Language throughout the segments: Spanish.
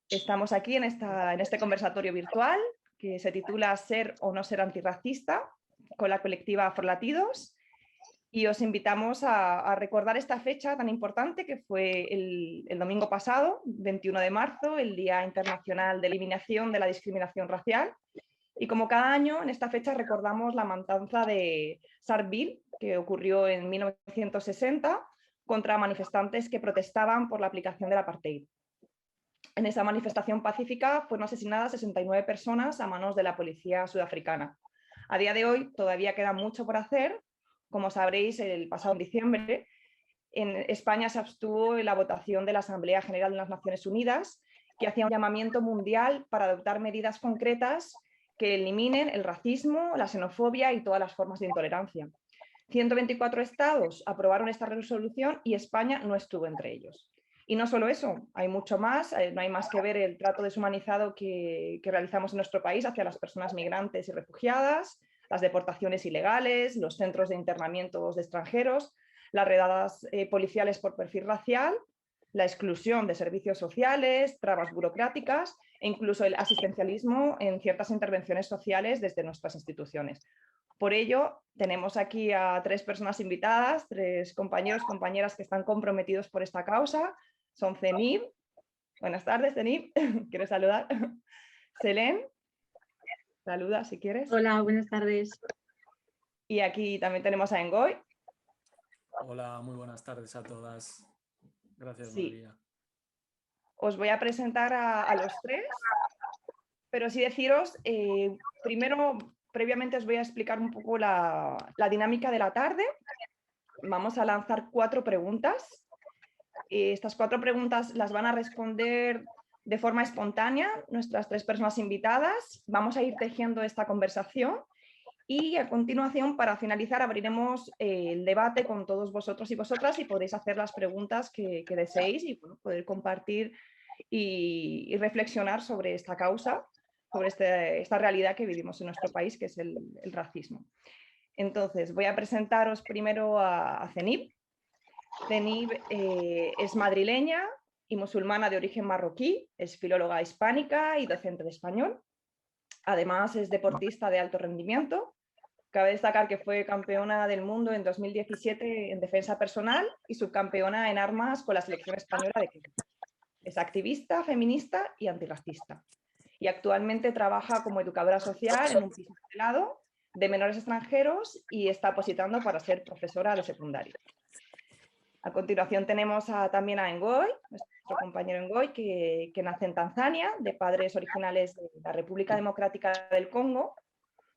Estamos aquí en este conversatorio virtual que se titula Ser o no ser antirracista, con la colectiva Afrolatidos, y os invitamos a recordar esta fecha tan importante que fue el domingo pasado, 21 de marzo, el Día Internacional de Eliminación de la Discriminación Racial. Y como cada año, en esta fecha recordamos la matanza de Sharpeville, que ocurrió en 1960, contra manifestantes que protestaban por la aplicación del apartheid. En esa manifestación pacífica fueron asesinadas 69 personas a manos de la policía sudafricana. A día de hoy todavía queda mucho por hacer. Como sabréis, el pasado diciembre en España se abstuvo en la votación de la Asamblea General de las Naciones Unidas, que hacía un llamamiento mundial para adoptar medidas concretas que eliminen el racismo, la xenofobia y todas las formas de intolerancia. 124 estados aprobaron esta resolución y España no estuvo entre ellos. Y no solo eso, hay mucho más, no hay más que ver el trato deshumanizado que realizamos en nuestro país hacia las personas migrantes y refugiadas, las deportaciones ilegales, los centros de internamiento de extranjeros, las redadas policiales por perfil racial, la exclusión de servicios sociales, trabas burocráticas e incluso el asistencialismo en ciertas intervenciones sociales desde nuestras instituciones. Por ello, tenemos aquí a 3 personas invitadas, 3 compañeros, compañeras que están comprometidos por esta causa. Son Zenib. Buenas tardes, Zenib. ¿Quieres saludar? Selén. Saluda si quieres. Hola, buenas tardes. Y aquí también tenemos a Ngoy. Hola, muy buenas tardes a todas. Gracias, Sí. María. Os voy a presentar a los 3, pero sí deciros, primero, previamente os voy a explicar un poco la dinámica de la tarde. Vamos a lanzar 4 preguntas. Estas 4 preguntas las van a responder de forma espontánea nuestras 3 personas invitadas. Vamos a ir tejiendo esta conversación y a continuación, para finalizar, abriremos el debate con todos vosotros y vosotras y podéis hacer las preguntas que deseéis y bueno, poder compartir y reflexionar sobre esta causa, sobre esta realidad que vivimos en nuestro país, que es el racismo. Entonces, voy a presentaros primero a Zenib. Zenib es madrileña y musulmana de origen marroquí, es filóloga hispánica y docente de español. Además, es deportista de alto rendimiento. Cabe destacar que fue campeona del mundo en 2017 en defensa personal y subcampeona en armas con la selección española de Quito. Es activista, feminista y antirracista. Y actualmente trabaja como educadora social en un piso tutelado de menores extranjeros y está opositando para ser profesora de secundaria. A continuación tenemos también a Ngoy, nuestro compañero Ngoy, que nace en Tanzania, de padres originales de la República Democrática del Congo.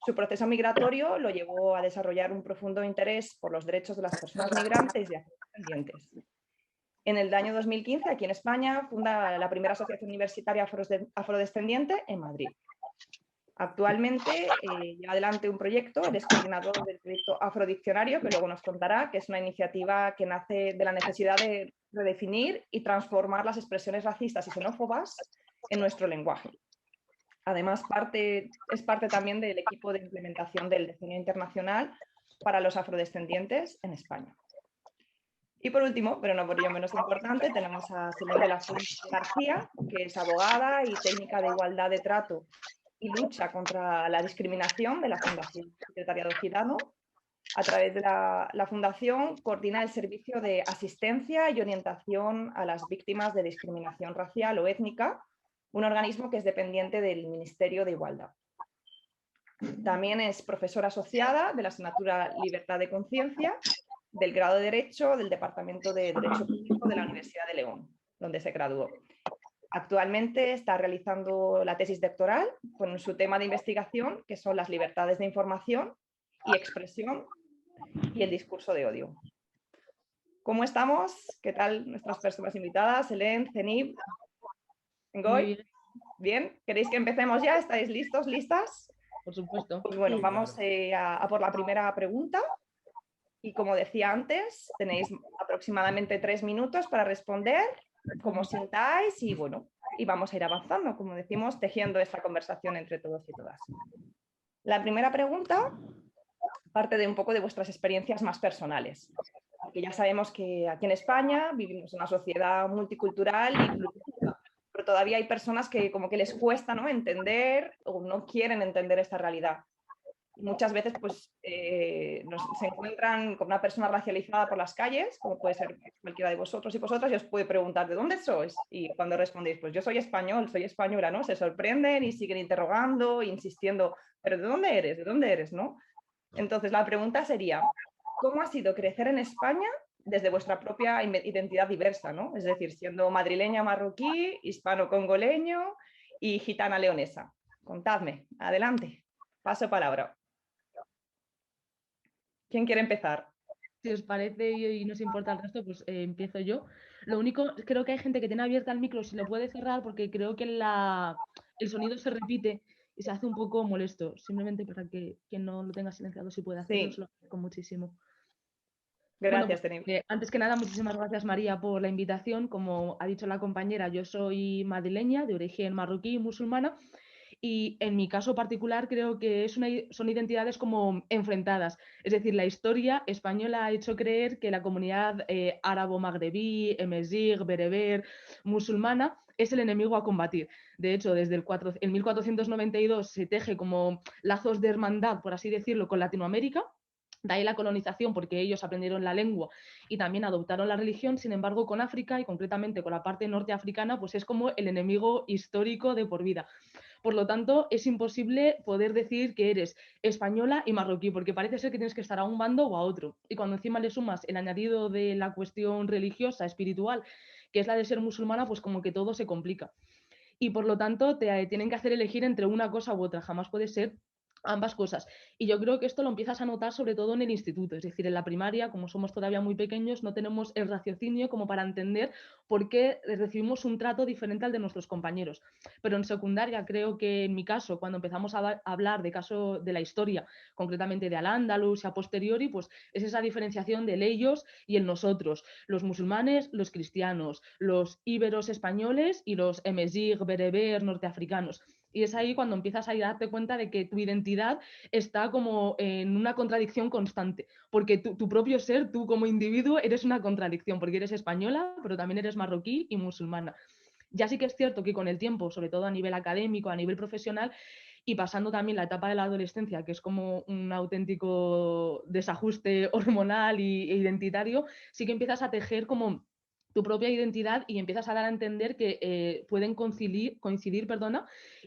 Su proceso migratorio lo llevó a desarrollar un profundo interés por los derechos de las personas migrantes y afrodescendientes. En el año 2015, aquí en España, funda la primera asociación universitaria afrodescendiente en Madrid. Actualmente lleva adelante un proyecto, él es coordinador del proyecto Afrodiccionario, que luego nos contará, que es una iniciativa que nace de la necesidad de redefinir y transformar las expresiones racistas y xenófobas en nuestro lenguaje. Además, es parte también del equipo de implementación del Decenio Internacional para los Afrodescendientes en España. Y por último, pero no por ello menos importante, tenemos a Selén de la Fuente García, que es abogada y técnica de igualdad de trato y lucha contra la discriminación de la Fundación Secretariado Gitano. A través de la Fundación coordina el servicio de asistencia y orientación a las víctimas de discriminación racial o étnica, un organismo que es dependiente del Ministerio de Igualdad. También es profesora asociada de la asignatura Libertad de Conciencia, del grado de Derecho del Departamento de Derecho Público de la Universidad de León, donde se graduó. Actualmente está realizando la tesis doctoral con su tema de investigación, que son las libertades de información y expresión y el discurso de odio. ¿Cómo estamos? ¿Qué tal nuestras personas invitadas? Selén, Zenib, Ngoy. Bien, ¿queréis que empecemos ya? ¿Estáis listos, listas? Por supuesto. Pues bueno, Sí, vamos claro. a por la primera pregunta. Y como decía antes, tenéis aproximadamente 3 minutos para responder, como sintáis, y bueno, y vamos a ir avanzando, como decimos, tejiendo esta conversación entre todos y todas. La primera pregunta parte de un poco de vuestras experiencias más personales. porque ya sabemos que aquí en España vivimos en una sociedad multicultural y inclusiva, pero todavía hay personas que como que les cuesta, ¿no?, entender o no quieren entender esta realidad. Muchas veces pues, se encuentran con una persona racializada por las calles, como puede ser cualquiera de vosotros y vosotras, y os puede preguntar ¿de dónde sois? Y cuando respondéis, pues yo soy español, soy española, ¿no? Se sorprenden y siguen interrogando, insistiendo, pero ¿de dónde eres? ¿De dónde eres? ¿No? Entonces la pregunta sería, ¿cómo ha sido crecer en España desde vuestra propia identidad diversa, ¿no? Es decir, siendo madrileña marroquí, hispano-congoleño y gitana leonesa. Contadme, adelante, paso palabra. ¿Quién quiere empezar? Si os parece y no os importa el resto, pues empiezo yo. Lo único, creo que hay gente que tiene abierta el micro, si lo puede cerrar, porque creo que el sonido se repite y se hace un poco molesto. Simplemente para que quien no lo tenga silenciado, si puede hacerlo, Sí. os lo agradezco muchísimo. Gracias, Bueno, Tenim. antes que nada, muchísimas gracias, María, por la invitación. Como ha dicho la compañera, yo soy madrileña, de origen marroquí y musulmana. Y en mi caso particular creo que son identidades como enfrentadas. Es decir, la historia española ha hecho creer que la comunidad árabo-magrebí, emezigh, bereber, musulmana es el enemigo a combatir. De hecho, desde el 1492 se teje como lazos de hermandad, por así decirlo, con Latinoamérica. De ahí la colonización, porque ellos aprendieron la lengua y también adoptaron la religión. Sin embargo, con África y concretamente con la parte norteafricana, pues es como el enemigo histórico de por vida. Por lo tanto, es imposible poder decir que eres española y marroquí, porque parece ser que tienes que estar a un bando o a otro. Y cuando encima le sumas el añadido de la cuestión religiosa, espiritual, que es la de ser musulmana, pues como que todo se complica. Y por lo tanto, te tienen que hacer elegir entre una cosa u otra. Jamás puede ser ambas cosas. Y yo creo que esto lo empiezas a notar sobre todo en el instituto, es decir, en la primaria, como somos todavía muy pequeños, no tenemos el raciocinio como para entender por qué recibimos un trato diferente al de nuestros compañeros. Pero en secundaria creo que en mi caso, cuando empezamos a hablar de caso de la historia, concretamente de Al-Ándalus y a posteriori, pues es esa diferenciación del ellos y el nosotros, los musulmanes, los cristianos, los íberos españoles y los emezigh, bereber, norteafricanos. Y es ahí cuando empiezas a darte cuenta de que tu identidad está como en una contradicción constante, porque tu propio ser, tú como individuo, eres una contradicción, porque eres española, pero también eres marroquí y musulmana. Ya sí que es cierto que con el tiempo, sobre todo a nivel académico, a nivel profesional, y pasando también la etapa de la adolescencia, que es como un auténtico desajuste hormonal e identitario, sí que empiezas a tejer como tu propia identidad y empiezas a dar a entender que pueden coincidir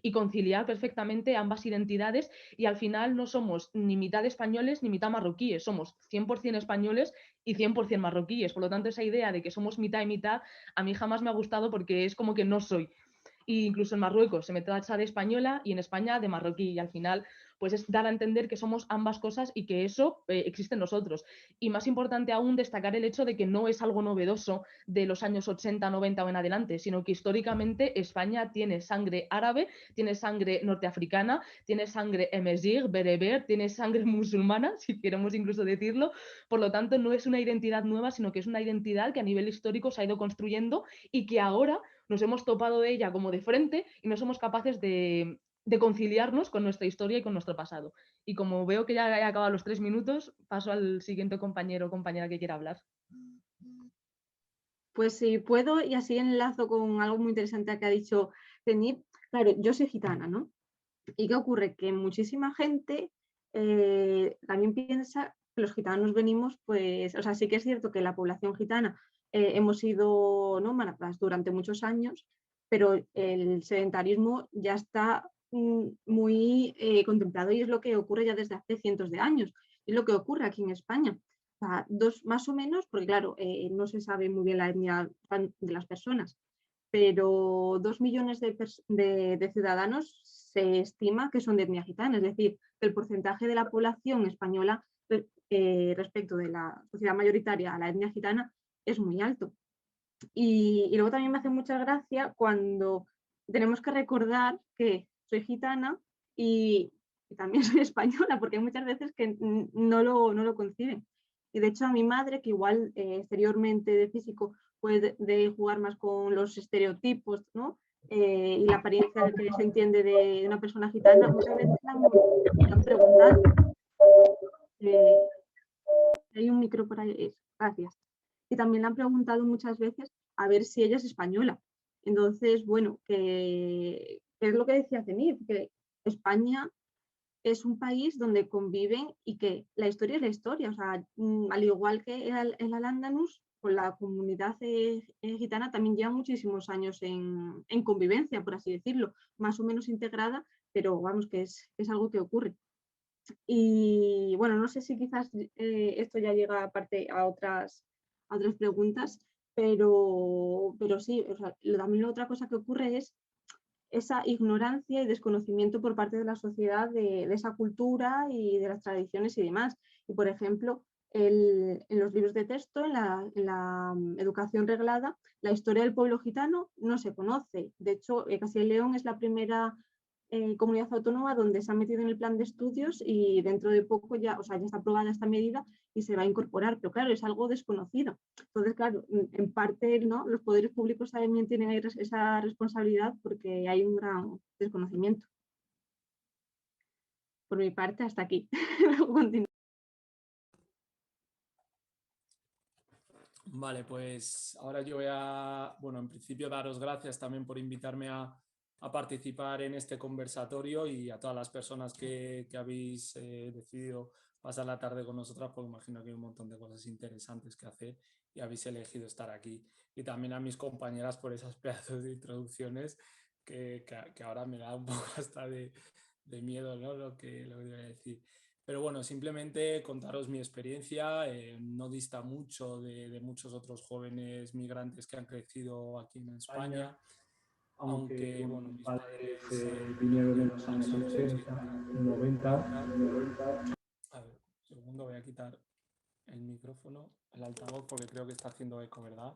y conciliar perfectamente ambas identidades, y al final no somos ni mitad españoles ni mitad marroquíes, somos 100% españoles y 100% marroquíes. Por lo tanto, esa idea de que somos mitad y mitad a mí jamás me ha gustado, porque es como que no soy. E incluso en Marruecos se me tacha de española y en España de marroquí, y al final pues es dar a entender que somos ambas cosas y que eso existe en nosotros. Y más importante aún, destacar el hecho de que no es algo novedoso de los años 80, 90 o en adelante, sino que históricamente España tiene sangre árabe, tiene sangre norteafricana, tiene sangre emezigh, bereber, tiene sangre musulmana, si queremos incluso decirlo. Por lo tanto, no es una identidad nueva, sino que es una identidad que a nivel histórico se ha ido construyendo y que ahora nos hemos topado de ella como de frente y no somos capaces de conciliarnos con nuestra historia y con nuestro pasado. Y como veo que ya he acabado los 3 minutos, paso al siguiente compañero o compañera que quiera hablar. Pues si puedo, y así enlazo con algo muy interesante que ha dicho Tenip. Claro, yo soy gitana, ¿no? ¿Y qué ocurre? Que muchísima gente también piensa que los gitanos venimos, pues, o sea, sí que es cierto que la población gitana hemos sido nómadas durante muchos años, pero el sedentarismo ya está muy contemplado, y es lo que ocurre ya desde hace cientos de años. Es lo que ocurre aquí en España. O sea, más o menos, porque claro, no se sabe muy bien la etnia de las personas, pero 2 millones de ciudadanos se estima que son de etnia gitana, es decir, el porcentaje de la población española respecto de la sociedad mayoritaria a la etnia gitana es muy alto. Y luego también me hace mucha gracia cuando tenemos que recordar que soy gitana y también soy española, porque hay muchas veces que no lo conciben. Y de hecho a mi madre, que igual exteriormente de físico puede jugar más con los estereotipos, ¿no? Y la apariencia que se entiende de una persona gitana, muchas veces me han preguntado. Hay un micro por ahí. Gracias. Y también le han preguntado muchas veces a ver si ella es española. Entonces, bueno, que es lo que decía Zenit, que España es un país donde conviven y que la historia es la historia. O sea, al igual que el Al-Ándalus, con la comunidad gitana también lleva muchísimos años en convivencia, por así decirlo, más o menos integrada, pero vamos, que es algo que ocurre. Y bueno, no sé si quizás esto ya llega aparte a otras preguntas, pero sí, o sea, también la otra cosa que ocurre es esa ignorancia y desconocimiento por parte de la sociedad de esa cultura y de las tradiciones y demás. Y por ejemplo, en los libros de texto, en la educación reglada, la historia del pueblo gitano no se conoce. De hecho, Castilla y León es la primera comunidad autónoma donde se ha metido en el plan de estudios y dentro de poco ya, o sea, ya está aprobada esta medida y se va a incorporar, pero claro, es algo desconocido. Entonces, claro, en parte, ¿no? Los poderes públicos también tienen esa responsabilidad porque hay un gran desconocimiento. Por mi parte, hasta aquí. Vale, pues ahora yo voy a, bueno, en principio daros gracias también por invitarme a participar en este conversatorio y a todas las personas que habéis decidido pasar la tarde con nosotras, pues imagino que hay un montón de cosas interesantes que hacer y habéis elegido estar aquí. Y también a mis compañeras por esas pedazos de introducciones que ahora me da un poco hasta de miedo, ¿no? Lo que voy a decir. Pero bueno, simplemente contaros mi experiencia, no dista mucho de muchos otros jóvenes migrantes que han crecido aquí en España, aunque bueno, mis padres vinieron en los años 80, 90. A ver, un segundo, voy a quitar el micrófono, el altavoz, porque creo que está haciendo eco, ¿verdad?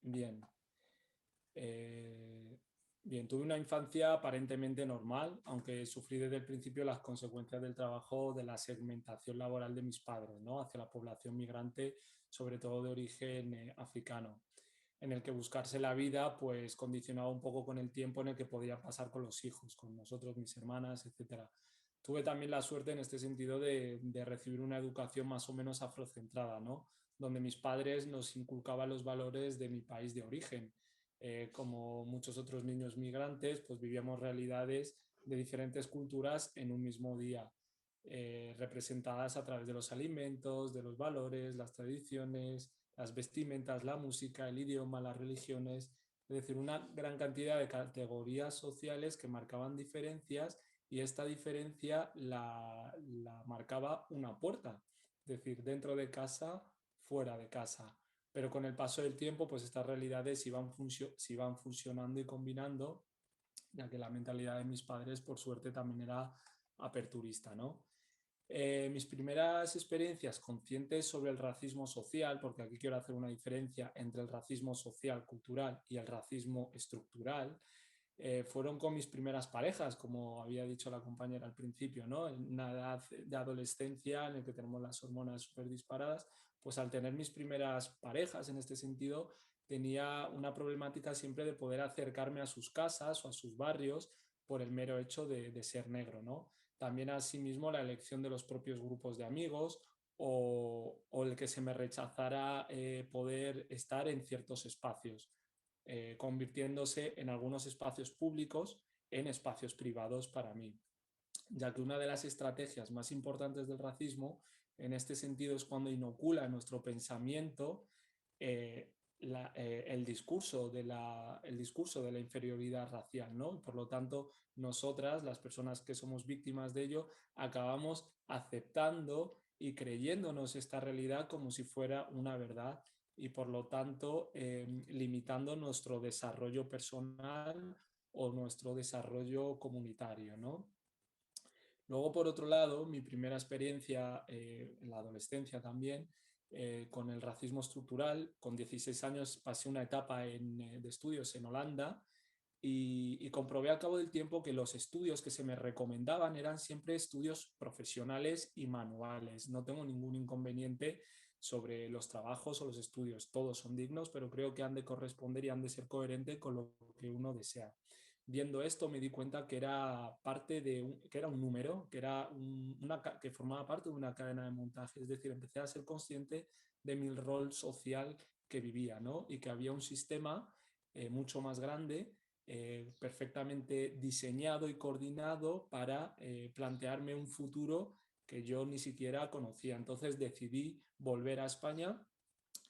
Bien. Bien, tuve una infancia aparentemente normal, aunque sufrí desde el principio las consecuencias del trabajo de la segmentación laboral de mis padres, ¿no? Hacia la población migrante, sobre todo de origen africano, en el que buscarse la vida pues condicionaba un poco con el tiempo en el que podía pasar con los hijos, con nosotros, mis hermanas, etcétera. Tuve también la suerte en este sentido de recibir una educación más o menos afrocentrada, ¿no? Donde mis padres nos inculcaban los valores de mi país de origen. Como muchos otros niños migrantes, pues vivíamos realidades de diferentes culturas en un mismo día, representadas a través de los alimentos, de los valores, las tradiciones, las vestimentas, la música, el idioma, las religiones, es decir, una gran cantidad de categorías sociales que marcaban diferencias y esta diferencia la marcaba una puerta, es decir, dentro de casa, fuera de casa. Pero con el paso del tiempo, pues estas realidades se iban fusionando y combinando, ya que la mentalidad de mis padres, por suerte, también era aperturista, ¿no? Mis primeras experiencias conscientes sobre el racismo social, porque aquí quiero hacer una diferencia entre el racismo social, cultural y el racismo estructural, fueron con mis primeras parejas, como había dicho la compañera al principio, ¿no? En una edad de adolescencia en la que tenemos las hormonas súper disparadas, pues al tener mis primeras parejas en este sentido, tenía una problemática siempre de poder acercarme a sus casas o a sus barrios por el mero hecho de ser negro, ¿no? También asimismo la elección de los propios grupos de amigos o el que se me rechazara poder estar en ciertos espacios, convirtiéndose en algunos espacios públicos en espacios privados para mí, ya que una de las estrategias más importantes del racismo en este sentido es cuando inocula en nuestro pensamiento el discurso de la inferioridad racial, ¿no? Y por lo tanto, nosotras, las personas que somos víctimas de ello, acabamos aceptando y creyéndonos esta realidad como si fuera una verdad y por lo tanto limitando nuestro desarrollo personal o nuestro desarrollo comunitario, ¿no? Luego, por otro lado, mi primera experiencia en la adolescencia también, con el racismo estructural, con 16 años pasé una etapa de estudios en Holanda y comprobé al cabo del tiempo que los estudios que se me recomendaban eran siempre estudios profesionales y manuales. No tengo ningún inconveniente sobre los trabajos o los estudios, todos son dignos, pero creo que han de corresponder y han de ser coherentes con lo que uno desea. viendo esto me di cuenta que era parte de que era un número, que formaba parte de una cadena de montaje. Es decir, empecé a ser consciente de mi rol social que vivía, ¿no? Y que había un sistema mucho más grande, perfectamente diseñado y coordinado para plantearme un futuro que yo ni siquiera conocía. Entonces decidí volver a España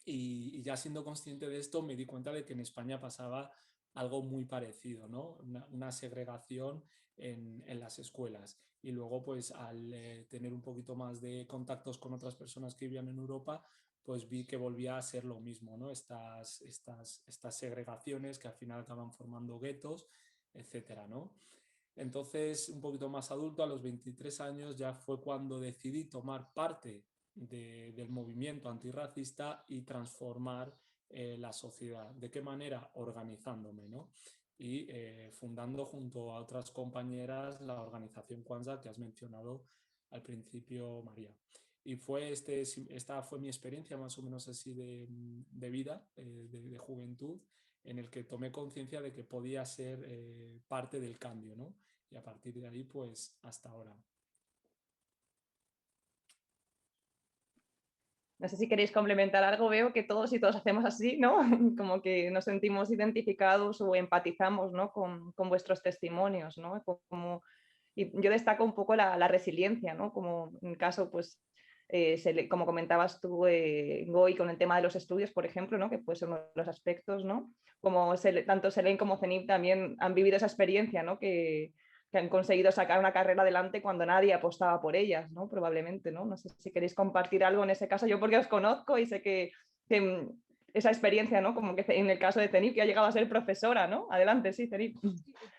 y ya siendo consciente de esto me di cuenta de que en España pasaba algo muy parecido, ¿no? Una segregación en las escuelas. Y luego, pues al tener un poquito más de contactos con otras personas que vivían en Europa, pues vi que volvía a ser lo mismo, ¿no? Estas segregaciones que al final acaban formando guetos, etcétera, ¿no? Entonces, un poquito más adulto, a los 23 años, ya fue cuando decidí tomar parte del movimiento antirracista y transformar la sociedad. ¿De qué manera? Organizándome, ¿no? Y fundando junto a otras compañeras la organización Kwanzaa que has mencionado al principio, María. Y esta fue mi experiencia más o menos así de vida, de juventud, en el que tomé conciencia de que podía ser parte del cambio, ¿no? Y a partir de ahí, pues hasta ahora. No sé si queréis complementar algo, veo que todos y todas hacemos así, ¿no? Como que nos sentimos identificados o empatizamos, ¿no? con vuestros testimonios, ¿no? Y yo destaco un poco la resiliencia, ¿no? Como en el caso, pues, como comentabas tú, Goy, con el tema de los estudios, por ejemplo, ¿no? Que pues son los aspectos, ¿no? Como tanto Selene como Zenit también han vivido esa experiencia, ¿no? Que han conseguido sacar una carrera adelante cuando nadie apostaba por ellas, ¿no? Probablemente, ¿no? No sé si queréis compartir algo en ese caso, yo porque os conozco y sé que esa experiencia, ¿no? Como que en el caso de Zenit, que ha llegado a ser profesora, ¿no? Adelante, sí, Zenit.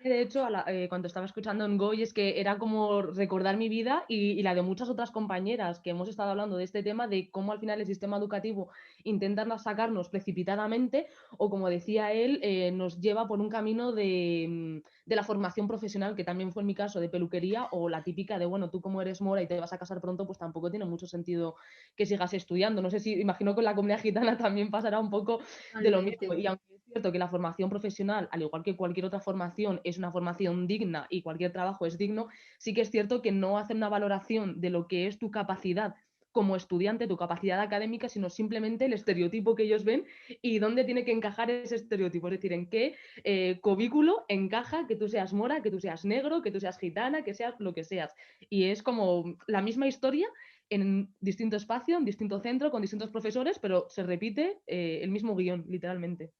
De hecho, cuando estaba escuchando en Goy, es que era como recordar mi vida y la de muchas otras compañeras que hemos estado hablando de este tema, de cómo al final el sistema educativo intenta sacarnos precipitadamente o, como decía él, nos lleva por un camino de la formación profesional, que también fue en mi caso de peluquería, o la típica de, bueno, tú como eres mora y te vas a casar pronto, pues tampoco tiene mucho sentido que sigas estudiando. No sé si, imagino que con la comunidad gitana también pasará un poco de lo mismo. Y aunque es cierto que la formación profesional, al igual que cualquier otra formación, es una formación digna y cualquier trabajo es digno, sí que es cierto que no hacen una valoración de lo que es tu capacidad como estudiante, tu capacidad académica, sino simplemente el estereotipo que ellos ven y dónde tiene que encajar ese estereotipo, es decir, en qué cubículo encaja que tú seas mora, que tú seas negro, que tú seas gitana, que seas lo que seas. Y es como la misma historia en distinto espacio, en distinto centro, con distintos profesores, pero se repite el mismo guión, literalmente.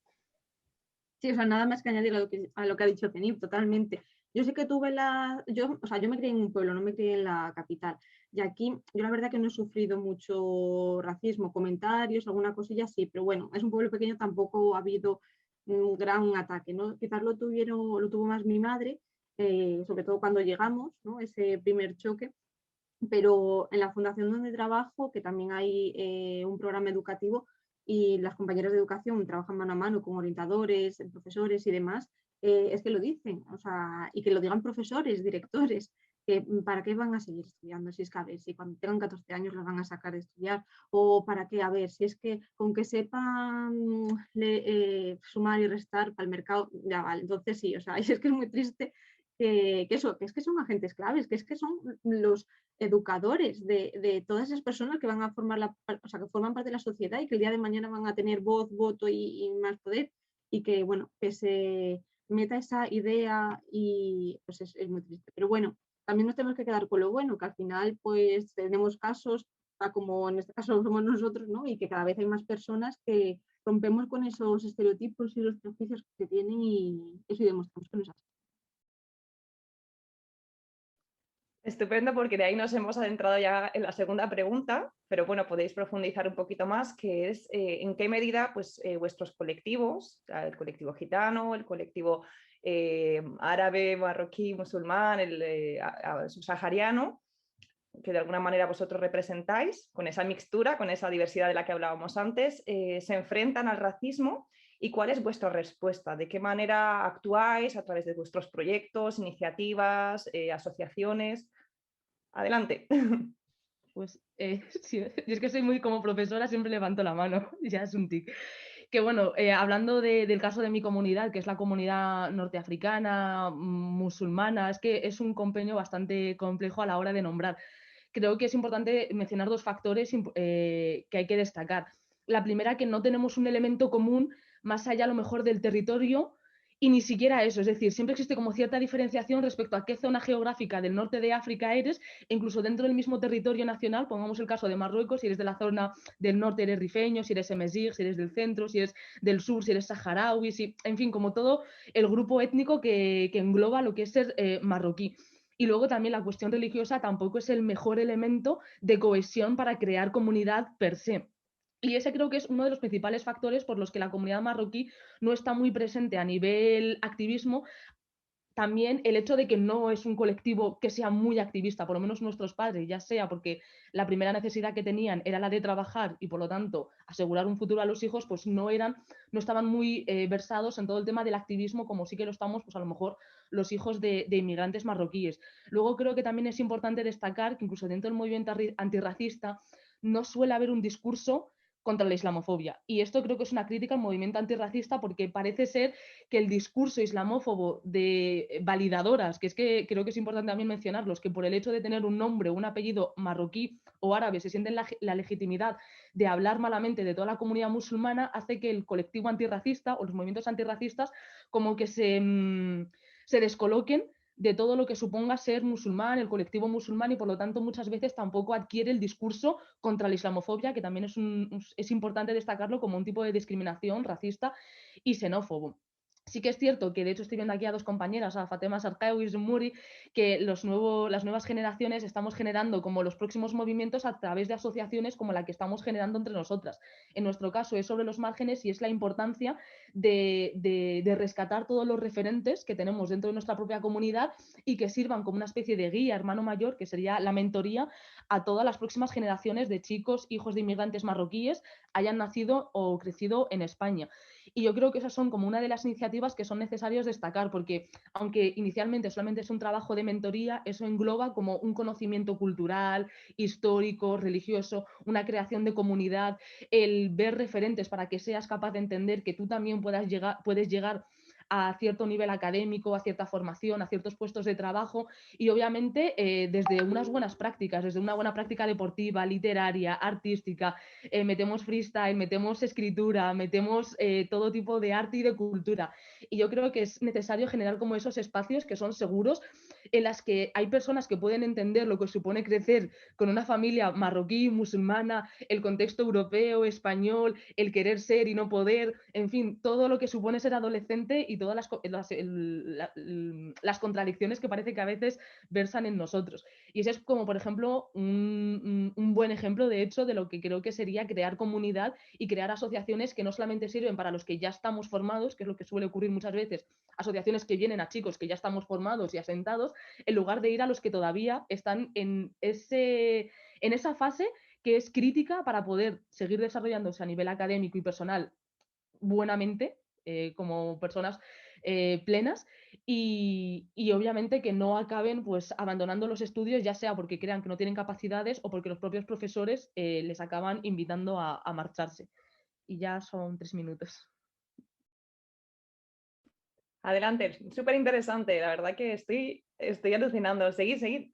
Sí, o sea, nada más que añadir a lo que ha dicho Zenit, totalmente. Yo sé que yo me crié en un pueblo, no me crié en la capital. Y aquí, yo la verdad que no he sufrido mucho racismo, comentarios, alguna cosilla sí, pero bueno, es un pueblo pequeño, tampoco ha habido un gran ataque, ¿no? Quizás lo tuvo más mi madre, sobre todo cuando llegamos, ¿no? Ese primer choque. Pero en la fundación donde trabajo, que también hay un programa educativo y las compañeras de educación trabajan mano a mano con orientadores, profesores y demás, es que lo dicen, o sea, y que lo digan profesores, directores, que para qué van a seguir estudiando, si es que a ver, si cuando tengan 14 años los van a sacar de estudiar, o para qué, a ver, si es que con que sepan sumar y restar para el mercado, ya vale, entonces sí, o sea, es que es muy triste que es que son agentes claves, que es que son los educadores de todas esas personas que van a o sea, que forman parte de la sociedad y que el día de mañana van a tener voz, voto y más poder, y que, bueno, que se meta esa idea y pues es muy triste. Pero bueno, también nos tenemos que quedar con lo bueno, que al final pues tenemos casos, como en este caso somos nosotros, ¿no? Y que cada vez hay más personas que rompemos con esos estereotipos y los prejuicios que se tienen y eso, y demostramos que no es así. Estupendo, porque de ahí nos hemos adentrado ya en la segunda pregunta, pero bueno, podéis profundizar un poquito más, que es en qué medida pues, vuestros colectivos, el colectivo gitano, el colectivo árabe, marroquí, musulmán, el subsahariano, que de alguna manera vosotros representáis, con esa mixtura, con esa diversidad de la que hablábamos antes, se enfrentan al racismo. ¿Y cuál es vuestra respuesta? ¿De qué manera actuáis a través de vuestros proyectos, iniciativas, asociaciones? Adelante. Pues sí, y es que soy muy como profesora, siempre levanto la mano, ya es un tic. que bueno, hablando del caso de mi comunidad, que es la comunidad norteafricana, musulmana, es que es un compendio bastante complejo a la hora de nombrar. Creo que es importante mencionar dos factores que hay que destacar. La primera, que no tenemos un elemento común más allá a lo mejor del territorio, y ni siquiera eso, es decir, siempre existe como cierta diferenciación respecto a qué zona geográfica del norte de África eres, e incluso dentro del mismo territorio nacional, pongamos el caso de Marruecos, si eres de la zona del norte eres rifeño, si eres emesig, si eres del centro, si eres del sur, si eres saharaui, en fin, como todo el grupo étnico que engloba lo que es ser marroquí. Y luego también la cuestión religiosa tampoco es el mejor elemento de cohesión para crear comunidad per se. Y ese creo que es uno de los principales factores por los que la comunidad marroquí no está muy presente a nivel activismo. También el hecho de que no es un colectivo que sea muy activista, por lo menos nuestros padres, ya sea porque la primera necesidad que tenían era la de trabajar y por lo tanto asegurar un futuro a los hijos, pues no estaban muy versados en todo el tema del activismo como sí que lo estamos, pues a lo mejor los hijos de inmigrantes marroquíes. Luego creo que también es importante destacar que incluso dentro del movimiento antirracista no suele haber un discurso contra la islamofobia. Y esto creo que es una crítica al movimiento antirracista porque parece ser que el discurso islamófobo de validadoras, que es que creo que es importante también mencionarlos, que por el hecho de tener un nombre o un apellido marroquí o árabe se sienten la legitimidad de hablar malamente de toda la comunidad musulmana, hace que el colectivo antirracista o los movimientos antirracistas como que se descoloquen de todo lo que suponga ser musulmán, el colectivo musulmán, y por lo tanto muchas veces tampoco adquiere el discurso contra la islamofobia, que también es importante destacarlo como un tipo de discriminación racista y xenófobo. Sí que es cierto que, de hecho, estoy viendo aquí a dos compañeras, a Fatema Sarkawi y Zumuri, que las nuevas generaciones estamos generando como los próximos movimientos a través de asociaciones como la que estamos generando entre nosotras. En nuestro caso es sobre los márgenes y es la importancia de rescatar todos los referentes que tenemos dentro de nuestra propia comunidad y que sirvan como una especie de guía, hermano mayor, que sería la mentoría a todas las próximas generaciones de chicos, hijos de inmigrantes marroquíes, hayan nacido o crecido en España. Y yo creo que esas son como una de las iniciativas que son necesarias destacar, porque aunque inicialmente solamente es un trabajo de mentoría, eso engloba como un conocimiento cultural, histórico, religioso, una creación de comunidad, el ver referentes para que seas capaz de entender que tú también puedes llegar a cierto nivel académico, a cierta formación, a ciertos puestos de trabajo y obviamente desde unas buenas prácticas, desde una buena práctica deportiva, literaria, artística, metemos freestyle, metemos escritura, metemos todo tipo de arte y de cultura. Y yo creo que es necesario generar como esos espacios que son seguros, en las que hay personas que pueden entender lo que supone crecer con una familia marroquí, musulmana, el contexto europeo, español, el querer ser y no poder, en fin, todo lo que supone ser adolescente y todas las contradicciones que parece que a veces versan en nosotros. Y ese es como, por ejemplo, un buen ejemplo, de hecho, de lo que creo que sería crear comunidad y crear asociaciones que no solamente sirven para los que ya estamos formados, que es lo que suele ocurrir muchas veces, asociaciones que vienen a chicos que ya estamos formados y asentados, en lugar de ir a los que todavía están en esa fase que es crítica para poder seguir desarrollándose a nivel académico y personal buenamente, como personas plenas y obviamente que no acaben pues abandonando los estudios, ya sea porque crean que no tienen capacidades o porque los propios profesores les acaban invitando a marcharse. Y ya son 3 minutos. Adelante, súper interesante, la verdad que estoy alucinando. Seguid.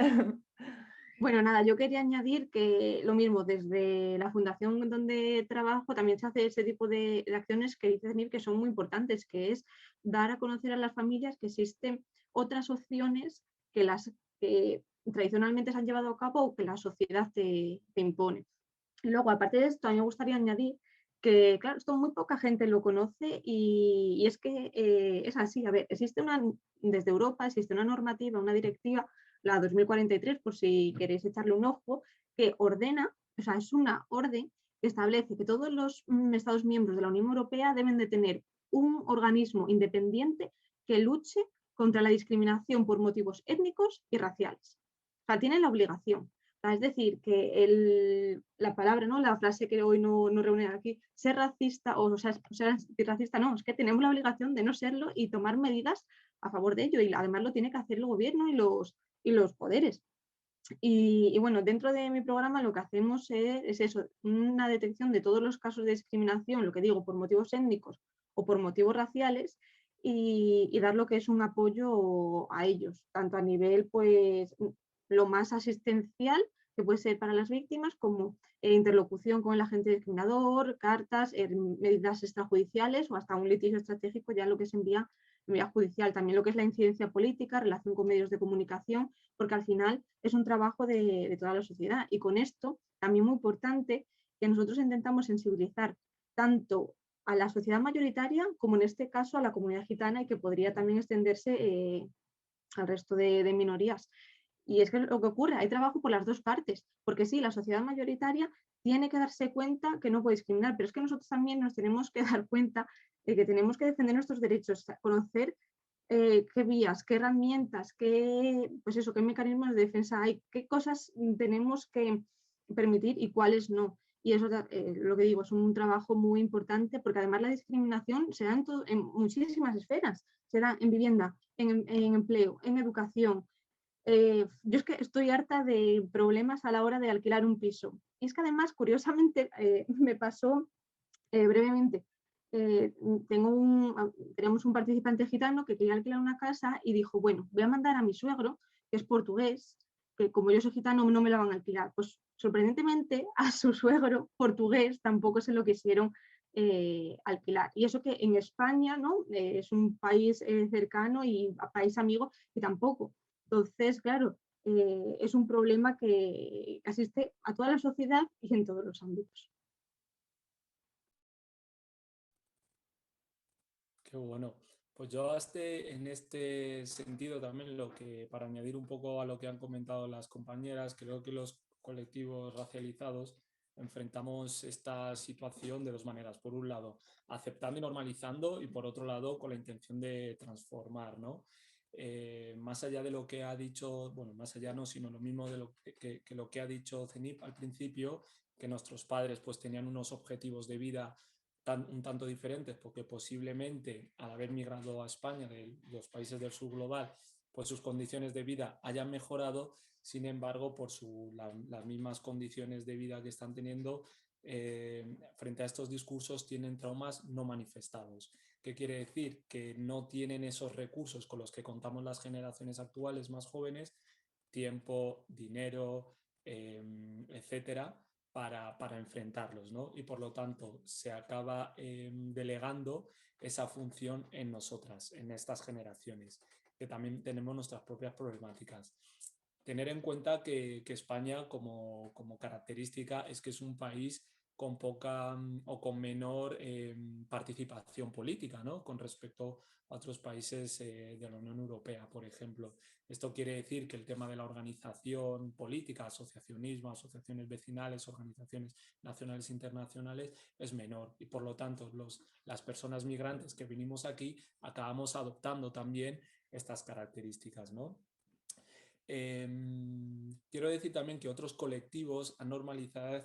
Bueno, nada, yo quería añadir que lo mismo, desde la fundación donde trabajo también se hace ese tipo de acciones que dice Denir que son muy importantes, que es dar a conocer a las familias que existen otras opciones que las que tradicionalmente se han llevado a cabo o que la sociedad te impone. Y luego, aparte de esto, a mí me gustaría añadir que, claro, esto muy poca gente lo conoce y es que es así. A ver, desde Europa existe una normativa, una directiva, la 2043, por si queréis echarle un ojo, que ordena, o sea, es una orden que establece que todos los Estados miembros de la Unión Europea deben de tener un organismo independiente que luche contra la discriminación por motivos étnicos y raciales. O sea, tienen la obligación. Es decir, que la palabra, ¿no? La frase que hoy no reúne aquí, ser racista o ser antirracista, no, es que tenemos la obligación de no serlo y tomar medidas a favor de ello. Y además lo tiene que hacer el gobierno y los poderes. Y bueno, dentro de mi programa lo que hacemos es eso, una detección de todos los casos de discriminación, lo que digo, por motivos étnicos o por motivos raciales, y dar lo que es un apoyo a ellos, tanto a nivel, pues, lo más asistencial, que puede ser para las víctimas, como interlocución con el agente discriminador, cartas, medidas extrajudiciales o hasta un litigio estratégico, ya lo que se envía en vía judicial. También lo que es la incidencia política, relación con medios de comunicación, porque al final es un trabajo de toda la sociedad. Y con esto, también muy importante, que nosotros intentamos sensibilizar tanto a la sociedad mayoritaria como en este caso a la comunidad gitana y que podría también extenderse al resto de minorías. Y es que lo que ocurre, hay trabajo por las dos partes, porque sí, la sociedad mayoritaria tiene que darse cuenta que no puede discriminar, pero es que nosotros también nos tenemos que dar cuenta de que tenemos que defender nuestros derechos, conocer qué vías, qué herramientas, pues eso, qué mecanismos de defensa hay, qué cosas tenemos que permitir y cuáles no. Y eso, lo que digo, es un trabajo muy importante porque además la discriminación se da en muchísimas esferas. Se da en vivienda, en empleo, en educación. Yo es que estoy harta de problemas a la hora de alquilar un piso. Y es que además, curiosamente, me pasó brevemente. Tenemos un participante gitano que quería alquilar una casa y dijo, bueno, voy a mandar a mi suegro, que es portugués, que como yo soy gitano no me la van a alquilar. Pues sorprendentemente a su suegro portugués tampoco se lo quisieron alquilar. Y eso que en España, ¿no? Es un país cercano y país amigo y tampoco. Entonces, claro, es un problema que asiste a toda la sociedad y en todos los ámbitos. Qué bueno. Pues yo en este sentido también lo que, para añadir un poco a lo que han comentado las compañeras, creo que los colectivos racializados enfrentamos esta situación de dos maneras. Por un lado, aceptando y normalizando, y por otro lado, con la intención de transformar, ¿no? Más allá de lo que ha dicho, bueno, más allá no, sino lo mismo de que lo que ha dicho Zenip al principio, que nuestros padres pues tenían unos objetivos de vida un tanto diferentes, porque posiblemente al haber migrado a España de los países del sur global, pues sus condiciones de vida hayan mejorado. Sin embargo, por las mismas condiciones de vida que están teniendo, frente a estos discursos tienen traumas no manifestados. ¿Qué quiere decir? Que no tienen esos recursos con los que contamos las generaciones actuales más jóvenes, tiempo, dinero, etcétera, para enfrentarlos, ¿no? Y por lo tanto se acaba delegando esa función en nosotras, en estas generaciones, que también tenemos nuestras propias problemáticas. Tener en cuenta que España como característica es que es un país con poca o con menor participación política, ¿no? Con respecto a otros países de la Unión Europea, por ejemplo. Esto quiere decir que el tema de la organización política, asociacionismo, asociaciones vecinales, organizaciones nacionales e internacionales es menor y por lo tanto las personas migrantes que venimos aquí acabamos adoptando también estas características, ¿no? Quiero decir también que otros colectivos han normalizado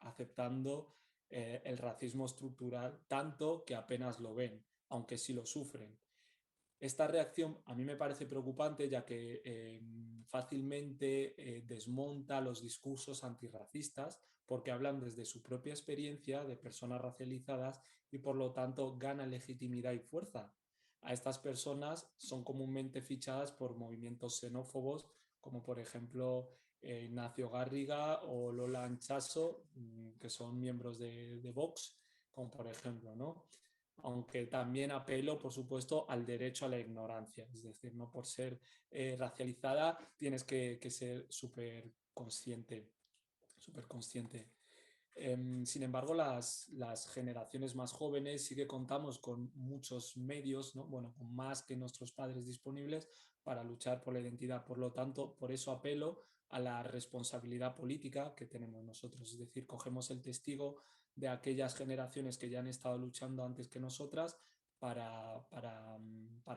aceptando el racismo estructural tanto que apenas lo ven, aunque sí lo sufren. Esta reacción a mí me parece preocupante ya que fácilmente desmonta los discursos antirracistas porque hablan desde su propia experiencia de personas racializadas y por lo tanto ganan legitimidad y fuerza. A estas personas son comúnmente fichadas por movimientos xenófobos como por ejemplo Ignacio Garriga o Lola Anchaso, que son miembros de Vox, como por ejemplo, ¿no? Aunque también apelo, por supuesto, al derecho a la ignorancia. Es decir, no por ser racializada tienes que ser súper consciente. Súper consciente. Sin embargo, las generaciones más jóvenes sí que contamos con muchos medios, ¿no? Bueno, con más que nuestros padres disponibles para luchar por la identidad. Por lo tanto, por eso apelo a la responsabilidad política que tenemos nosotros. Es decir, cogemos el testigo de aquellas generaciones que ya han estado luchando antes que nosotras para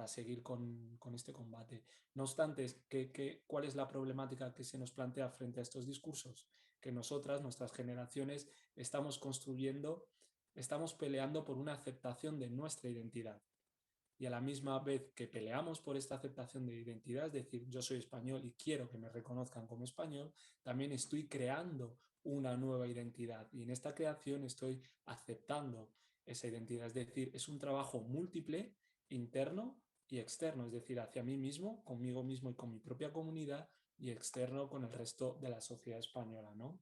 seguir con este combate. No obstante, ¿cuál es la problemática que se nos plantea frente a estos discursos? Que nosotras, nuestras generaciones, estamos construyendo, estamos peleando por una aceptación de nuestra identidad. y a la misma vez que peleamos por esta aceptación de identidad, es decir, yo soy español y quiero que me reconozcan como español, también estoy creando una nueva identidad y en esta creación estoy aceptando esa identidad. Es decir, es un trabajo múltiple, interno y externo, es decir, hacia mí mismo, conmigo mismo y con mi propia comunidad, y externo con el resto de la sociedad española, ¿no?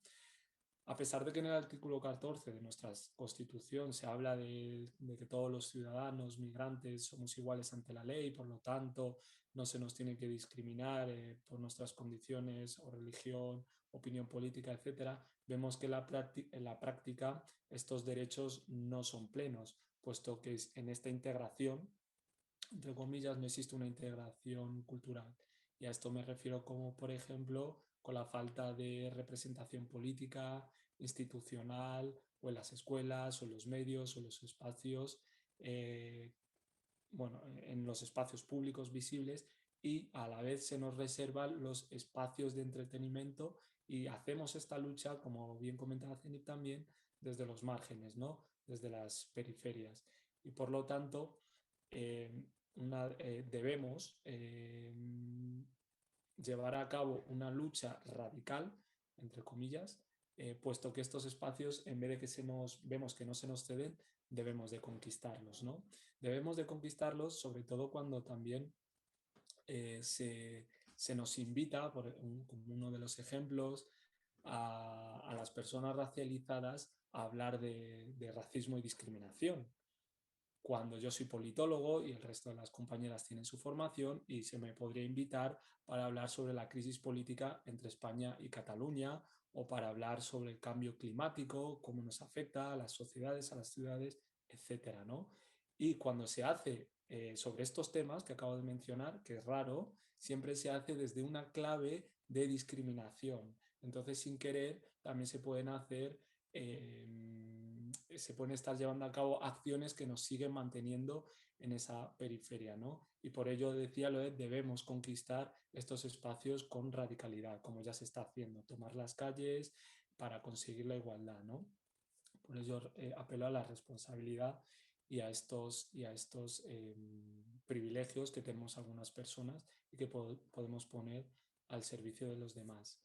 A pesar de que en el artículo 14 de nuestra Constitución se habla de que todos los ciudadanos migrantes somos iguales ante la ley, por lo tanto no se nos tiene que discriminar por nuestras condiciones o religión, opinión política, etcétera, vemos que en la práctica estos derechos no son plenos, puesto que en esta integración, entre comillas, no existe una integración cultural. Y a esto me refiero como, por ejemplo, con la falta de representación política, institucional, o en las escuelas, o en los medios, o en los espacios, bueno, en los espacios públicos visibles, y a la vez se nos reservan los espacios de entretenimiento y hacemos esta lucha, como bien comentaba Zenit también, desde los márgenes, ¿no? Desde las periferias. Y por lo tanto, debemos llevar a cabo una lucha radical, entre comillas, puesto que estos espacios, en vez de que vemos que no se nos ceden, debemos de conquistarlos, ¿no? Debemos de conquistarlos, sobre todo cuando también se nos invita, como uno de los ejemplos, a las personas racializadas a hablar de racismo y discriminación, cuando yo soy politólogo y el resto de las compañeras tienen su formación, y se me podría invitar para hablar sobre la crisis política entre España y Cataluña, o para hablar sobre el cambio climático, cómo nos afecta a las sociedades, a las ciudades, etcétera, ¿no? Y cuando se hace sobre estos temas que acabo de mencionar, que es raro, siempre se hace desde una clave de discriminación. Entonces, sin querer, también se pueden hacer se pueden estar llevando a cabo acciones que nos siguen manteniendo en esa periferia, ¿no? Y por ello decía lo de debemos conquistar estos espacios con radicalidad, como ya se está haciendo, tomar las calles para conseguir la igualdad, ¿no? Por ello apelo a la responsabilidad y a estos privilegios que tenemos algunas personas y que podemos poner al servicio de los demás.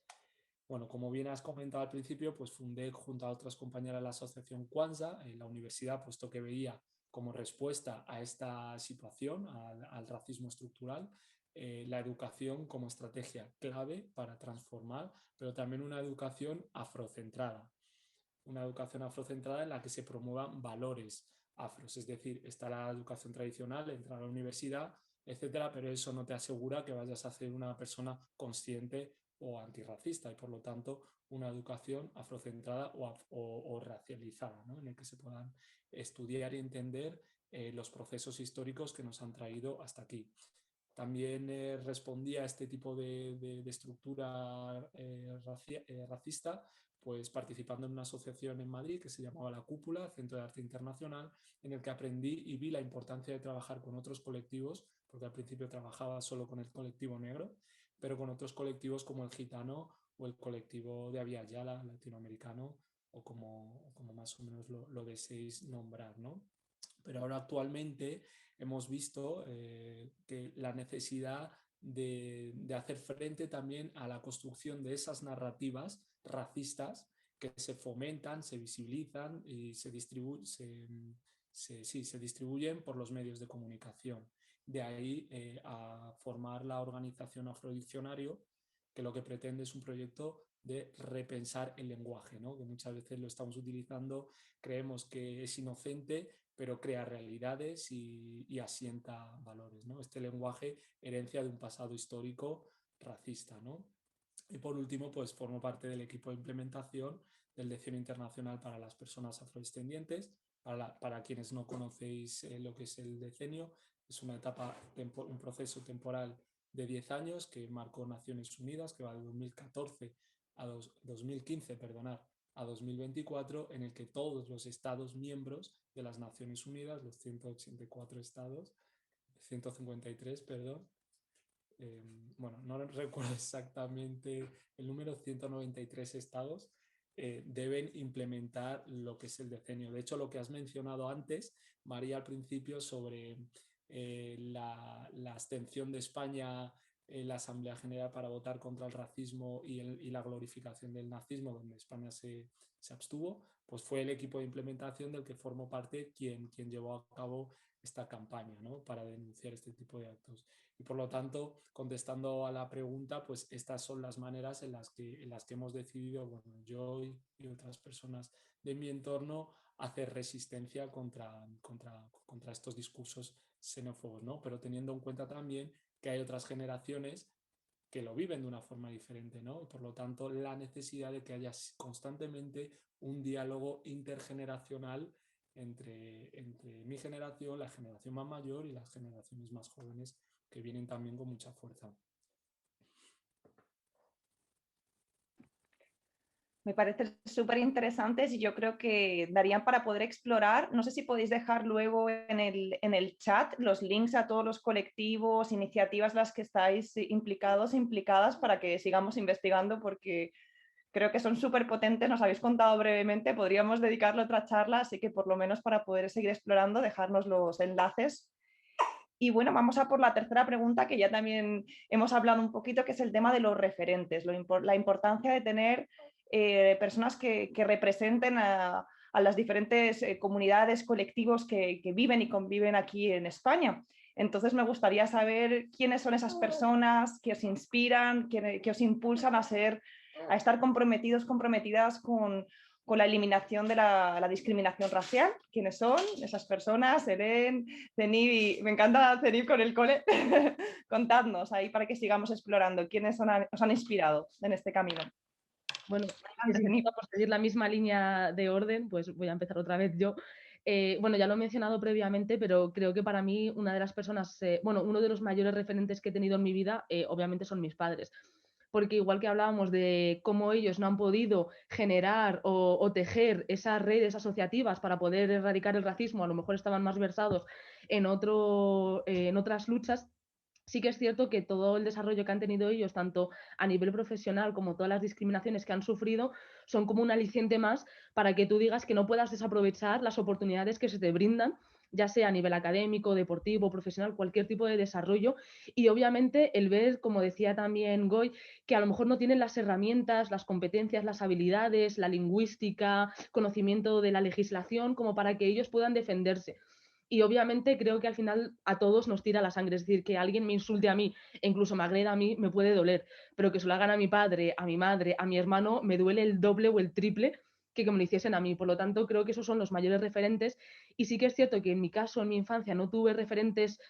Bueno, como bien has comentado al principio, pues fundé junto a otras compañeras la asociación Kwanzaa en la universidad, puesto que veía como respuesta a esta situación, al racismo estructural, la educación como estrategia clave para transformar, pero también una educación afrocentrada en la que se promuevan valores afros, es decir, está la educación tradicional, entrar a la universidad, etcétera, pero eso no te asegura que vayas a ser una persona consciente o antirracista, y por lo tanto una educación afrocentrada o racializada, ¿no? En el que se puedan estudiar y entender los procesos históricos que nos han traído hasta aquí. También respondía a este tipo de estructura racista, pues participando en una asociación en Madrid que se llamaba La Cúpula, Centro de Arte Internacional, en el que aprendí y vi la importancia de trabajar con otros colectivos, porque al principio trabajaba solo con el colectivo negro, pero con otros colectivos como el gitano o el colectivo de Abya Yala latinoamericano, o como más o menos lo deseéis nombrar, ¿no? Pero ahora actualmente hemos visto que la necesidad de hacer frente también a la construcción de esas narrativas racistas que se fomentan, se visibilizan y se distribuyen por los medios de comunicación. De ahí a formar la organización Afrodiccionario, que lo que pretende es un proyecto de repensar el lenguaje, ¿no? Que muchas veces lo estamos utilizando, creemos que es inocente, pero crea realidades y asienta valores, ¿no? Este lenguaje, herencia de un pasado histórico racista, ¿no? Y por último, pues formo parte del equipo de implementación del Decenio Internacional para las Personas Afrodescendientes. Para quienes no conocéis lo que es el decenio, es una etapa, un proceso temporal de 10 años que marcó Naciones Unidas, que va de 2014 a 2015, perdonar, a 2024, en el que todos los estados miembros de las Naciones Unidas, los 184 estados, 153, perdón, bueno, no recuerdo exactamente el número, 193 estados, deben implementar lo que es el decenio. De hecho, lo que has mencionado antes, María, al principio, sobre la abstención de España en la Asamblea General para votar contra el racismo y la glorificación del nazismo, donde España se abstuvo, pues fue el equipo de implementación del que formó parte quien llevó a cabo esta campaña, ¿no?, para denunciar este tipo de actos. Y por lo tanto, contestando a la pregunta, pues estas son las maneras en las que hemos decidido, bueno, yo y otras personas de mi entorno, hacer resistencia contra estos discursos xenófobos, ¿no? Pero teniendo en cuenta también que hay otras generaciones que lo viven de una forma diferente, ¿no? Y por lo tanto, la necesidad de que haya constantemente un diálogo intergeneracional entre mi generación, la generación más mayor y las generaciones más jóvenes, que vienen también con mucha fuerza. Me parecen súper interesantes y yo creo que darían para poder explorar. No sé si podéis dejar luego en el chat los links a todos los colectivos, iniciativas las que estáis implicados e implicadas, para que sigamos investigando, porque creo que son súper potentes. Nos habéis contado brevemente, podríamos dedicarle otra charla, así que por lo menos para poder seguir explorando, dejarnos los enlaces. Y bueno, vamos a por la tercera pregunta, que ya también hemos hablado un poquito, que es el tema de los referentes, la importancia de tener personas que representen a las diferentes comunidades, colectivos que viven y conviven aquí en España. Entonces me gustaría saber quiénes son esas personas que os inspiran, que os impulsan a estar comprometidos, comprometidas con la eliminación de la discriminación racial. ¿Quiénes son esas personas? Eren, Zenib, me encanta Zenib con el cole. Contadnos ahí para que sigamos explorando quiénes os han inspirado en este camino. Bueno, por seguir la misma línea de orden, pues voy a empezar otra vez yo. Bueno, ya lo he mencionado previamente, pero creo que para mí una de las personas, uno de los mayores referentes que he tenido en mi vida, obviamente son mis padres. Porque igual que hablábamos de cómo ellos no han podido generar o tejer esas redes asociativas para poder erradicar el racismo, a lo mejor estaban más versados en otras luchas. Sí que es cierto que todo el desarrollo que han tenido ellos, tanto a nivel profesional como todas las discriminaciones que han sufrido, son como un aliciente más para que tú digas que no puedas desaprovechar las oportunidades que se te brindan, ya sea a nivel académico, deportivo, profesional, cualquier tipo de desarrollo. Y obviamente el ver, como decía también Goy, que a lo mejor no tienen las herramientas, las competencias, las habilidades, la lingüística, conocimiento de la legislación, como para que ellos puedan defenderse. Y obviamente creo que al final a todos nos tira la sangre. Es decir, que alguien me insulte a mí e incluso me agreda a mí me puede doler, pero que se lo hagan a mi padre, a mi madre, a mi hermano, me duele el doble o el triple que me lo hiciesen a mí. Por lo tanto, creo que esos son los mayores referentes. Y sí que es cierto que en mi caso, en mi infancia, no tuve referentes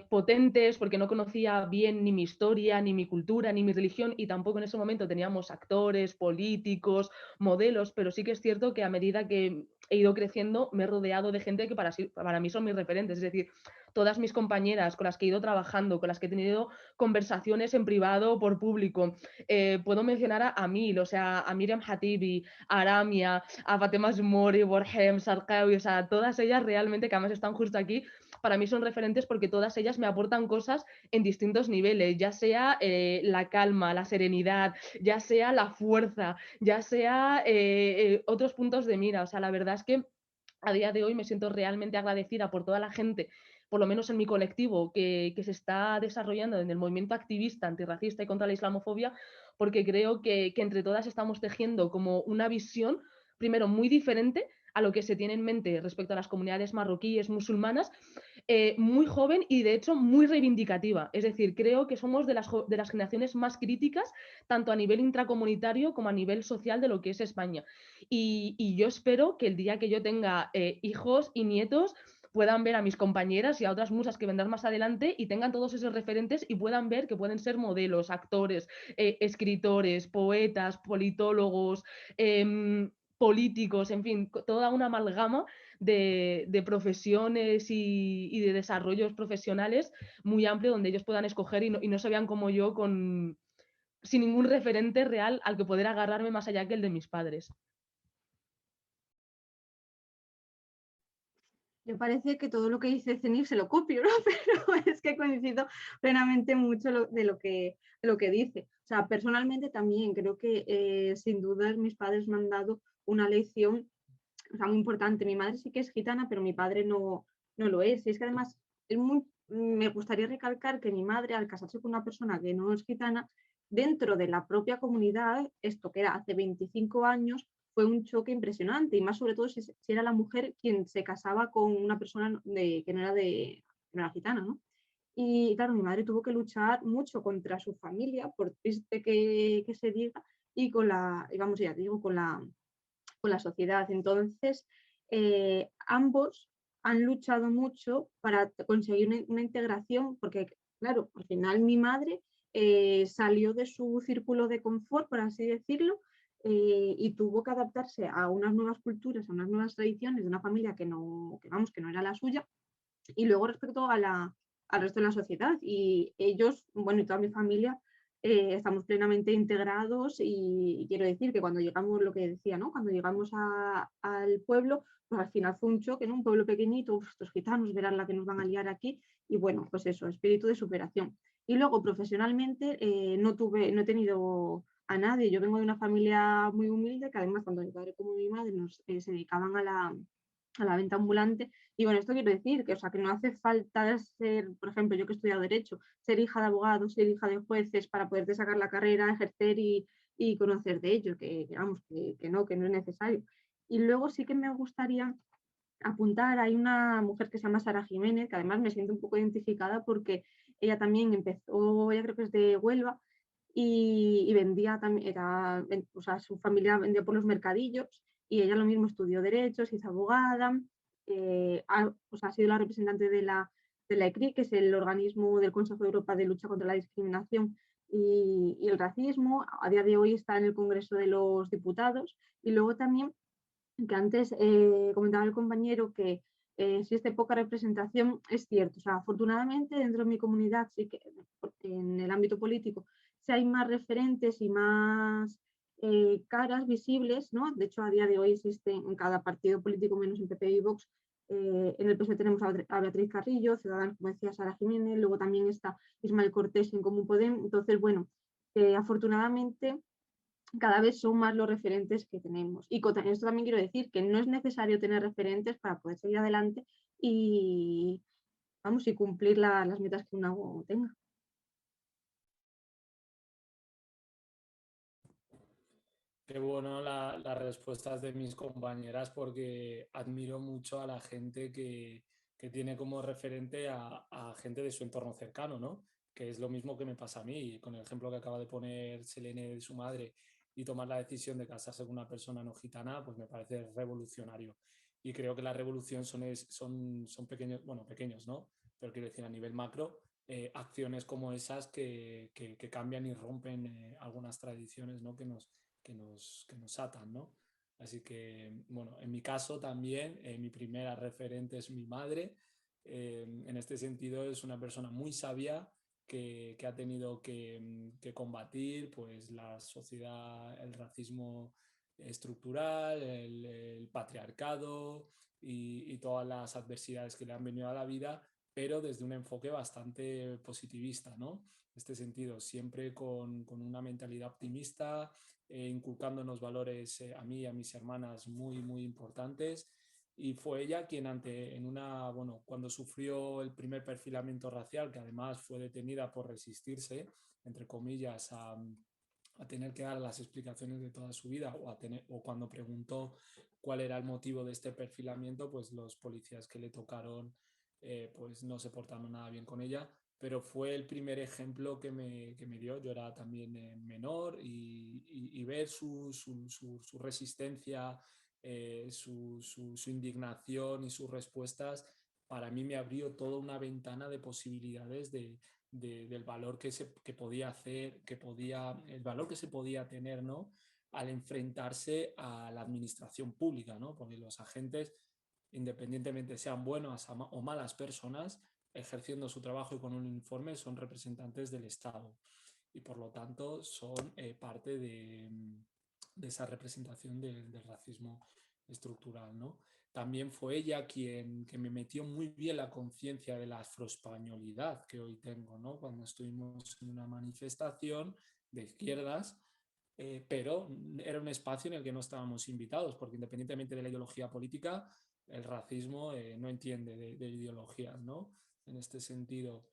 potentes, porque no conocía bien ni mi historia, ni mi cultura, ni mi religión, y tampoco en ese momento teníamos actores, políticos, modelos, pero sí que es cierto que a medida que he ido creciendo me he rodeado de gente que para mí son mis referentes. Es decir, todas mis compañeras con las que he ido trabajando, con las que he tenido conversaciones en privado o por público. Puedo mencionar a Mil, o sea, a Miriam Hatibi, a Aramia, a Fatema Zumori, Borhem, Sarkawi, o sea, todas ellas realmente, que además están justo aquí, para mí son referentes porque todas ellas me aportan cosas en distintos niveles, ya sea la calma, la serenidad, ya sea la fuerza, ya sea otros puntos de mira. O sea, la verdad es que a día de hoy me siento realmente agradecida por toda la gente, por lo menos en mi colectivo, que se está desarrollando en el movimiento activista, antirracista y contra la islamofobia, porque creo que entre todas estamos tejiendo como una visión, primero, muy diferente a lo que se tiene en mente respecto a las comunidades marroquíes, musulmanas, muy joven y de hecho muy reivindicativa. Es decir, creo que somos de las generaciones más críticas, tanto a nivel intracomunitario como a nivel social de lo que es España. Y yo espero que el día que yo tenga hijos y nietos puedan ver a mis compañeras y a otras musas que vendrán más adelante y tengan todos esos referentes y puedan ver que pueden ser modelos, actores, escritores, poetas, politólogos, políticos, en fin, toda una amalgama de profesiones y de desarrollos profesionales muy amplio donde ellos puedan escoger y no se vean como yo sin ningún referente real al que poder agarrarme más allá que el de mis padres. Me parece que todo lo que dice Zenir se lo copio, ¿no? Pero es que coincido plenamente mucho de lo que dice. O sea, personalmente también creo que sin duda mis padres me han dado una lección, o sea, muy importante. Mi madre sí que es gitana, pero mi padre no lo es. Y es que además me gustaría recalcar que mi madre, al casarse con una persona que no es gitana, dentro de la propia comunidad, esto que era hace 25 años, fue un choque impresionante, y más sobre todo si era la mujer quien se casaba con una persona que no era gitana, ¿no? Y claro, mi madre tuvo que luchar mucho contra su familia, por triste que se diga, y vamos, ya te digo, con la sociedad. Entonces, ambos han luchado mucho para conseguir una integración, porque, claro, al final mi madre salió de su círculo de confort, por así decirlo, y tuvo que adaptarse a unas nuevas culturas, a unas nuevas tradiciones de una familia vamos, que no era la suya, y luego respecto al resto de la sociedad. Y ellos, bueno, y toda mi familia, estamos plenamente integrados, y quiero decir que cuando llegamos, lo que decía, ¿no? Cuando llegamos al pueblo, pues al final fue un choque, ¿no? Un pueblo pequeñito, estos gitanos verán la que nos van a liar aquí, y bueno, pues eso, espíritu de superación. Y luego profesionalmente no he tenido a nadie. Yo vengo de una familia muy humilde, que además tanto mi padre como mi madre se dedicaban a la venta ambulante. Y bueno, esto quiero decir que, o sea, que no hace falta ser, por ejemplo, yo que he estudiado Derecho, ser hija de abogados, ser hija de jueces para poderte sacar la carrera, ejercer y conocer de ello, vamos, que no es necesario. Y luego sí que me gustaría apuntar, hay una mujer que se llama Sara Jiménez, que además me siento un poco identificada porque ella también empezó, ella creo que es de Huelva, y vendía también, o sea, su familia vendía por los mercadillos, y ella lo mismo estudió Derecho, se hizo abogada, o sea, ha sido la representante de la ECRI, que es el organismo del Consejo de Europa de lucha contra la discriminación y el racismo. A día de hoy está en el Congreso de los Diputados. Y luego también, que antes comentaba el compañero que existe poca representación, es cierto. O sea, afortunadamente dentro de mi comunidad, sí que en el ámbito político, sí hay más referentes y más caras visibles, ¿no? De hecho, a día de hoy existen en cada partido político, menos en PP y Vox. En el PSOE tenemos a Beatriz Carrillo, Ciudadanos, como decía, Sara Jiménez, luego también está Ismael Cortés en Común Podem. Entonces, bueno, afortunadamente cada vez son más los referentes que tenemos. Y con esto también quiero decir que no es necesario tener referentes para poder seguir adelante y, vamos, y cumplir las metas que uno tenga. Qué bueno las respuestas de mis compañeras, porque admiro mucho a la gente que tiene como referente a gente de su entorno cercano, ¿no? Que es lo mismo que me pasa a mí, con el ejemplo que acaba de poner Selene de su madre, y tomar la decisión de casarse con una persona no gitana, pues me parece revolucionario. Y creo que la revolución son pequeños, bueno, pequeños, ¿no? Pero quiero decir, a nivel macro, acciones como esas que cambian y rompen algunas tradiciones, ¿no? Que nos atan, ¿no? Así que, bueno, en mi caso también, mi primera referente es mi madre. En este sentido es una persona muy sabia que ha tenido que combatir pues, la sociedad, el racismo estructural, el patriarcado y todas las adversidades que le han venido a la vida, pero desde un enfoque bastante positivista, ¿no? En este sentido, siempre con una mentalidad optimista, inculcándonos valores a mí y a mis hermanas muy, muy importantes. Y fue ella quien cuando sufrió el primer perfilamiento racial, que además fue detenida por resistirse, entre comillas, a tener que dar las explicaciones de toda su vida, o cuando preguntó cuál era el motivo de este perfilamiento, pues los policías que le tocaron pues no se portaron nada bien con ella, pero fue el primer ejemplo que me dio. Yo era también menor, y ver su resistencia, su indignación y sus respuestas, para mí me abrió toda una ventana de posibilidades del valor que podía hacer, el valor que se podía tener, ¿no? Al enfrentarse a la administración pública, ¿no? Porque los agentes, independientemente sean buenas o malas personas, ejerciendo su trabajo y con un uniforme, son representantes del Estado, y por lo tanto son parte de esa representación del racismo estructural, ¿no? También fue ella quien me metió muy bien la conciencia de la afroespañolidad que hoy tengo, ¿no? Cuando estuvimos en una manifestación de izquierdas, pero era un espacio en el que no estábamos invitados, porque independientemente de la ideología política, el racismo no entiende de ideologías, ¿no? en este sentido.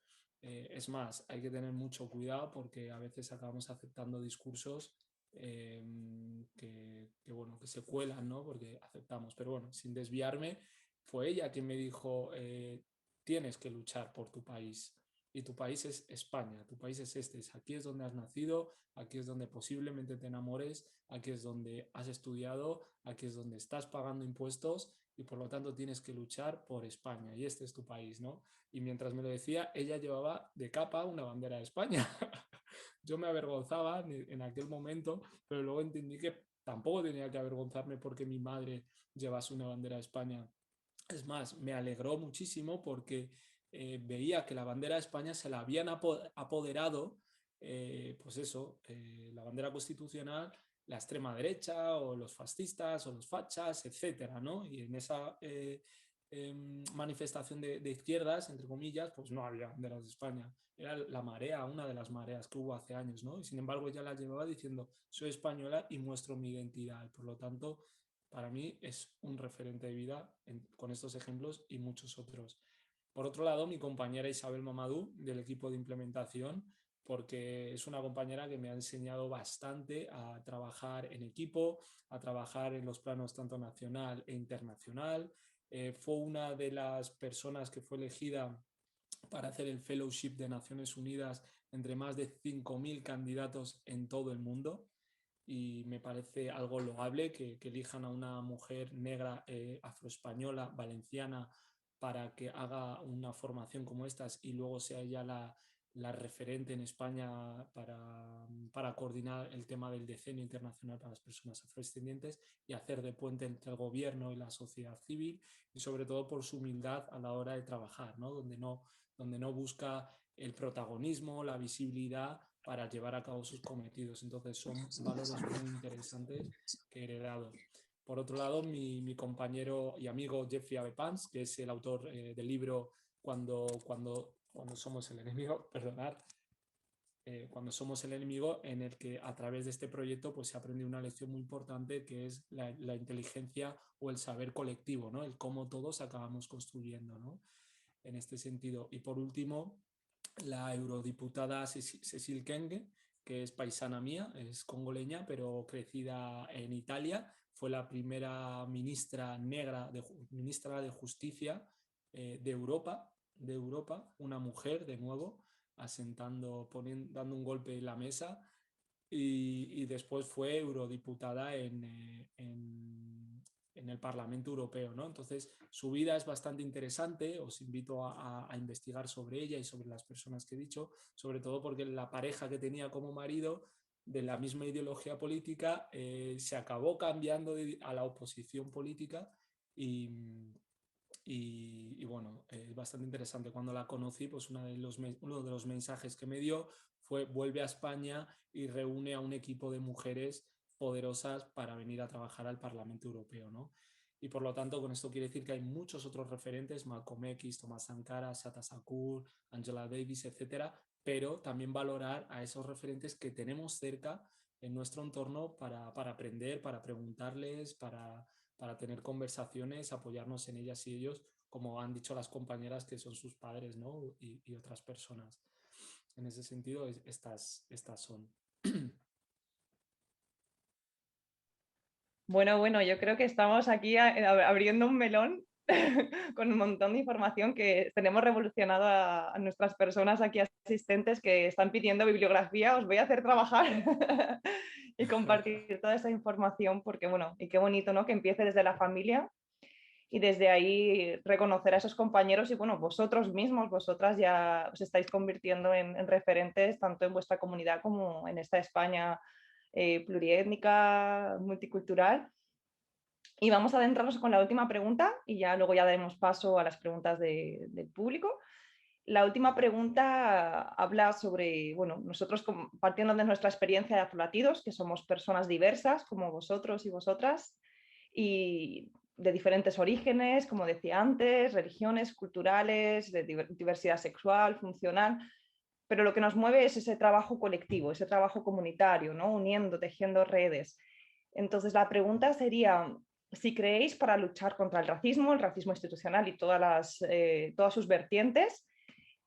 Es más, hay que tener mucho cuidado porque a veces acabamos aceptando discursos bueno, que se cuelan, ¿no? Porque aceptamos. Pero bueno, sin desviarme, fue ella quien me dijo, tienes que luchar por tu país. Y tu país es España, tu país es este. Aquí es donde has nacido, aquí es donde posiblemente te enamores, aquí es donde has estudiado, aquí es donde estás pagando impuestos y por lo tanto tienes que luchar por España y este es tu país, ¿no? Y mientras me lo decía, ella llevaba de capa una bandera de España. Yo me avergonzaba en aquel momento, pero luego entendí que tampoco tenía que avergonzarme porque mi madre llevase una bandera de España. Es más, me alegró muchísimo porque veía que la bandera de España se la habían apoderado, pues eso, la bandera constitucional, la extrema derecha o los fascistas o los fachas, etcétera, ¿no? Y en esa manifestación de izquierdas, entre comillas, pues no había banderas de España. Era la marea, una de las mareas que hubo hace años, ¿no? Y sin embargo ella la llevaba diciendo, soy española y muestro mi identidad. Por lo tanto, para mí es un referente de vida con estos ejemplos y muchos otros. Por otro lado, mi compañera Isabel Mamadou, del equipo de implementación, porque es una compañera que me ha enseñado bastante a trabajar en equipo, a trabajar en los planos tanto nacional e internacional. Fue una de las personas que fue elegida para hacer el fellowship de Naciones Unidas entre más de 5.000 candidatos en todo el mundo y me parece algo loable que elijan a una mujer negra, afroespañola, valenciana, para que haga una formación como estas y luego sea ella la referente en España para coordinar el tema del Decenio Internacional para las Personas Afrodescendientes y hacer de puente entre el gobierno y la sociedad civil y sobre todo por su humildad a la hora de trabajar, ¿no? Donde no busca el protagonismo, la visibilidad para llevar a cabo sus cometidos. Entonces son valores muy interesantes que he heredado. Por otro lado, mi compañero y amigo Jeffrey Abepans, que es el autor del libro Cuando somos el enemigo, perdonad, cuando somos el enemigo, en el que a través de este proyecto pues, se aprende una lección muy importante que es la inteligencia o el saber colectivo, ¿no? El cómo todos acabamos construyendo, ¿no? En este sentido. Y por último, la eurodiputada Cecil Kyenge, que es paisana mía, es congoleña, pero crecida en Italia. Fue la primera ministra negra, ministra de Justicia de Europa, una mujer de nuevo, dando un golpe en la mesa y después fue eurodiputada en el Parlamento Europeo, ¿no? Entonces, su vida es bastante interesante, os invito a investigar sobre ella y sobre las personas que he dicho, sobre todo porque la pareja que tenía como marido de la misma ideología política se acabó cambiando a la oposición política y bueno, es bastante interesante. Cuando la conocí, pues uno de los mensajes que me dio fue vuelve a España y reúne a un equipo de mujeres poderosas para venir a trabajar al Parlamento Europeo, ¿no? Y por lo tanto, con esto quiere decir que hay muchos otros referentes, Malcolm X, Thomas Sankara, Shata Thakur, Angela Davis, etcétera, pero también valorar a esos referentes que tenemos cerca en nuestro entorno para aprender, para preguntarles, para tener conversaciones, apoyarnos en ellas y ellos, como han dicho las compañeras que son sus padres, ¿no? Y otras personas. En ese sentido, estas son. Bueno, yo creo que estamos aquí abriendo un melón con un montón de información que tenemos revolucionado a nuestras personas aquí asistentes que están pidiendo bibliografía. Os voy a hacer trabajar y compartir toda esa información porque, bueno, y qué bonito, ¿no? Que empiece desde la familia y desde ahí reconocer a esos compañeros y, bueno, vosotros mismos, vosotras ya os estáis convirtiendo en referentes tanto en vuestra comunidad como en esta España pluriétnica, multicultural. Y vamos a adentrarnos con la última pregunta y ya luego ya daremos paso a las preguntas del público. La última pregunta habla sobre, bueno, nosotros partiendo de nuestra experiencia de afrolatidos, que somos personas diversas como vosotros y vosotras, y de diferentes orígenes, como decía antes, religiones, culturales, de diversidad sexual, funcional, pero lo que nos mueve es ese trabajo colectivo, ese trabajo comunitario, ¿no? Uniendo, tejiendo redes. Entonces la pregunta sería, si creéis para luchar contra el racismo institucional y todas sus vertientes,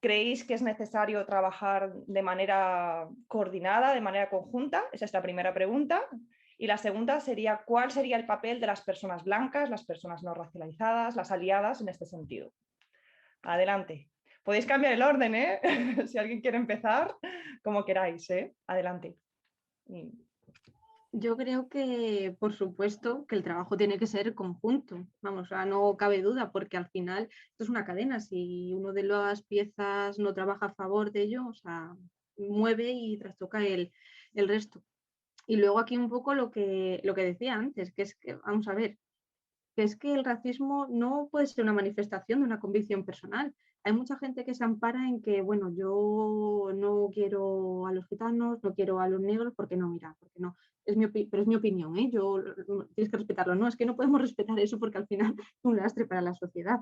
¿Creéis que es necesario trabajar de manera coordinada, de manera conjunta? Esa es la primera pregunta. Y la segunda sería, ¿cuál sería el papel de las personas blancas, las personas no racializadas, las aliadas en este sentido? Adelante. Podéis cambiar el orden, ¿eh? Si alguien quiere empezar, como queráis, ¿eh? Adelante. Yo creo que, por supuesto, que el trabajo tiene que ser conjunto. Vamos, o sea, no cabe duda, porque al final esto es una cadena. Si uno de las piezas no trabaja a favor de ello, o sea, mueve y trastoca el resto. Y luego aquí un poco lo que decía antes, que es que, vamos a ver, que es que el racismo no puede ser una manifestación de una convicción personal. Hay mucha gente que se ampara en que, bueno, yo no quiero a los gitanos, no quiero a los negros, porque no, mira, porque no. Pero es mi opinión, ¿eh? Tienes que respetarlo. No, es que no podemos respetar eso porque al final es un lastre para la sociedad.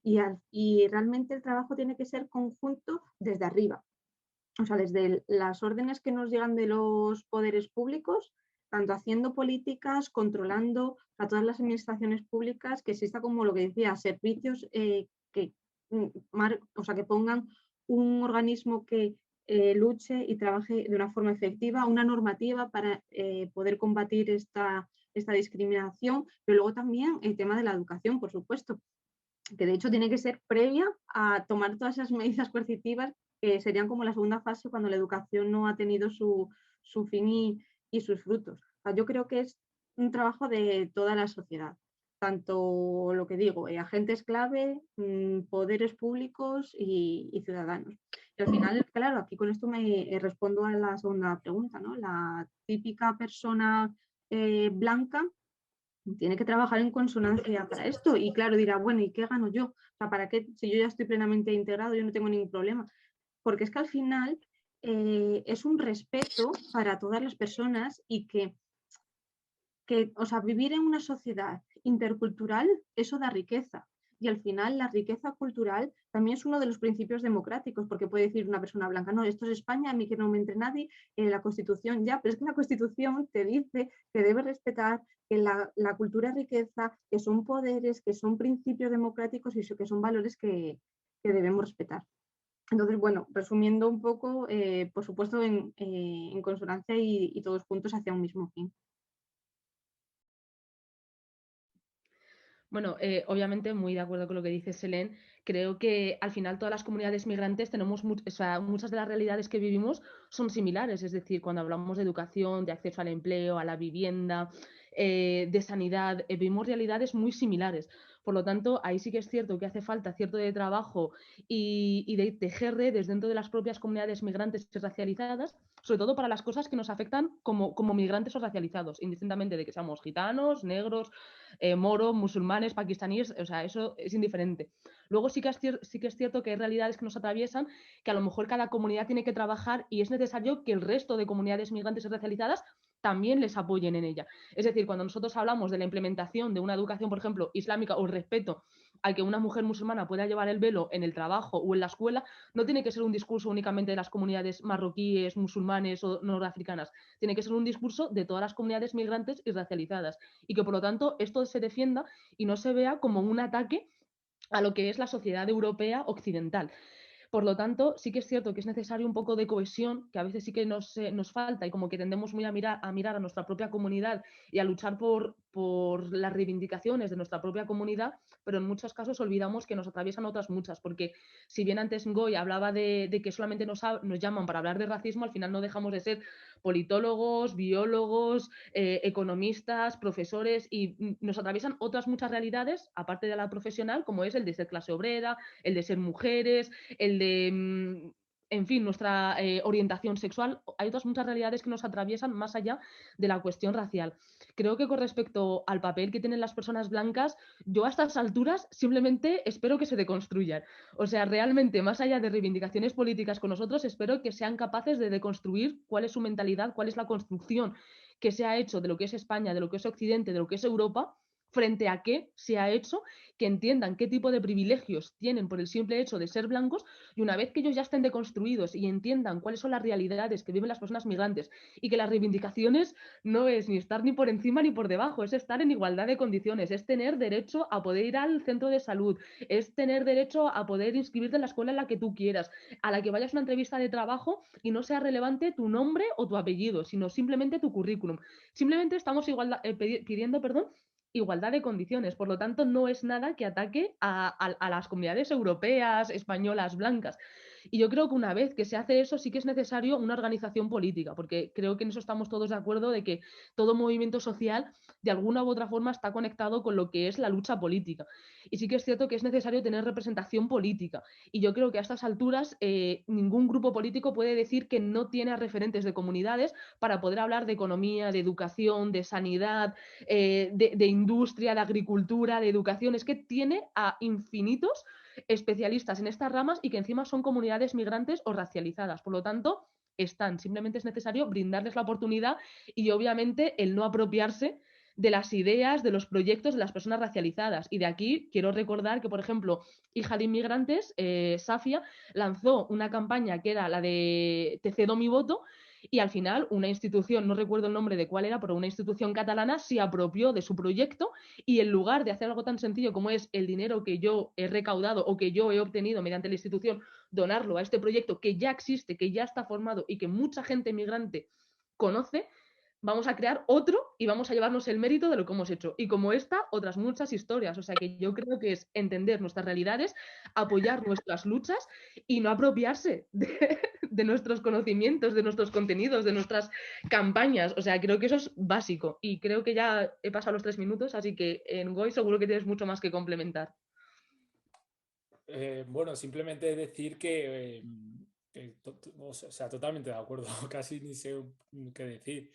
Y realmente el trabajo tiene que ser conjunto desde arriba. O sea, desde las órdenes que nos llegan de los poderes públicos, tanto haciendo políticas, controlando a todas las administraciones públicas, que exista, como lo que decía, servicios que, o sea, que pongan un organismo que luche y trabaje de una forma efectiva, una normativa para poder combatir esta discriminación, pero luego también el tema de la educación, por supuesto, que de hecho tiene que ser previa a tomar todas esas medidas coercitivas que serían como la segunda fase cuando la educación no ha tenido su fin y sus frutos. O sea, yo creo que es un trabajo de toda la sociedad, tanto lo que digo, agentes clave, poderes públicos y ciudadanos. Y al final, claro, aquí con esto me respondo a la segunda pregunta, ¿no? La típica persona blanca tiene que trabajar en consonancia para esto. Y claro, dirá, bueno, ¿y qué gano yo? O sea, ¿para qué? Si yo ya estoy plenamente integrado, yo no tengo ningún problema. Porque es que al final es un respeto para todas las personas y o sea, vivir en una sociedad intercultural, eso da riqueza. Y al final la riqueza cultural también es uno de los principios democráticos, porque puede decir una persona blanca, no, esto es España, a mí que no me entre nadie, la Constitución ya, pero es que la Constitución te dice que debes respetar que la cultura es riqueza, que son poderes, que son principios democráticos y que son valores que debemos respetar. Entonces, bueno, resumiendo un poco, por supuesto, en consonancia y todos juntos hacia un mismo fin. Bueno, obviamente muy de acuerdo con lo que dice Selene. Creo que al final todas las comunidades migrantes tenemos, o sea, muchas de las realidades que vivimos son similares. Es decir, cuando hablamos de educación, de acceso al empleo, a la vivienda, de sanidad, vivimos realidades muy similares. Por lo tanto, ahí sí que es cierto que hace falta cierto de trabajo y de tejer redes dentro de las propias comunidades migrantes y racializadas, sobre todo para las cosas que nos afectan como migrantes o racializados, indistintamente de que seamos gitanos, negros, moros, musulmanes, pakistaníes, o sea, eso es indiferente. Luego sí que es cierto que hay realidades que nos atraviesan, que a lo mejor cada comunidad tiene que trabajar y es necesario que el resto de comunidades migrantes y racializadas también les apoyen en ella. Es decir, cuando nosotros hablamos de la implementación de una educación, por ejemplo, islámica o el respeto al que una mujer musulmana pueda llevar el velo en el trabajo o en la escuela, no tiene que ser un discurso únicamente de las comunidades marroquíes, musulmanes o norafricanas, tiene que ser un discurso de todas las comunidades migrantes y racializadas y que por lo tanto esto se defienda y no se vea como un ataque a lo que es la sociedad europea occidental. Por lo tanto, sí que es cierto que es necesario un poco de cohesión, que a veces sí que nos falta y como que tendemos muy a mirar a nuestra propia comunidad y a luchar por las reivindicaciones de nuestra propia comunidad, pero en muchos casos olvidamos que nos atraviesan otras muchas, porque si bien antes Ngoy hablaba de que solamente nos llaman para hablar de racismo, al final no dejamos de ser politólogos, biólogos, economistas, profesores y nos atraviesan otras muchas realidades, aparte de la profesional, como es el de ser clase obrera, el de ser mujeres, el de, en fin, nuestra orientación sexual. Hay otras muchas realidades que nos atraviesan más allá de la cuestión racial. Creo que con respecto al papel que tienen las personas blancas, yo a estas alturas simplemente espero que se deconstruyan. O sea, realmente, más allá de reivindicaciones políticas con nosotros, espero que sean capaces de deconstruir cuál es su mentalidad, cuál es la construcción que se ha hecho de lo que es España, de lo que es Occidente, de lo que es Europa, frente a qué se ha hecho, que entiendan qué tipo de privilegios tienen por el simple hecho de ser blancos, y una vez que ellos ya estén deconstruidos y entiendan cuáles son las realidades que viven las personas migrantes y que las reivindicaciones no es ni estar ni por encima ni por debajo, es estar en igualdad de condiciones, es tener derecho a poder ir al centro de salud, es tener derecho a poder inscribirte en la escuela en la que tú quieras, a la que vayas a una entrevista de trabajo y no sea relevante tu nombre o tu apellido, sino simplemente tu currículum. Simplemente estamos pidiendo, perdón, igualdad de condiciones. Por lo tanto, no es nada que ataque a las comunidades europeas, españolas, blancas. Y yo creo que una vez que se hace eso, sí que es necesario una organización política, porque creo que en eso estamos todos de acuerdo de que todo movimiento social, de alguna u otra forma, está conectado con lo que es la lucha política. Y sí que es cierto que es necesario tener representación política. Y yo creo que a estas alturas ningún grupo político puede decir que no tiene a referentes de comunidades para poder hablar de economía, de educación, de sanidad, de industria, de agricultura, de educación. Es que tiene a infinitos especialistas en estas ramas y que encima son comunidades migrantes o racializadas. Por lo tanto, están. Simplemente es necesario brindarles la oportunidad y obviamente el no apropiarse de las ideas, de los proyectos de las personas racializadas. Y de aquí quiero recordar que, por ejemplo, Hija de Inmigrantes, Safia, lanzó una campaña que era la de Te cedo mi voto, y al final una institución, no recuerdo el nombre de cuál era, pero una institución catalana se apropió de su proyecto y en lugar de hacer algo tan sencillo como es el dinero que yo he recaudado o que yo he obtenido mediante la institución, donarlo a este proyecto que ya existe, que ya está formado y que mucha gente migrante conoce, vamos a crear otro y vamos a llevarnos el mérito de lo que hemos hecho. Y como esta, otras muchas historias. O sea que yo creo que es entender nuestras realidades, apoyar nuestras luchas y no apropiarse de nuestros conocimientos, de nuestros contenidos, de nuestras campañas. O sea, creo que eso es básico. Y creo que ya he pasado los 3 minutos, así que en Goy seguro que tienes mucho más que complementar. Bueno, simplemente decir o sea, totalmente de acuerdo, casi ni sé qué decir.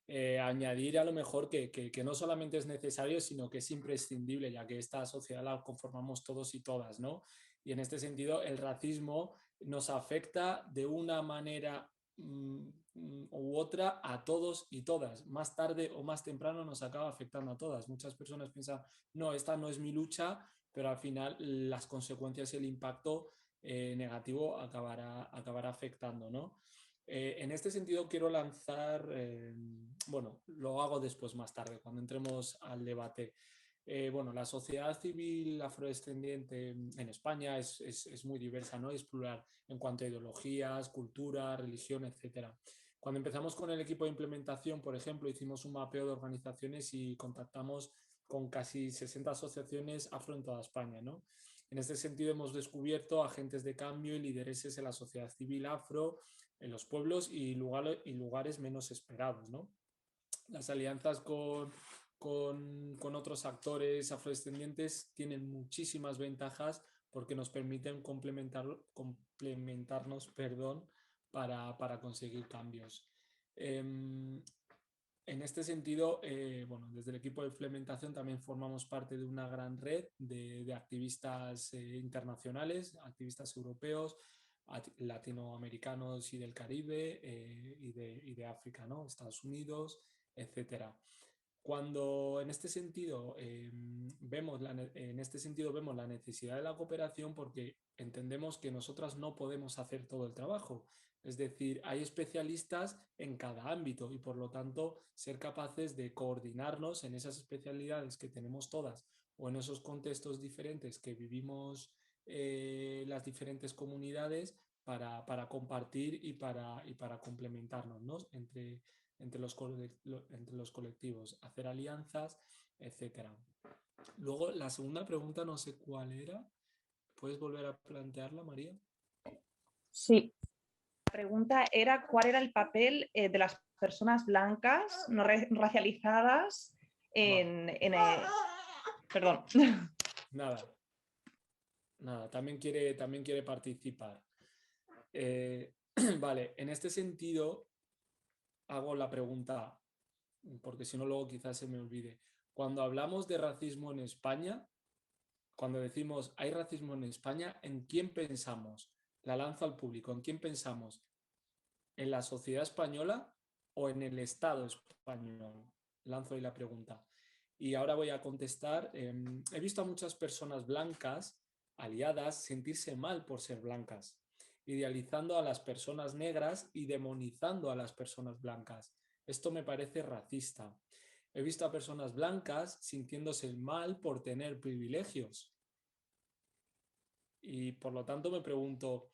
Añadir a lo mejor que no solamente es necesario, sino que es imprescindible, ya que esta sociedad la conformamos todos y todas, ¿no? Y en este sentido, el racismo nos afecta de una manera u otra a todos y todas. Más tarde o más temprano nos acaba afectando a todas. Muchas personas piensan, no, esta no es mi lucha, pero al final las consecuencias y el impacto negativo acabará afectando, ¿no? En este sentido quiero lanzar, bueno, lo hago después más tarde, cuando entremos al debate. Bueno, la sociedad civil afrodescendiente en España es muy diversa, ¿no? Es plural en cuanto a ideologías, cultura, religión, etc. Cuando empezamos con el equipo de implementación, por ejemplo, hicimos un mapeo de organizaciones y contactamos con casi 60 asociaciones afro en toda España, ¿no? En este sentido hemos descubierto agentes de cambio y lidereses en la sociedad civil afro, en los pueblos y lugares menos esperados, ¿no? Las alianzas con otros actores afrodescendientes tienen muchísimas ventajas porque nos permiten complementarnos, para conseguir cambios. En este sentido, bueno, desde el equipo de implementación también formamos parte de una gran red de activistas internacionales, activistas europeos, latinoamericanos y del Caribe y de África, ¿no? Estados Unidos, etcétera. Cuando en este sentido vemos la necesidad de la cooperación porque entendemos que nosotras no podemos hacer todo el trabajo. Es decir, hay especialistas en cada ámbito y por lo tanto ser capaces de coordinarnos en esas especialidades que tenemos todas o en esos contextos diferentes que vivimos las diferentes comunidades para compartir y para complementarnos, ¿no? entre los colectivos, hacer alianzas, etc. Luego, la segunda pregunta no sé cuál era. ¿Puedes volver a plantearla, María? Sí. La pregunta era cuál era el papel de las personas blancas no racializadas perdón. Nada, también quiere participar. Vale, en este sentido hago la pregunta, porque si no luego quizás se me olvide. Cuando hablamos de racismo en España, cuando decimos hay racismo en España, ¿en quién pensamos? La lanzo al público, ¿en quién pensamos? ¿En la sociedad española o en el Estado español? Lanzo ahí la pregunta. Y ahora voy a contestar. He visto a muchas personas blancas, aliadas, sentirse mal por ser blancas, idealizando a las personas negras y demonizando a las personas blancas. Esto me parece racista. He visto a personas blancas sintiéndose mal por tener privilegios. Y por lo tanto me pregunto,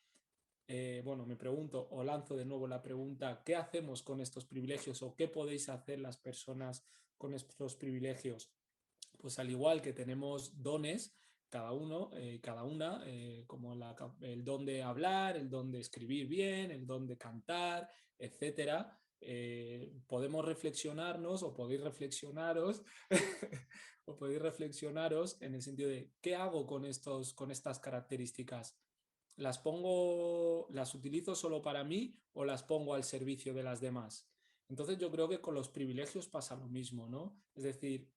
o lanzo de nuevo la pregunta, ¿qué hacemos con estos privilegios o qué podéis hacer las personas con estos privilegios? Pues al igual que tenemos dones, cada uno, cada una, como el don de hablar, el don de escribir bien, el don de cantar, etcétera, podemos reflexionarnos o podéis reflexionaros o podéis reflexionaros en el sentido de ¿qué hago con estas características? ¿Las utilizo solo para mí o las pongo al servicio de las demás? Entonces yo creo que con los privilegios pasa lo mismo, ¿no? Es decir,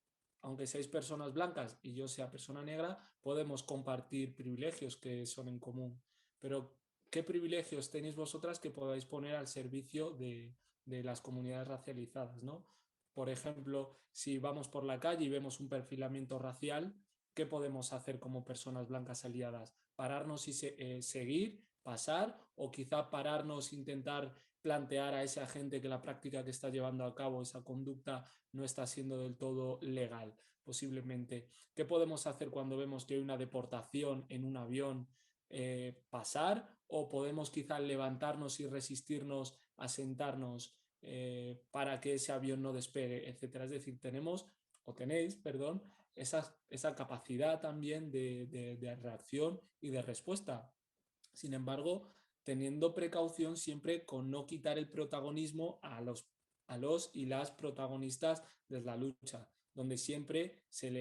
aunque seáis personas blancas y yo sea persona negra, podemos compartir privilegios que son en común. Pero, ¿qué privilegios tenéis vosotras que podáis poner al servicio de las comunidades racializadas, ¿no? Por ejemplo, si vamos por la calle y vemos un perfilamiento racial, ¿qué podemos hacer como personas blancas aliadas? ¿Pararnos y seguir, pasar, o quizá pararnos e intentar plantear a esa gente que la práctica que está llevando a cabo, esa conducta, no está siendo del todo legal, posiblemente? ¿Qué podemos hacer cuando vemos que hay una deportación en un avión? ¿Pasar, o podemos quizá levantarnos y resistirnos a sentarnos para que ese avión no despegue, etcétera? Es decir, tenéis, perdón, esa capacidad también de reacción y de respuesta. Sin embargo, teniendo precaución siempre con no quitar el protagonismo a los y las protagonistas de la lucha, donde siempre se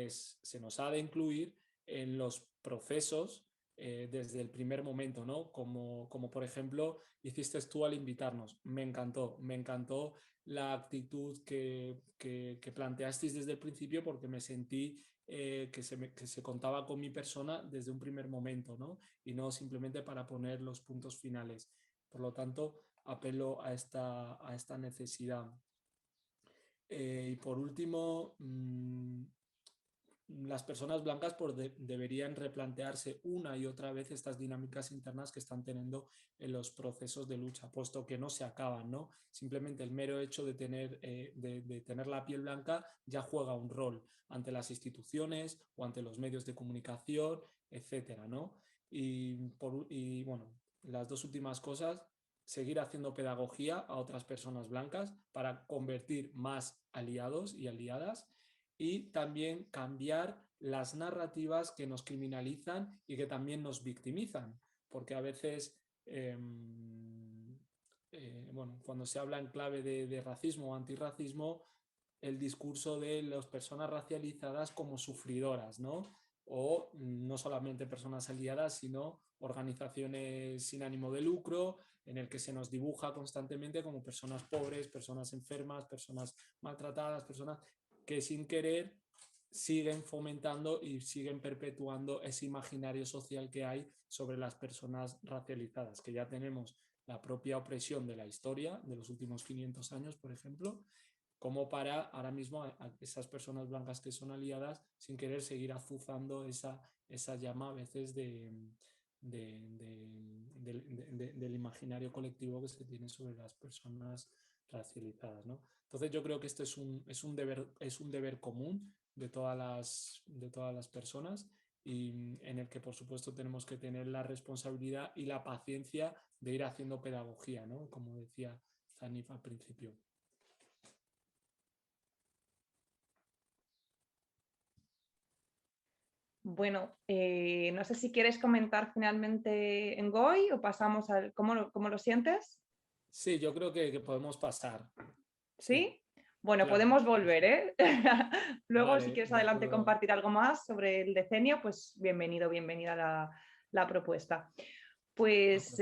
nos ha de incluir en los procesos desde el primer momento, ¿no? Como por ejemplo hiciste tú al invitarnos. Me encantó la actitud que planteasteis desde el principio, porque me sentí que se contaba con mi persona desde un primer momento, ¿no? Y no simplemente para poner los puntos finales. Por lo tanto, apelo a esta necesidad. Y por último, las personas blancas deberían replantearse una y otra vez estas dinámicas internas que están teniendo en los procesos de lucha, puesto que no se acaban, ¿no? Simplemente el mero hecho de tener la piel blanca ya juega un rol ante las instituciones o ante los medios de comunicación, etcétera, ¿no? Y bueno, las dos últimas cosas: seguir haciendo pedagogía a otras personas blancas para convertir más aliados y aliadas, y también cambiar las narrativas que nos criminalizan y que también nos victimizan, porque a veces cuando se habla en clave de racismo o antirracismo, el discurso de las personas racializadas como sufridoras, ¿no? O no solamente personas aliadas, sino organizaciones sin ánimo de lucro, en el que se nos dibuja constantemente como personas pobres, personas enfermas, personas maltratadas, personas que sin querer siguen fomentando y siguen perpetuando ese imaginario social que hay sobre las personas racializadas, que ya tenemos la propia opresión de la historia de los últimos 500 años, por ejemplo, como para ahora mismo a esas personas blancas que son aliadas sin querer seguir azuzando esa llama a veces del imaginario colectivo que se tiene sobre las personas racializadas, ¿no? Entonces yo creo que esto es un deber común de todas las personas, y en el que por supuesto tenemos que tener la responsabilidad y la paciencia de ir haciendo pedagogía, ¿no? Como decía Zanif al principio. Bueno, no sé si quieres comentar finalmente, Ngoy, o pasamos al cómo lo sientes. Sí, yo creo que podemos pasar. ¿Sí? Bueno, claro. Podemos volver, ¿eh? Luego, Vale, si quieres adelante compartir algo más sobre el decenio, pues bienvenida la propuesta. Pues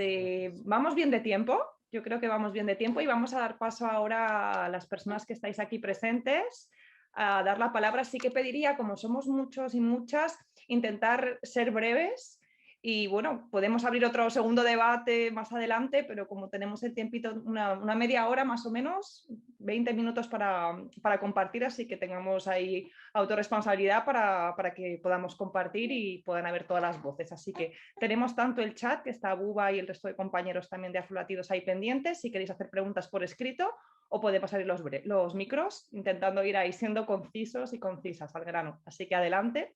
vamos bien de tiempo, yo creo que vamos bien de tiempo, y vamos a dar paso ahora a las personas que estáis aquí presentes, a dar la palabra. Sí que pediría, como somos muchos y muchas, intentar ser breves Y bueno, podemos abrir otro segundo debate más adelante, pero como tenemos el tiempito, una media hora más o menos, 20 minutos para compartir, así que tengamos ahí autorresponsabilidad para que podamos compartir y puedan haber todas las voces. Así que tenemos tanto el chat, que está Buba y el resto de compañeros también de Afrolatidos ahí pendientes, si queréis hacer preguntas por escrito, o podemos abrir los micros, intentando ir ahí siendo concisos y concisas al grano. Así que adelante.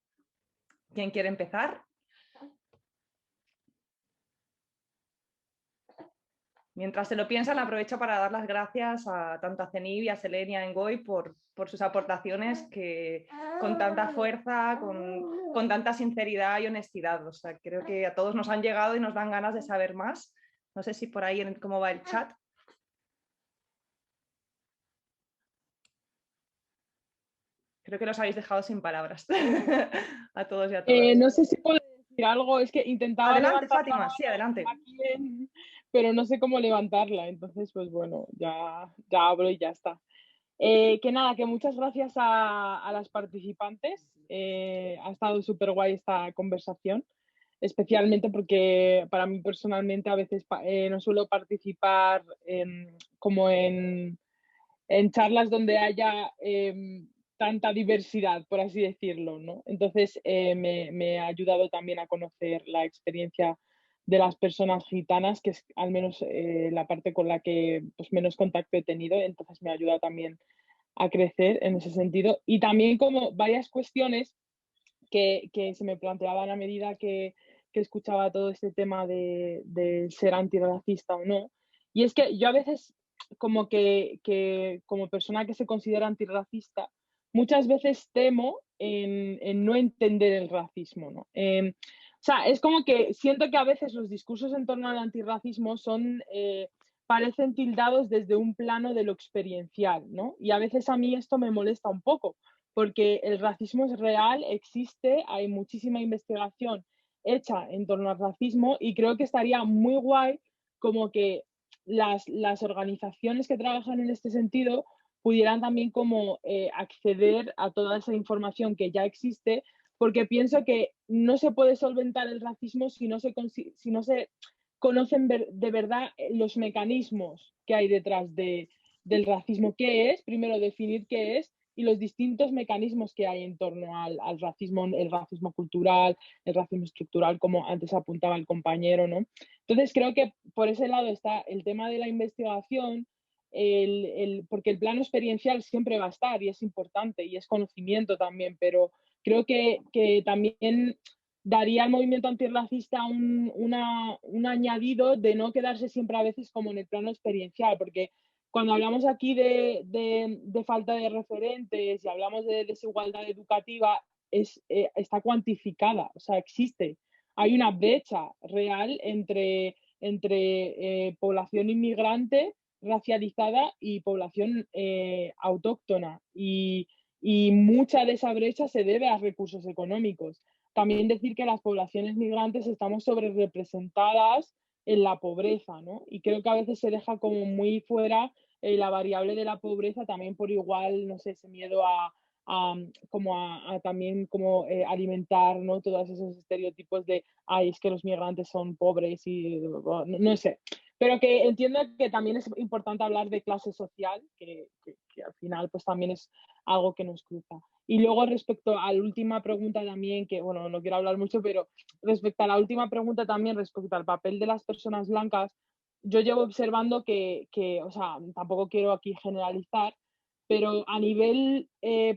¿Quién quiere empezar? Mientras se lo piensan, aprovecho para dar las gracias a tanto a CENIB y a Selene y a Ngoy por sus aportaciones que con tanta fuerza, con tanta sinceridad y honestidad. O sea, creo que a todos nos han llegado y nos dan ganas de saber más. No sé si por ahí cómo va el chat. Creo que los habéis dejado sin palabras a todos y a todas. No sé si puedo decir algo, es que intentaba Adelante, levantar Fátima, la sí, adelante. aquí pero no sé cómo levantarla, entonces pues bueno, ya abro y ya está. Que nada, que muchas gracias a las participantes, ha estado súper guay esta conversación, especialmente porque para mí personalmente a veces no suelo participar como en charlas donde haya tanta diversidad, por así decirlo, ¿no? Entonces me ha ayudado también a conocer la experiencia de las personas gitanas, que es al menos la parte con la que pues, menos contacto he tenido, entonces me ha ayudado también a crecer en ese sentido. Y también como varias cuestiones que se me planteaban a medida que escuchaba todo este tema de ser antirracista o no. Y es que yo a veces como que como persona que se considera antirracista, muchas veces temo en no entender el racismo, ¿no? O sea, es como que siento que a veces los discursos en torno al antirracismo parecen tildados desde un plano de lo experiencial, ¿no? Y a veces a mí esto me molesta un poco, porque el racismo es real, existe, hay muchísima investigación hecha en torno al racismo y creo que estaría muy guay como que las organizaciones que trabajan en este sentido pudieran también como acceder a toda esa información que ya existe, porque pienso que no se puede solventar el racismo si no se conocen de verdad los mecanismos que hay detrás del racismo, qué es, primero definir qué es y los distintos mecanismos que hay en torno al racismo, el racismo cultural, el racismo estructural, como antes apuntaba el compañero, ¿no? Entonces creo que por ese lado está el tema de la investigación, porque el plano experiencial siempre va a estar y es importante y es conocimiento también, pero creo que también daría al movimiento antirracista un añadido de no quedarse siempre a veces como en el plano experiencial, porque cuando hablamos aquí de falta de referentes y hablamos de desigualdad educativa, está cuantificada, o sea, existe. Hay una brecha real entre población inmigrante racializada y población autóctona. Y mucha de esa brecha se debe a recursos económicos. También decir que las poblaciones migrantes estamos sobrerepresentadas en la pobreza, ¿no? Y creo que a veces se deja como muy fuera la variable de la pobreza también por igual, no sé, ese miedo a también como alimentar, ¿no? Todos esos estereotipos de, ay, es que los migrantes son pobres y no sé. Pero que entiendo que también es importante hablar de clase social, que al final pues también es algo que nos cruza. Y luego respecto a la última pregunta también, que bueno, no quiero hablar mucho, pero respecto a la última pregunta también, respecto al papel de las personas blancas, yo llevo observando que o sea, tampoco quiero aquí generalizar, pero a nivel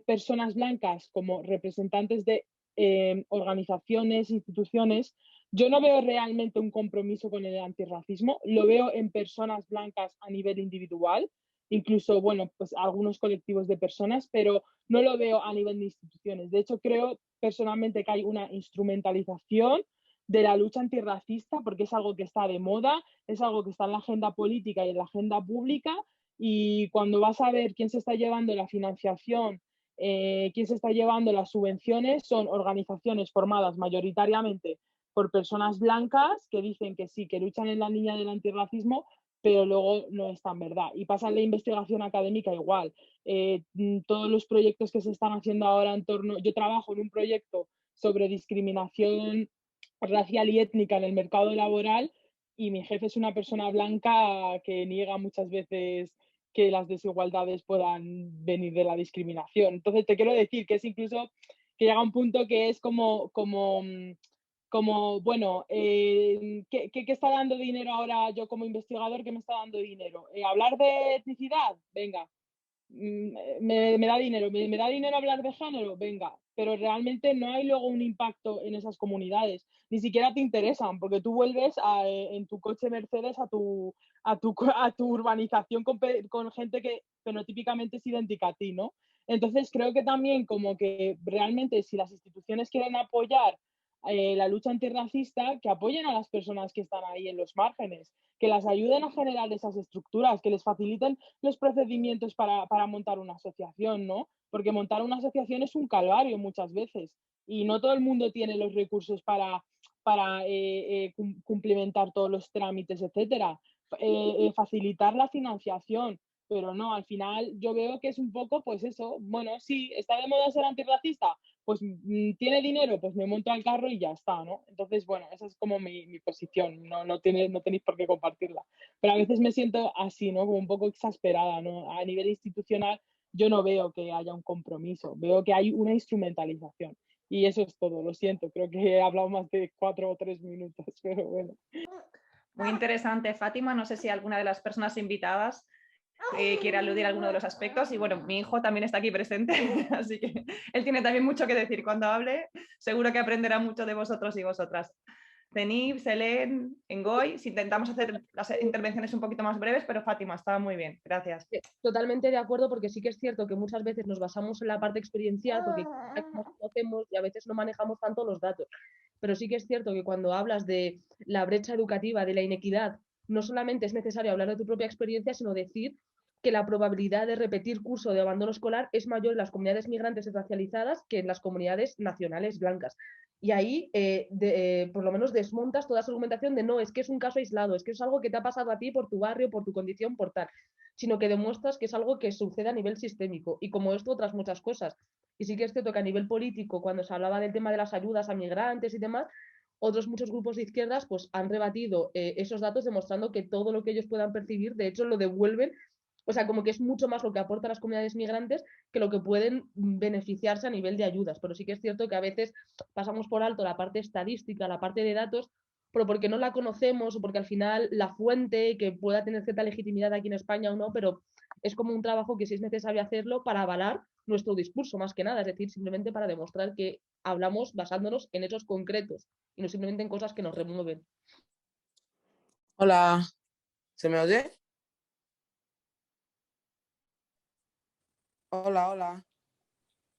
personas blancas como representantes de organizaciones, instituciones, yo no veo realmente un compromiso con el antirracismo, lo veo en personas blancas a nivel individual, incluso, bueno, pues algunos colectivos de personas, pero no lo veo a nivel de instituciones. De hecho, creo personalmente que hay una instrumentalización de la lucha antirracista porque es algo que está de moda, es algo que está en la agenda política y en la agenda pública, y cuando vas a ver quién se está llevando la financiación, quién se está llevando las subvenciones, son organizaciones formadas mayoritariamente por personas blancas que dicen que sí, que luchan en la línea del antirracismo, pero luego no es tan verdad. Y pasa en la investigación académica igual. Todos los proyectos que se están haciendo ahora en torno... Yo trabajo en un proyecto sobre discriminación racial y étnica en el mercado laboral, y mi jefe es una persona blanca que niega muchas veces que las desigualdades puedan venir de la discriminación. Entonces te quiero decir que es incluso que llega un punto que es como bueno, ¿qué está dando dinero ahora yo como investigador? ¿Qué me está dando dinero? ¿Hablar de etnicidad? Venga. Me da dinero, me da dinero hablar de género, venga, pero realmente no hay luego un impacto en esas comunidades, ni siquiera te interesan, porque tú vuelves en tu coche Mercedes a tu urbanización con gente que fenotípicamente es idéntica a ti, ¿no? Entonces creo que también como que realmente si las instituciones quieren apoyar la lucha antirracista, que apoyen a las personas que están ahí en los márgenes, que las ayuden a generar esas estructuras, que les faciliten los procedimientos para montar una asociación, ¿no? Porque montar una asociación es un calvario muchas veces y no todo el mundo tiene los recursos para cumplimentar todos los trámites, etcétera. Facilitar la financiación, pero no, al final yo veo que es un poco, pues eso, bueno, sí, está de moda ser antirracista, pues tiene dinero, pues me monto al carro y ya está, ¿no? Entonces, bueno, esa es como mi posición, no tenéis por qué compartirla. Pero a veces me siento así, ¿no? Como un poco exasperada, ¿no? A nivel institucional yo no veo que haya un compromiso, veo que hay una instrumentalización. Y eso es todo, lo siento, creo que he hablado más de 4 o 3 minutos, pero bueno. Muy interesante, Fátima. No sé si alguna de las personas invitadas quiere aludir a alguno de los aspectos. Y bueno, mi hijo también está aquí presente, así que él tiene también mucho que decir cuando hable. Seguro que aprenderá mucho de vosotros y vosotras. Zenib, Selene, Ngoy, si intentamos hacer las intervenciones un poquito más breves, pero Fátima, estaba muy bien. Gracias. Totalmente de acuerdo, porque sí que es cierto que muchas veces nos basamos en la parte experiencial, porque nos conocemos y a veces no manejamos tanto los datos. Pero sí que es cierto que cuando hablas de la brecha educativa, de la inequidad, no solamente es necesario hablar de tu propia experiencia, sino decir que la probabilidad de repetir curso de abandono escolar es mayor en las comunidades migrantes y racializadas que en las comunidades nacionales blancas. Y ahí, por lo menos, desmontas toda esa argumentación de no, es que es un caso aislado, es que es algo que te ha pasado a ti por tu barrio, por tu condición, por tal, sino que demuestras que es algo que sucede a nivel sistémico y como esto otras muchas cosas. Y sí que es cierto que a nivel político, cuando se hablaba del tema de las ayudas a migrantes y demás, otros muchos grupos de izquierdas pues han rebatido esos datos demostrando que todo lo que ellos puedan percibir, de hecho, lo devuelven. O sea, como que es mucho más lo que aportan las comunidades migrantes que lo que pueden beneficiarse a nivel de ayudas. Pero sí que es cierto que a veces pasamos por alto la parte estadística, la parte de datos, pero porque no la conocemos o porque al final la fuente, que pueda tener cierta legitimidad aquí en España o no, pero es como un trabajo que sí es necesario hacerlo para avalar nuestro discurso, más que nada, es decir, simplemente para demostrar que hablamos basándonos en hechos concretos y no simplemente en cosas que nos remueven. Hola, ¿se me oye? Hola, hola.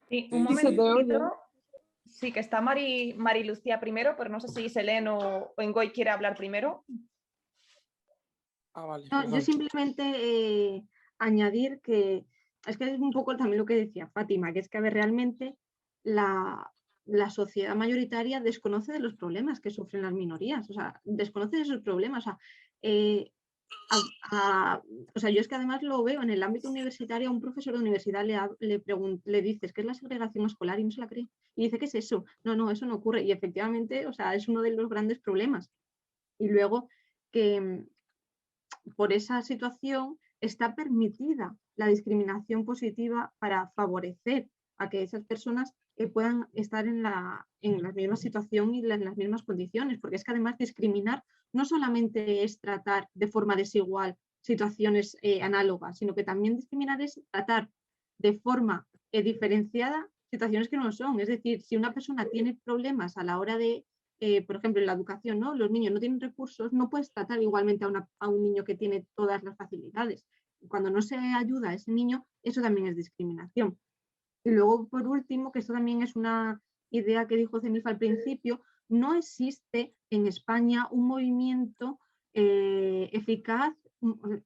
Sí, un Sí, se te momentito. Sí, que está Mari Lucía primero, pero no sé si Selene o Ngoy quiere hablar primero. Ah, vale. No, yo simplemente añadir que es que es un poco también lo que decía Fátima, que es que a ver, realmente la sociedad mayoritaria desconoce de los problemas que sufren las minorías, o sea, desconoce de esos problemas. O sea, o sea, yo es que además lo veo en el ámbito universitario, a un profesor de universidad le dices qué es la segregación escolar y no se la cree. Y dice, ¿qué es eso? No, eso no ocurre. Y efectivamente, o sea, es uno de los grandes problemas. Y luego que por esa situación está permitida la discriminación positiva para favorecer a que esas personas puedan estar en la misma situación y en las mismas condiciones, porque es que además discriminar no solamente es tratar de forma desigual situaciones análogas, sino que también discriminar es tratar de forma diferenciada situaciones que no son. Es decir, si una persona tiene problemas a la hora de por ejemplo, en la educación, ¿no? Los niños no tienen recursos, no puedes tratar igualmente a un niño que tiene todas las facilidades. Cuando no se ayuda a ese niño, eso también es discriminación. Y luego, por último, que esto también es una idea que dijo Zenif al principio, no existe en España un movimiento eficaz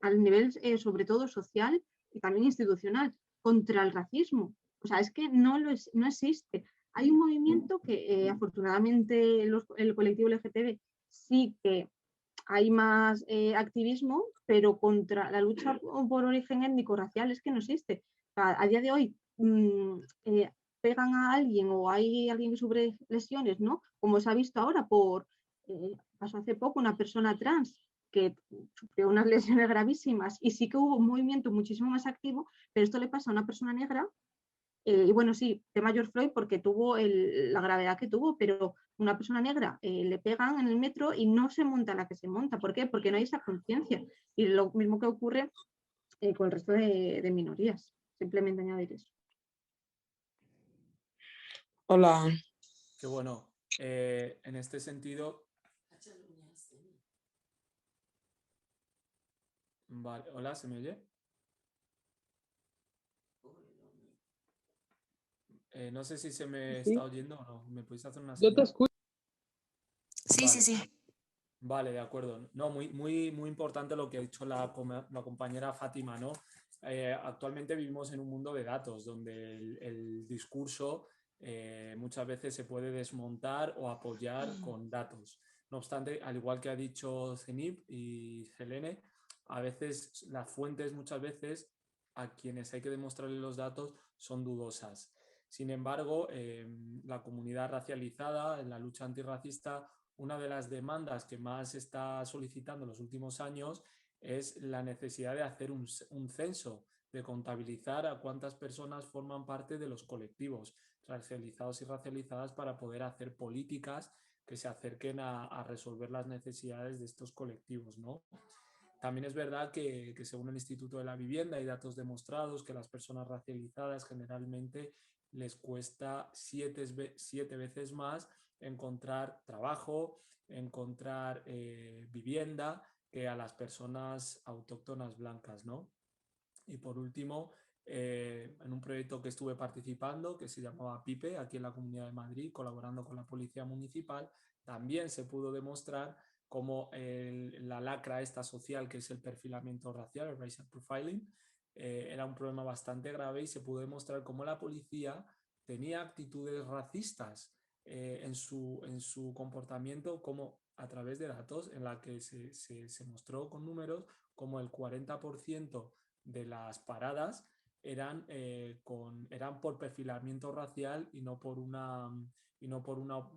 al nivel, sobre todo, social y también institucional, contra el racismo. O sea, es que no existe. Hay un movimiento que afortunadamente el colectivo LGTB sí que hay más activismo, pero contra la lucha por origen étnico-racial es que no existe. A día de hoy pegan a alguien o hay alguien que sufre lesiones, ¿no? Como se ha visto ahora pasó hace poco una persona trans que sufrió unas lesiones gravísimas y sí que hubo un movimiento muchísimo más activo, pero esto le pasa a una persona negra. Y bueno, sí, tema George Floyd porque tuvo la gravedad que tuvo, pero una persona negra le pegan en el metro y no se monta la que se monta. ¿Por qué? Porque no hay esa conciencia. Y lo mismo que ocurre con el resto de minorías. Simplemente añadir eso. Hola. Qué bueno. En este sentido... Vale, hola, ¿se me oye? No sé si se me está oyendo o no. ¿Me podéis hacer una Yo te señal? escucho. Sí, Vale. sí, sí. Vale, de acuerdo. No, muy importante lo que ha dicho la compañera Fátima, ¿no? Actualmente vivimos en un mundo de datos, donde el discurso muchas veces se puede desmontar o apoyar con datos. No obstante, al igual que ha dicho Zenib y Helene, a veces las fuentes, muchas veces, a quienes hay que demostrarles los datos son dudosas. Sin embargo, la comunidad racializada, en la lucha antirracista, una de las demandas que más se está solicitando en los últimos años es la necesidad de hacer un censo, de contabilizar a cuántas personas forman parte de los colectivos racializados y racializadas para poder hacer políticas que se acerquen a resolver las necesidades de estos colectivos, ¿no? También es verdad que según el Instituto de la Vivienda hay datos demostrados que las personas racializadas generalmente les cuesta siete veces más encontrar trabajo, encontrar vivienda que a las personas autóctonas blancas, ¿no? Y por último, en un proyecto que estuve participando, que se llamaba PIPE, aquí en la Comunidad de Madrid, colaborando con la Policía Municipal, también se pudo demostrar cómo la lacra esta social, que es el perfilamiento racial, el racial profiling, era un problema bastante grave y se pudo demostrar cómo la policía tenía actitudes racistas en su comportamiento, como a través de datos en la que se mostró con números como el 40% de las paradas eran por perfilamiento racial y no por una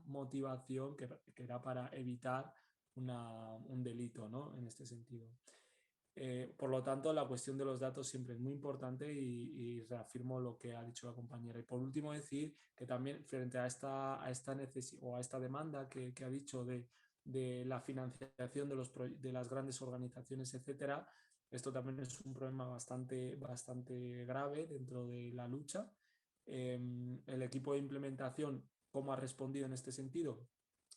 motivación que era para evitar un delito, ¿no? En este sentido. Por lo tanto, la cuestión de los datos siempre es muy importante y reafirmo lo que ha dicho la compañera. Y por último, decir que también frente a esta necesidad o a esta demanda que ha dicho de la financiación de las grandes organizaciones, etcétera, esto también es un problema bastante grave dentro de la lucha. El equipo de implementación, ¿cómo ha respondido en este sentido?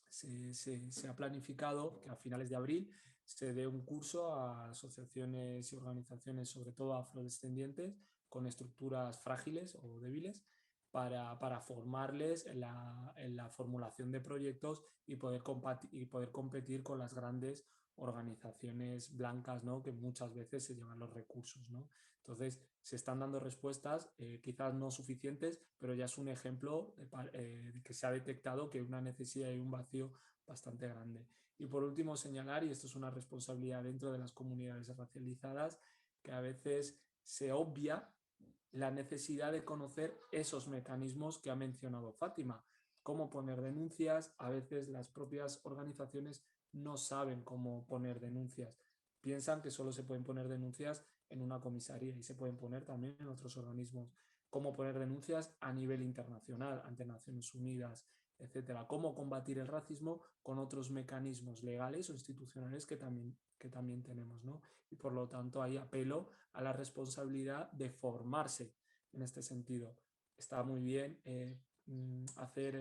Se ha planificado que a finales de abril se dé un curso a asociaciones y organizaciones, sobre todo afrodescendientes, con estructuras frágiles o débiles, para formarles en la formulación de proyectos y poder competir con las grandes organizaciones blancas, ¿no? Que muchas veces se llevan los recursos, ¿no? Entonces, se están dando respuestas, quizás no suficientes, pero ya es un ejemplo de que se ha detectado que hay una necesidad y un vacío bastante grande. Y por último, señalar, y esto es una responsabilidad dentro de las comunidades racializadas, que a veces se obvia la necesidad de conocer esos mecanismos que ha mencionado Fátima, cómo poner denuncias. A veces las propias organizaciones no saben cómo poner denuncias. Piensan que solo se pueden poner denuncias en una comisaría y se pueden poner también en otros organismos. Cómo poner denuncias a nivel internacional, ante Naciones Unidas, etcétera. Cómo combatir el racismo con otros mecanismos legales o institucionales que también tenemos, ¿no? Y por lo tanto hay apelo a la responsabilidad de formarse en este sentido. Está muy bien hacer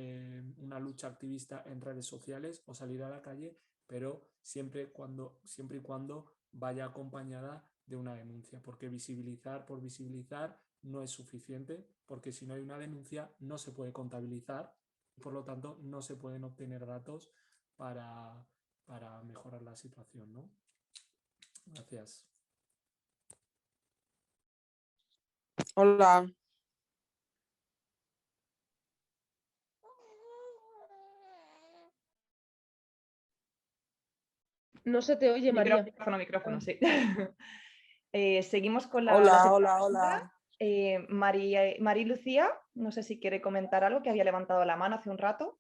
una lucha activista en redes sociales o salir a la calle, pero siempre y cuando vaya acompañada de una denuncia, porque visibilizar por visibilizar no es suficiente, porque si no hay una denuncia no se puede contabilizar y por lo tanto no se pueden obtener datos para mejorar la situación, ¿no? Gracias. Hola. No se te oye, María. Micrófono, sí. Seguimos con Hola, segunda hola, pregunta. hola. Mari Lucía, no sé si quiere comentar algo, que había levantado la mano hace un rato.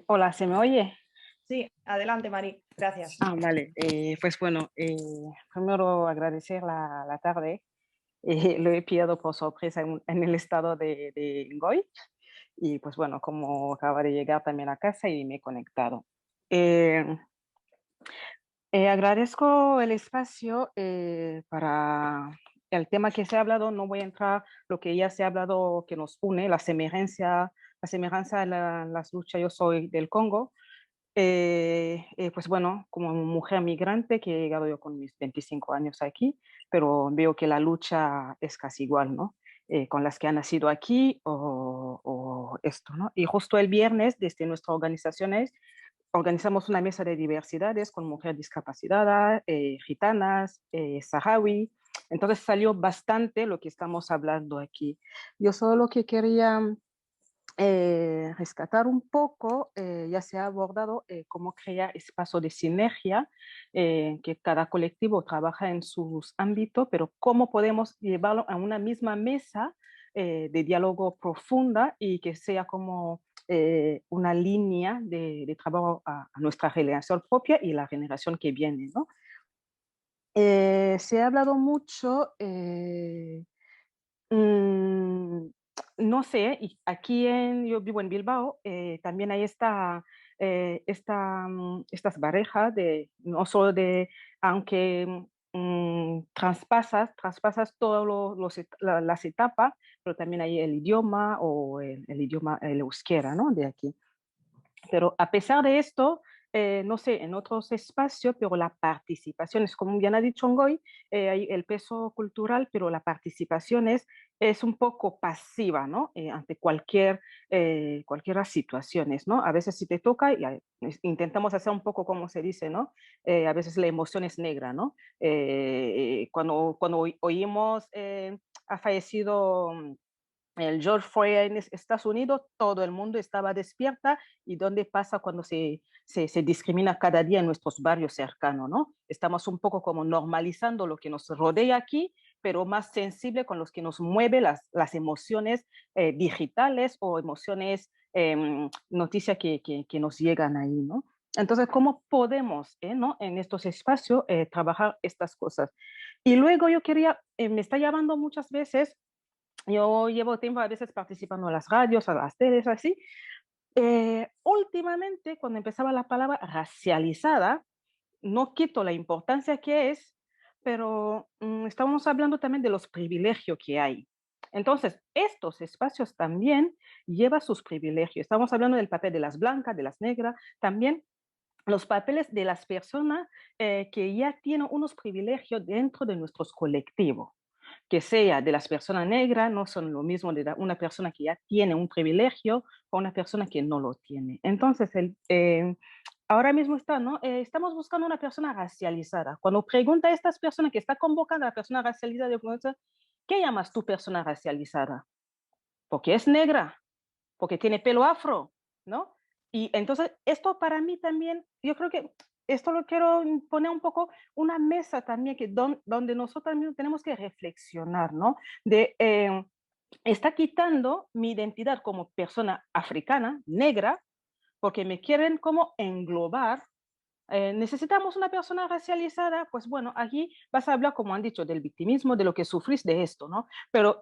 Hola, ¿se me oye? Sí, adelante, Mari. Gracias. Vale. Pues bueno, primero agradecer la tarde. Lo he pillado por sorpresa en el estado de Ngoy. Y pues bueno, como acaba de llegar también a casa y me he conectado. Eh, agradezco el espacio para el tema que se ha hablado. No voy a entrar lo que ya se ha hablado que nos une, la semejanza de las luchas. Yo soy del Congo. Pues bueno, como mujer migrante que he llegado yo con mis 25 años aquí, pero veo que la lucha es casi igual, ¿no? Con las que han nacido aquí o esto, ¿no? Y justo el viernes, desde nuestras organizaciones, organizamos una mesa de diversidades con mujeres discapacitadas, gitanas, saharaui. Entonces salió bastante lo que estamos hablando aquí. Yo solo que quería rescatar un poco, ya se ha abordado cómo crear espacios de sinergia, que cada colectivo trabaja en sus ámbitos, pero cómo podemos llevarlo a una misma mesa de diálogo profunda y que sea como una línea de trabajo a nuestra generación propia y la generación que viene, ¿no? Se ha hablado mucho Mm, no sé, y aquí yo vivo en Bilbao, también hay estas parejas de, no solo de, aunque traspasas todas las etapas, pero también hay el idioma o el idioma, el euskera, ¿no? De aquí. Pero a pesar de esto, no sé, en otros espacios, pero la participación es, como bien ha dicho Ngoy, hay el peso cultural, pero la participación es un poco pasiva, ¿no? Ante cualquier situaciones, ¿no? A veces si te toca, y intentamos hacer un poco como se dice, ¿no? A veces la emoción es negra, ¿no? Cuando oímos, ha fallecido el George Floyd en Estados Unidos, todo el mundo estaba despierta. ¿Y dónde pasa cuando se discrimina cada día en nuestros barrios cercanos, ¿no? Estamos un poco como normalizando lo que nos rodea aquí, pero más sensible con los que nos mueve las emociones digitales o emociones, noticias que nos llegan ahí, ¿no? Entonces, ¿cómo podemos, ¿no? En estos espacios trabajar estas cosas? Y luego yo quería, me está llamando muchas veces. Yo llevo tiempo a veces participando en las radios, a las teles, así. Últimamente, cuando empezaba la palabra racializada, no quito la importancia que es, pero estamos hablando también de los privilegios que hay. Entonces, estos espacios también llevan sus privilegios. Estamos hablando del papel de las blancas, de las negras, también los papeles de las personas que ya tienen unos privilegios dentro de nuestros colectivos, que sea de las personas negras, no son lo mismo de una persona que ya tiene un privilegio o una persona que no lo tiene. Entonces, ahora mismo ¿no? Estamos buscando una persona racializada. Cuando pregunta a estas personas que está convocando a la persona racializada, ¿qué llamas tú persona racializada? Porque es negra, porque tiene pelo afro, ¿no? Y entonces esto para mí también, yo creo que esto lo quiero poner un poco una mesa también que donde nosotros también tenemos que reflexionar, ¿no? Está quitando mi identidad como persona africana, negra, porque me quieren como englobar. Necesitamos una persona racializada, pues bueno, aquí vas a hablar, como han dicho, del victimismo, de lo que sufrís de esto, ¿no? Pero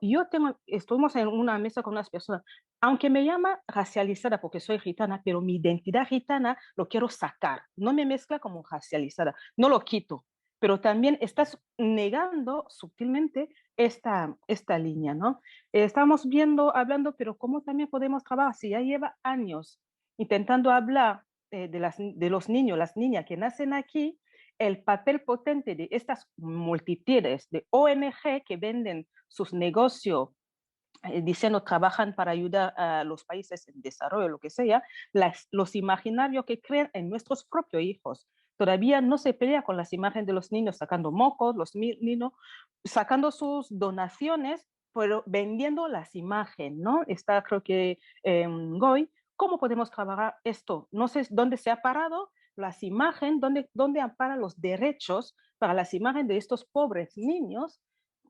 estuvimos en una mesa con unas personas, aunque me llama racializada porque soy gitana, pero mi identidad gitana lo quiero sacar, no me mezcla como racializada, no lo quito, pero también estás negando sutilmente esta línea, ¿no? Estamos hablando, pero ¿cómo también podemos trabajar? Si ya lleva años intentando hablar de los niños, las niñas que nacen aquí, el papel potente de estas multitudes de ONG que venden sus negocios diciendo trabajan para ayudar a los países en desarrollo, lo que sea, los imaginarios que crean en nuestros propios hijos. Todavía no se pelea con las imágenes de los niños sacando mocos, los niños sacando sus donaciones, pero vendiendo las imágenes, ¿no? Está, creo que, Goy. ¿Cómo podemos trabajar esto? No sé dónde se ha parado las imágenes, dónde amparan los derechos para las imágenes de estos pobres niños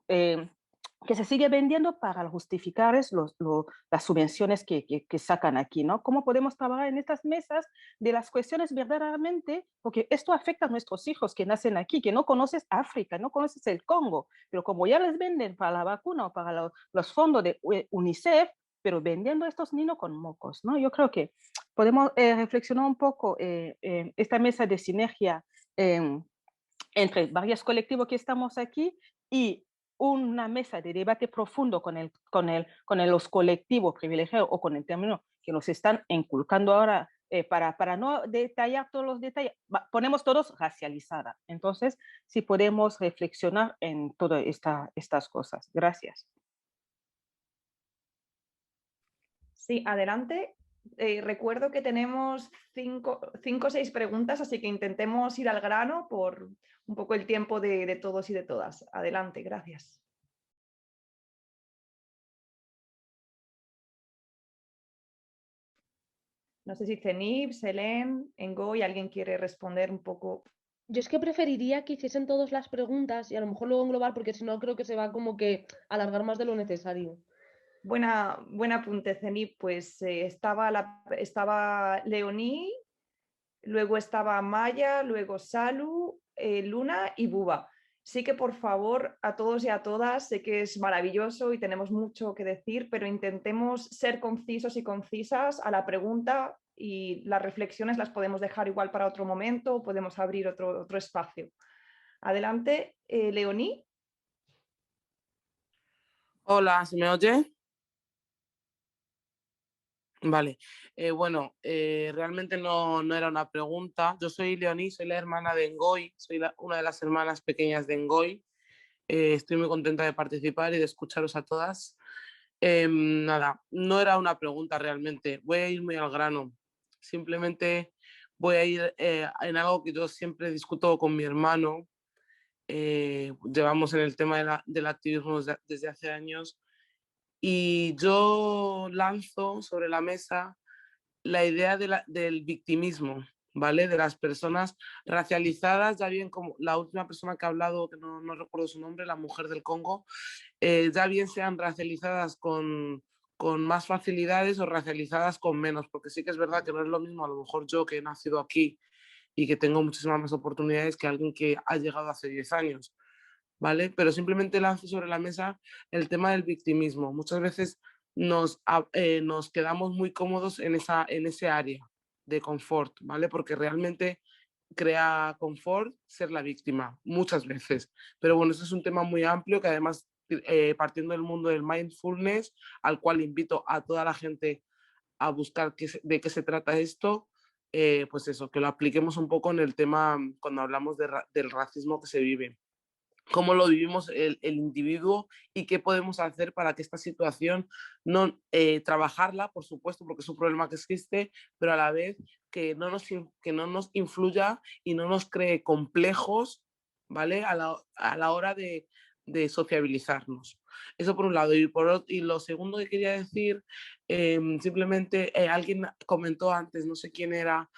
que se sigue vendiendo para justificar las subvenciones que sacan aquí, ¿no? ¿Cómo podemos trabajar en estas mesas de las cuestiones verdaderamente? Porque esto afecta a nuestros hijos que nacen aquí, que no conoces África, no conoces el Congo, pero como ya les venden para la vacuna o para los fondos de UNICEF, pero vendiendo a estos niños con mocos, ¿no? Yo creo que podemos reflexionar un poco esta mesa de sinergia entre varios colectivos que estamos aquí y una mesa de debate profundo con los colectivos privilegiados o con el término que nos están inculcando ahora para no detallar todos los detalles, ponemos todos racializada. Entonces, si podemos reflexionar en todas estas cosas. Gracias. Sí, adelante. Recuerdo que tenemos cinco o 6 preguntas, así que intentemos ir al grano por un poco el tiempo de todos y de todas. Adelante, gracias. No sé si Zenib, Selén, Ngoy, ¿alguien quiere responder un poco? Yo es que preferiría que hiciesen todas las preguntas y a lo mejor luego englobar, porque si no creo que se va como que alargar más de lo necesario. Buen apunte, Zenib. Pues estaba Leoní, luego estaba Maya, luego Salu, Luna y Buba. Sí que por favor a todos y a todas, sé que es maravilloso y tenemos mucho que decir, pero intentemos ser concisos y concisas a la pregunta y las reflexiones las podemos dejar igual para otro momento o podemos abrir otro espacio. Adelante, Leoní. Hola, ¿se me oye? Vale, bueno, realmente no era una pregunta. Yo soy Leoní, soy la hermana de Ngoy, soy una de las hermanas pequeñas de Ngoy. Estoy muy contenta de participar y de escucharos a todas. Nada, no era una pregunta realmente, voy a ir muy al grano. Simplemente voy a ir en algo que yo siempre discuto con mi hermano. Llevamos en el tema del activismo desde hace años. Y yo lanzo sobre la mesa la idea del victimismo, ¿vale? De las personas racializadas, ya bien como la última persona que ha hablado, que no recuerdo su nombre, la mujer del Congo, ya bien sean racializadas con más facilidades o racializadas con menos, porque sí que es verdad que no es lo mismo a lo mejor yo que he nacido aquí y que tengo muchísimas más oportunidades que alguien que ha llegado hace 10 años. ¿Vale? Pero simplemente lanzo sobre la mesa el tema del victimismo. Muchas veces nos quedamos muy cómodos en ese área de confort, ¿vale? Porque realmente crea confort ser la víctima, muchas veces. Pero bueno, eso es un tema muy amplio que además, partiendo del mundo del mindfulness, al cual invito a toda la gente a buscar de qué se trata esto, pues eso, que lo apliquemos un poco en el tema cuando hablamos del racismo que se vive. Cómo lo vivimos el individuo y qué podemos hacer para que esta situación no trabajarla, por supuesto, porque es un problema que existe, pero a la vez que no nos influya y no nos cree complejos, ¿vale? A la hora de sociabilizarnos. Eso por un lado. Y lo segundo que quería decir, simplemente alguien comentó antes, no sé quién era,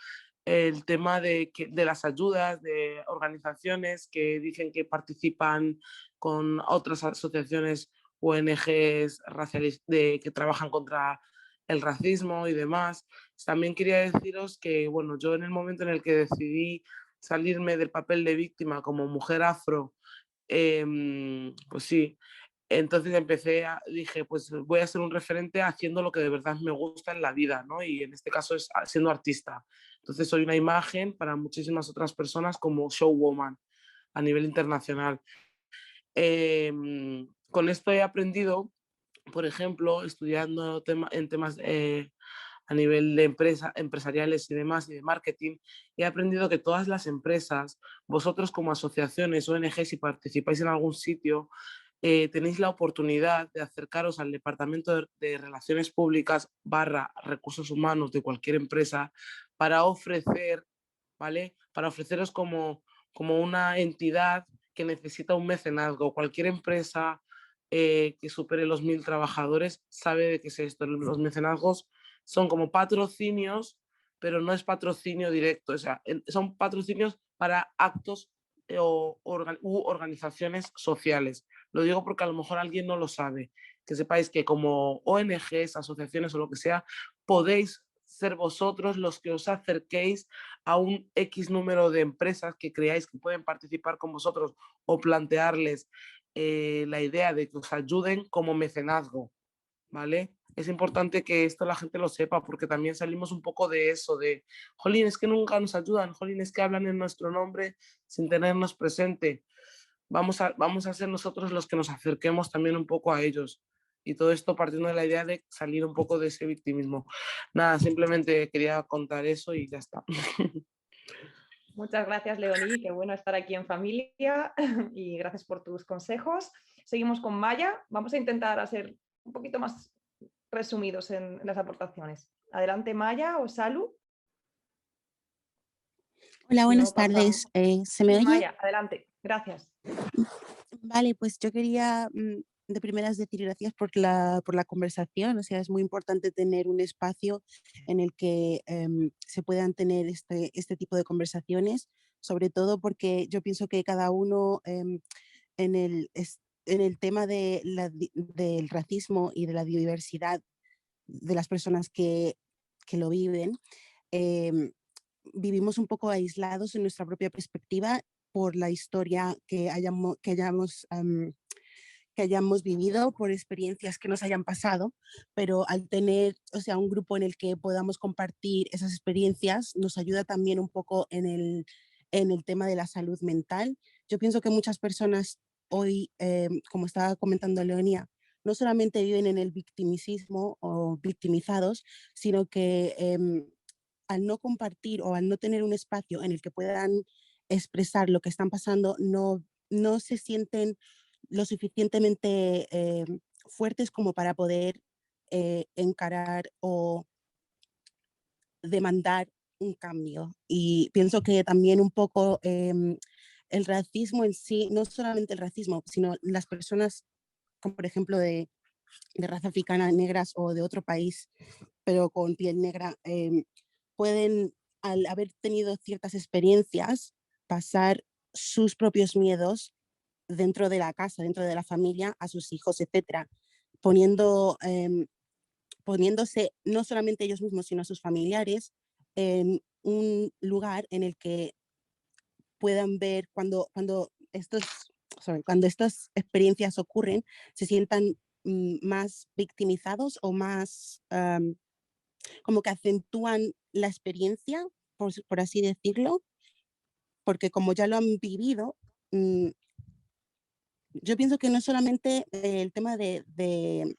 el tema de las ayudas de organizaciones que dicen que participan con otras asociaciones ONGs que trabajan contra el racismo y demás. También quería deciros que, bueno, yo en el momento en el que decidí salirme del papel de víctima como mujer afro, pues sí, entonces dije, pues voy a ser un referente haciendo lo que de verdad me gusta en la vida, ¿no? Y en este caso es siendo artista. Entonces soy una imagen para muchísimas otras personas como showwoman a nivel internacional. Con esto he aprendido, por ejemplo, estudiando en temas a nivel de empresariales y demás y de marketing, he aprendido que todas las empresas, vosotros como asociaciones, ONG, si participáis en algún sitio, tenéis la oportunidad de acercaros al departamento de Relaciones Públicas / Recursos Humanos de cualquier empresa para ofrecer, ¿vale? Para ofreceros como una entidad que necesita un mecenazgo. Cualquier empresa que supere los 1000 trabajadores sabe de qué es esto. Los mecenazgos son como patrocinios, pero no es patrocinio directo, o sea, son patrocinios para actos u organizaciones sociales. Lo digo porque a lo mejor alguien no lo sabe. Que sepáis que como ONGs, asociaciones o lo que sea, podéis ser vosotros los que os acerquéis a un X número de empresas que creáis que pueden participar con vosotros o plantearles la idea de que os ayuden como mecenazgo, ¿vale? Es importante que esto la gente lo sepa porque también salimos un poco de eso, de jolín, es que nunca nos ayudan, jolín, es que hablan en nuestro nombre sin tenernos presente. Vamos a ser nosotros los que nos acerquemos también un poco a ellos. Y todo esto partiendo de la idea de salir un poco de ese victimismo. Nada, simplemente quería contar eso y ya está. Muchas gracias, Leonie, qué bueno estar aquí en familia y gracias por tus consejos. Seguimos con Maya. Vamos a intentar hacer un poquito más resumidos en las aportaciones. Adelante, Maya o Salu. Hola, Si buenas no, pasamos. tardes. ¿Se me Sí, oye? Maya, adelante. Gracias. Vale, pues yo quería de primeras decir gracias por la conversación. O sea, es muy importante tener un espacio en el que se puedan tener este tipo de conversaciones, sobre todo porque yo pienso que cada uno en el tema del racismo y de la diversidad de las personas que lo viven, vivimos un poco aislados en nuestra propia perspectiva por la historia que hayamos vivido, por experiencias que nos hayan pasado, pero al tener, o sea, un grupo en el que podamos compartir esas experiencias, nos ayuda también un poco en el tema de la salud mental. Yo pienso que muchas personas hoy, como estaba comentando Leonía, no solamente viven en el victimicismo o victimizados, sino que al no compartir o al no tener un espacio en el que puedan expresar lo que están pasando, no se sienten lo suficientemente fuertes como para poder encarar o demandar un cambio. Y pienso que también un poco el racismo en sí, no solamente el racismo, sino las personas, como por ejemplo de raza africana, negras o de otro país, pero con piel negra, pueden, al haber tenido ciertas experiencias, pasar sus propios miedos dentro de la casa, dentro de la familia, a sus hijos, etcétera, poniéndose no solamente ellos mismos, sino a sus familiares en un lugar en el que puedan ver cuando estas experiencias ocurren, se sientan más victimizados o más como que acentúan la experiencia, por así decirlo, porque como ya lo han vivido, yo pienso que no es solamente el tema de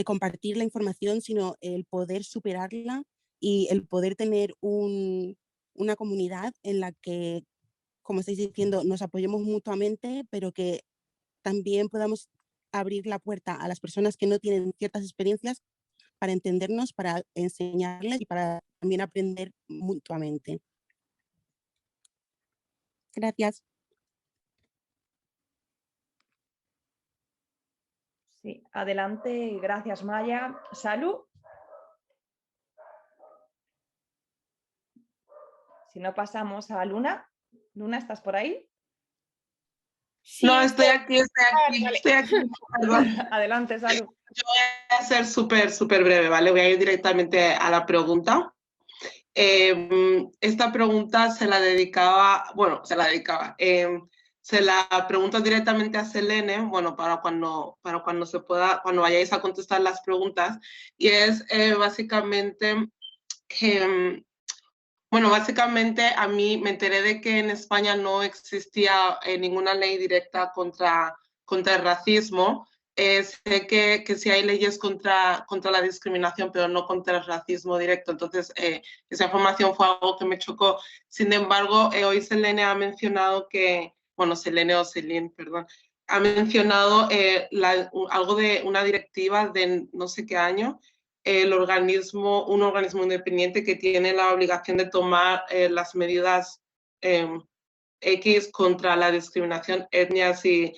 compartir la información, sino el poder superarla y el poder tener una comunidad en la que, como estáis diciendo, nos apoyemos mutuamente, pero que también podamos abrir la puerta a las personas que no tienen ciertas experiencias para entendernos, para enseñarles y para también aprender mutuamente. Gracias. Sí, adelante, gracias Maya. Salu. Si no, pasamos a Luna. Luna, ¿estás por ahí? Sí, no, estoy aquí. Adelante, Salu. Yo voy a ser súper breve, ¿vale? Voy a ir directamente a la pregunta. Esta pregunta se la pregunto directamente a Selene, bueno, para cuando se pueda, cuando vayáis a contestar las preguntas, y es básicamente que, bueno, básicamente a mí me enteré de que en España no existía ninguna ley directa contra el racismo. Sé que sí hay leyes contra la discriminación, pero no contra el racismo directo. Entonces, esa información fue algo que me chocó. Sin embargo, hoy Selene ha mencionado que, bueno, Celine, perdón, ha mencionado algo de una directiva de no sé qué año, un organismo independiente que tiene la obligación de tomar las medidas X contra la discriminación, etnias y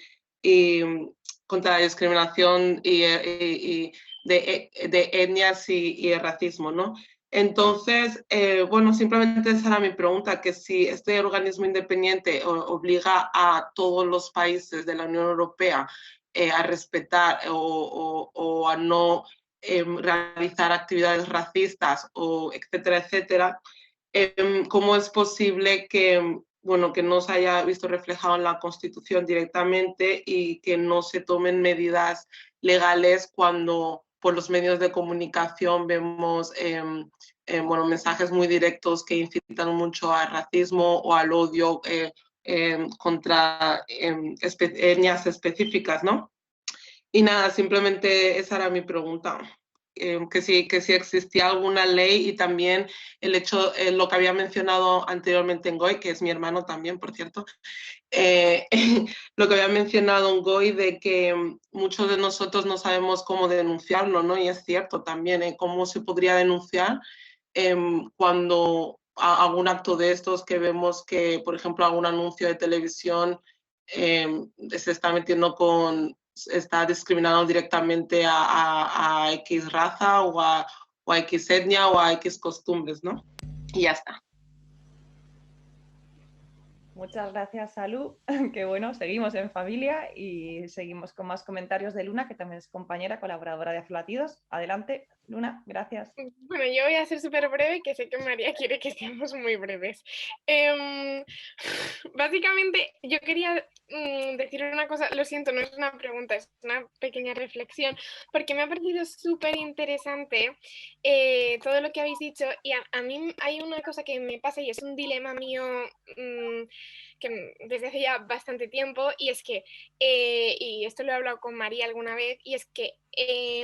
contra la discriminación de etnias y el racismo, ¿no? Entonces, bueno, simplemente esa era mi pregunta, que si este organismo independiente obliga a todos los países de la Unión Europea a respetar o a no realizar actividades racistas, o etcétera, etcétera, ¿cómo es posible que, bueno, que no se haya visto reflejado en la Constitución directamente y que no se tomen medidas legales cuando por los medios de comunicación vemos bueno, mensajes muy directos que incitan mucho al racismo o al odio contra etnias específicas, ¿no? Y nada, simplemente esa era mi pregunta. Que si existía alguna ley, y también el hecho, lo que había mencionado anteriormente en Goy, que es mi hermano también, por cierto, lo que había mencionado en Goy de que muchos de nosotros no sabemos cómo denunciarlo, ¿no? Y es cierto también, cómo se podría denunciar cuando algún acto de estos que vemos que, por ejemplo, algún anuncio de televisión se está metiendo está discriminando directamente a X raza o a X etnia o a X costumbres, ¿no? Y ya está. Muchas gracias, Salud. Que bueno, seguimos en familia y seguimos con más comentarios de Luna, que también es compañera, colaboradora de Aflatidos. Adelante, Luna, gracias. Bueno, yo voy a ser súper breve, que sé que María quiere que seamos muy breves. Básicamente, yo quería decir una cosa, lo siento, no es una pregunta, es una pequeña reflexión, porque me ha parecido súper interesante todo lo que habéis dicho, y a mí hay una cosa que me pasa y es un dilema mío que desde hace ya bastante tiempo, y es que, y esto lo he hablado con María alguna vez, y es que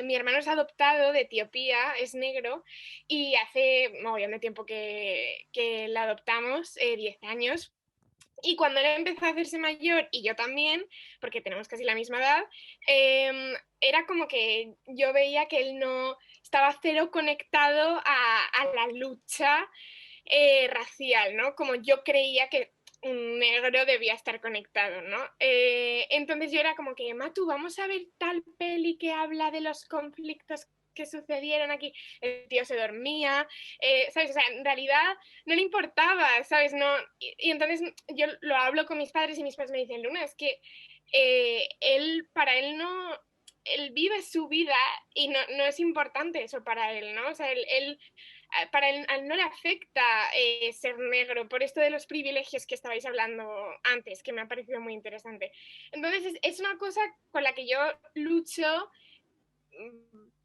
mi hermano es adoptado de Etiopía, es negro, y hace mogollón de tiempo que la adoptamos, 10 años. Y cuando él empezó a hacerse mayor, y yo también, porque tenemos casi la misma edad, era como que yo veía que él no estaba cero conectado a la lucha racial, ¿no? Como yo creía que un negro debía estar conectado, ¿no? Entonces yo era como que, Matu, vamos a ver tal peli que habla de los conflictos que sucedieron aquí. El tío se dormía, ¿sabes? O sea, en realidad no le importaba, ¿sabes? No, y entonces yo lo hablo con mis padres y mis padres me dicen, Luna, es que para él no, él vive su vida y no es importante eso para él, ¿no? O sea, para él no le afecta ser negro por esto de los privilegios que estabais hablando antes, que me ha parecido muy interesante. Entonces es una cosa con la que yo lucho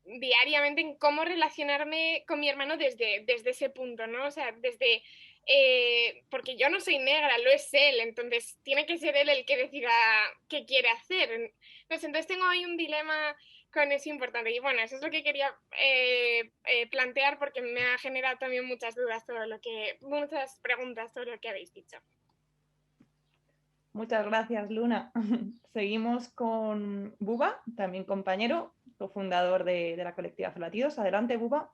diariamente en cómo relacionarme con mi hermano desde ese punto, ¿no? O sea, porque yo no soy negra, lo es él, entonces tiene que ser él el que decida qué quiere hacer. Entonces tengo ahí un dilema con eso importante. Y bueno, eso es lo que quería plantear, porque me ha generado también muchas dudas muchas preguntas sobre lo que habéis dicho. Muchas gracias, Luna. Seguimos con Buba, también compañero, cofundador de la colectiva Aflatidos. Adelante, Buba.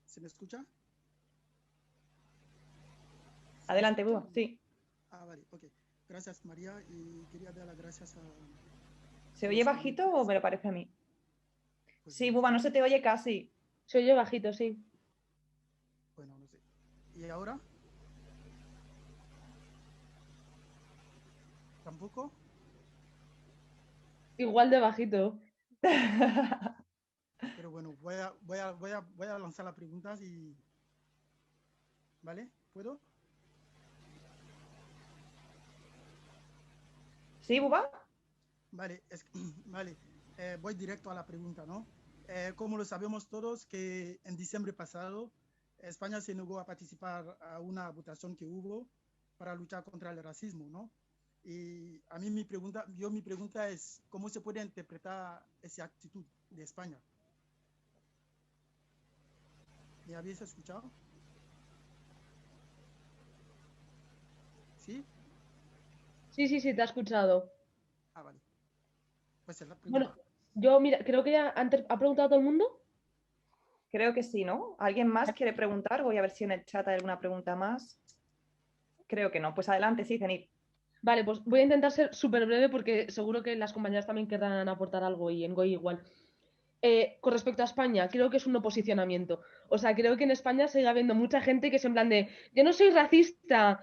¿Se me escucha? Adelante, Buba, sí. Vale, ok. Gracias, María, y quería dar las gracias a... ¿Se oye bajito o me lo parece a mí? Sí, Buba, no se te oye casi. Se oye bajito, sí. Bueno, no sé. ¿Y ahora? ¿Tampoco? Igual de bajito. Pero bueno, voy a lanzar las preguntas y... ¿Vale? ¿Puedo? ¿Sí, Buba? Vale, vale. Voy directo a la pregunta, ¿no? Como lo sabemos todos, que en diciembre pasado España se negó a participar a una votación que hubo para luchar contra el racismo, ¿no? Y a mí mi pregunta es, ¿cómo se puede interpretar esa actitud de España? ¿Me habéis escuchado? ¿Sí? Sí, te ha escuchado. Vale. Pues es la pregunta. Bueno, yo mira, creo que ya ha preguntado todo el mundo. Creo que sí, ¿no? ¿Alguien más quiere preguntar? Voy a ver si en el chat hay alguna pregunta más. Creo que no. Pues adelante, sí, Zenit. Vale, pues voy a intentar ser súper breve porque seguro que las compañeras también querrán aportar algo y en Goy igual. Con respecto a España, creo que es un no posicionamiento. O sea, creo que en España sigue habiendo mucha gente que es en plan de, yo no soy racista,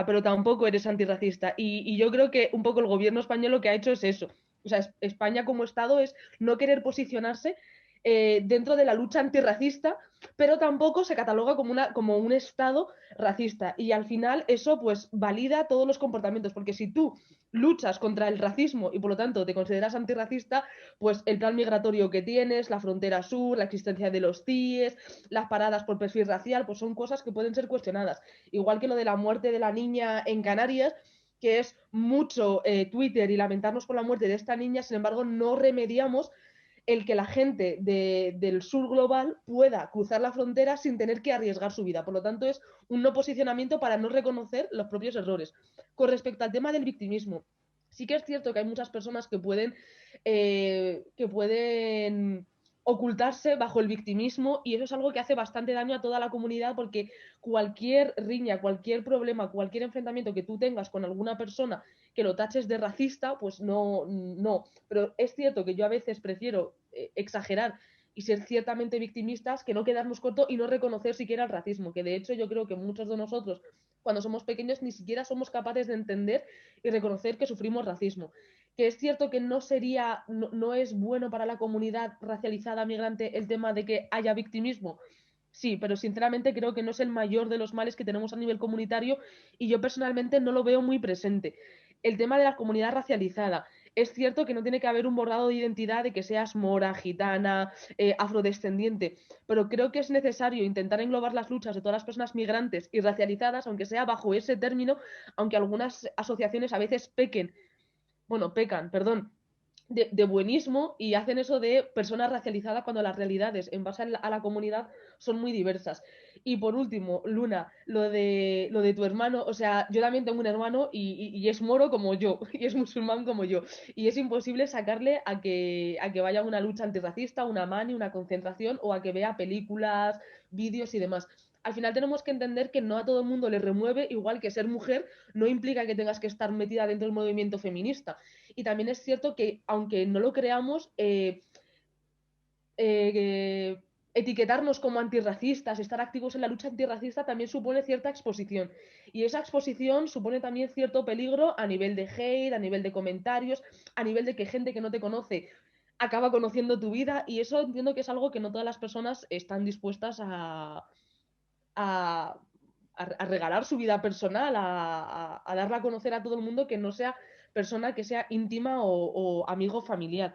pero tampoco eres antirracista. Y yo creo que un poco el gobierno español lo que ha hecho es eso. O sea, España como Estado es no querer posicionarse dentro de la lucha antirracista, pero tampoco se cataloga como un Estado racista. Y al final eso pues valida todos los comportamientos, porque si tú luchas contra el racismo y por lo tanto te consideras antirracista, pues el plan migratorio que tienes, la frontera sur, la existencia de los CIES, las paradas por perfil racial, pues son cosas que pueden ser cuestionadas. Igual que lo de la muerte de la niña en Canarias, que es mucho Twitter y lamentarnos por la muerte de esta niña, sin embargo no remediamos el que la gente del sur global pueda cruzar la frontera sin tener que arriesgar su vida. Por lo tanto, es un no posicionamiento para no reconocer los propios errores. Con respecto al tema del victimismo, sí que es cierto que hay muchas personas que pueden ocultarse bajo el victimismo y eso es algo que hace bastante daño a toda la comunidad porque cualquier riña, cualquier problema, cualquier enfrentamiento que tú tengas con alguna persona que lo taches de racista, pues no. Pero es cierto que yo a veces prefiero exagerar y ser ciertamente victimistas que no quedarnos corto y no reconocer siquiera el racismo, que de hecho yo creo que muchos de nosotros cuando somos pequeños ni siquiera somos capaces de entender y reconocer que sufrimos racismo. Que es cierto que no es bueno para la comunidad racializada migrante el tema de que haya victimismo. Sí, pero sinceramente creo que no es el mayor de los males que tenemos a nivel comunitario y yo personalmente no lo veo muy presente. El tema de la comunidad racializada. Es cierto que no tiene que haber un borrado de identidad de que seas mora, gitana, afrodescendiente, pero creo que es necesario intentar englobar las luchas de todas las personas migrantes y racializadas, aunque sea bajo ese término, aunque algunas asociaciones a veces pecan, de buenismo y hacen eso de persona racializada cuando las realidades en base a la comunidad son muy diversas. Y por último, Luna, lo de tu hermano, o sea, yo también tengo un hermano y es moro como yo, y es musulmán como yo, y es imposible sacarle a que vaya a una lucha antirracista, una mani, una concentración o a que vea películas, vídeos y demás. Al final tenemos que entender que no a todo el mundo le remueve, igual que ser mujer no implica que tengas que estar metida dentro del movimiento feminista. Y también es cierto que, aunque no lo creamos, etiquetarnos como antirracistas, estar activos en la lucha antirracista también supone cierta exposición. Y esa exposición supone también cierto peligro a nivel de hate, a nivel de comentarios, a nivel de que gente que no te conoce acaba conociendo tu vida y eso entiendo que es algo que no todas las personas están dispuestas a regalar su vida personal, a darla a conocer a todo el mundo que no sea persona que sea íntima o amigo familiar.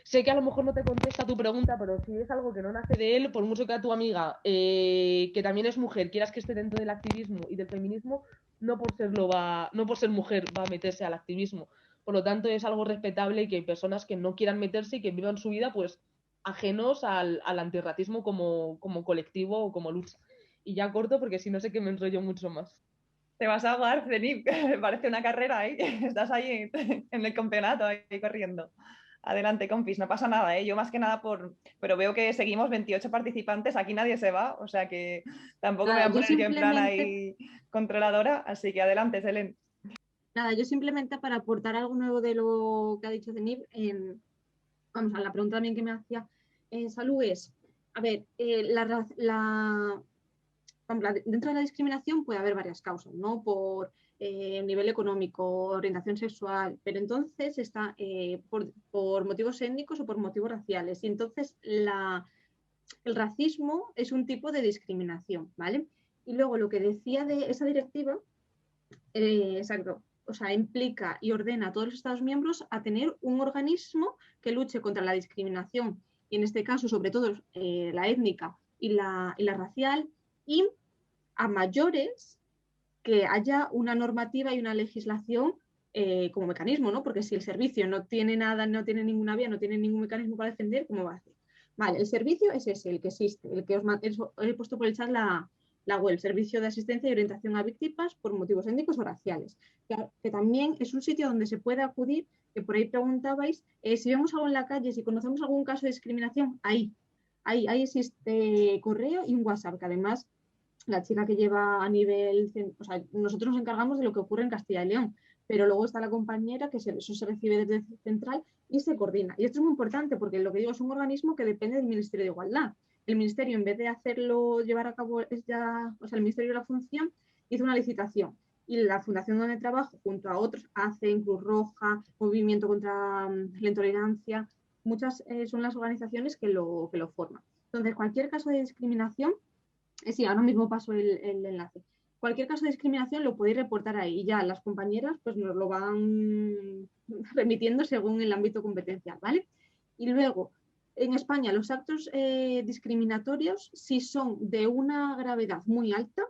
Sé que a lo mejor no te contesta tu pregunta, pero si es algo que no nace de él, por mucho que a tu amiga, que también es mujer, quieras que esté dentro del activismo y del feminismo, no por ser mujer va a meterse al activismo. Por lo tanto, es algo respetable y que hay personas que no quieran meterse y que vivan su vida pues ajenos al antirracismo como colectivo o como lucha. Y ya corto porque si no sé que me enrollo mucho más. Te vas a ahogar, Zenit, parece una carrera, ¿eh? Estás ahí en el campeonato, ahí corriendo. Adelante, compis, no pasa nada, ¿eh? Yo más que nada pero veo que seguimos 28 participantes, aquí nadie se va, o sea que tampoco me voy a poner yo en plan ahí controladora, así que adelante, Selene. Nada, yo simplemente para aportar algo nuevo de lo que ha dicho Zenit, vamos a la pregunta también que me hacía Salud es, a ver, dentro de la discriminación puede haber varias causas, ¿no? Por nivel económico, orientación sexual, pero entonces está por motivos étnicos o por motivos raciales. Y entonces el racismo es un tipo de discriminación, ¿vale? Y luego lo que decía de esa directiva, exacto, o sea, implica y ordena a todos los Estados miembros a tener un organismo que luche contra la discriminación, y en este caso, sobre todo, la étnica y la racial, y a mayores que haya una normativa y una legislación como mecanismo, ¿no? Porque si el servicio no tiene nada, no tiene ninguna vía, no tiene ningún mecanismo para defender, ¿cómo va a hacer? Vale, el servicio es ese, el que existe, el que os he puesto por el chat la web, Servicio de Asistencia y Orientación a Víctimas por motivos étnicos o raciales, que también es un sitio donde se puede acudir, que por ahí preguntabais, si vemos algo en la calle, si conocemos algún caso de discriminación, ahí existe correo y un WhatsApp, que además la chica que lleva a nivel, o sea, nosotros nos encargamos de lo que ocurre en Castilla y León, pero luego está la compañera, que eso se recibe desde central y se coordina. Y esto es muy importante porque lo que digo es un organismo que depende del Ministerio de Igualdad. El Ministerio, en vez de hacerlo, llevar a cabo, el Ministerio de la Función hizo una licitación y la fundación donde trabajo, junto a otros, ACEN, Cruz Roja, Movimiento contra la Intolerancia, muchas son las organizaciones que lo forman. Entonces, cualquier caso de discriminación, sí, ahora mismo paso el enlace. Cualquier caso de discriminación lo podéis reportar ahí y ya las compañeras pues nos lo van remitiendo según el ámbito competencial, ¿vale? Y luego, en España, los actos discriminatorios, si son de una gravedad muy alta,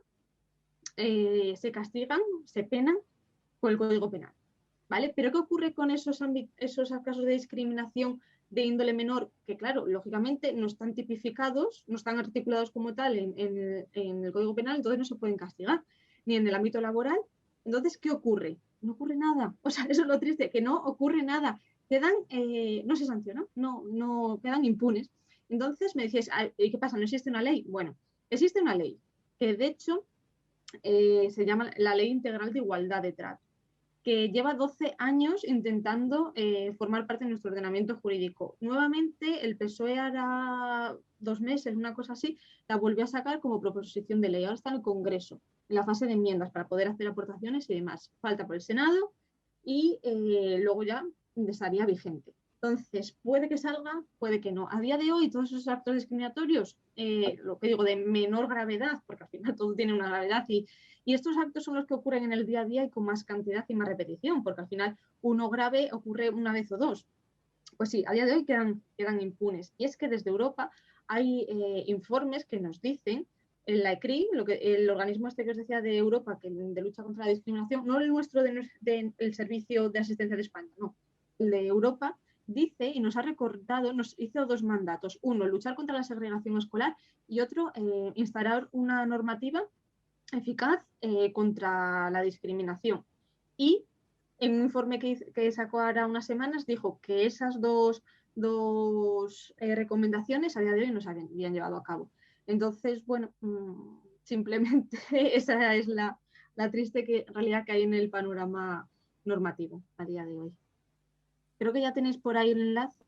se castigan, se penan por el Código Penal, ¿vale? Pero ¿qué ocurre con esos casos de discriminación de índole menor? Que claro, lógicamente no están tipificados, no están articulados como tal en el Código Penal, entonces no se pueden castigar, ni en el ámbito laboral. Entonces, ¿qué ocurre? No ocurre nada. O sea, eso es lo triste, que no ocurre nada. Quedan, no se sancionan, no quedan impunes. Entonces me decías, ¿qué pasa? ¿No existe una ley? Bueno, existe una ley que de hecho se llama la Ley Integral de Igualdad de Trato, que lleva 12 años intentando formar parte de nuestro ordenamiento jurídico. Nuevamente, el PSOE hará 2 meses, una cosa así, la volvió a sacar como proposición de ley. Ahora está en el Congreso, en la fase de enmiendas para poder hacer aportaciones y demás. Falta por el Senado y luego ya estaría vigente. Entonces, puede que salga, puede que no. A día de hoy, todos esos actos discriminatorios, lo que digo, de menor gravedad, porque al final todo tiene una gravedad y estos actos son los que ocurren en el día a día y con más cantidad y más repetición, porque al final uno grave ocurre una vez o dos. Pues sí, a día de hoy quedan impunes. Y es que desde Europa hay informes que nos dicen, en la ECRI, el organismo este que os decía de Europa, de lucha contra la discriminación, no el nuestro del Servicio de Asistencia de España, no, el de Europa, dice y nos ha recordado, nos hizo 2 mandatos. Uno, luchar contra la segregación escolar y otro, instaurar una normativa eficaz contra la discriminación. Y en un informe que sacó ahora unas semanas dijo que esas dos recomendaciones a día de hoy no se habían llevado a cabo. Entonces, bueno, simplemente esa es la triste realidad que hay en el panorama normativo a día de hoy. Creo que ya tenéis por ahí el enlace.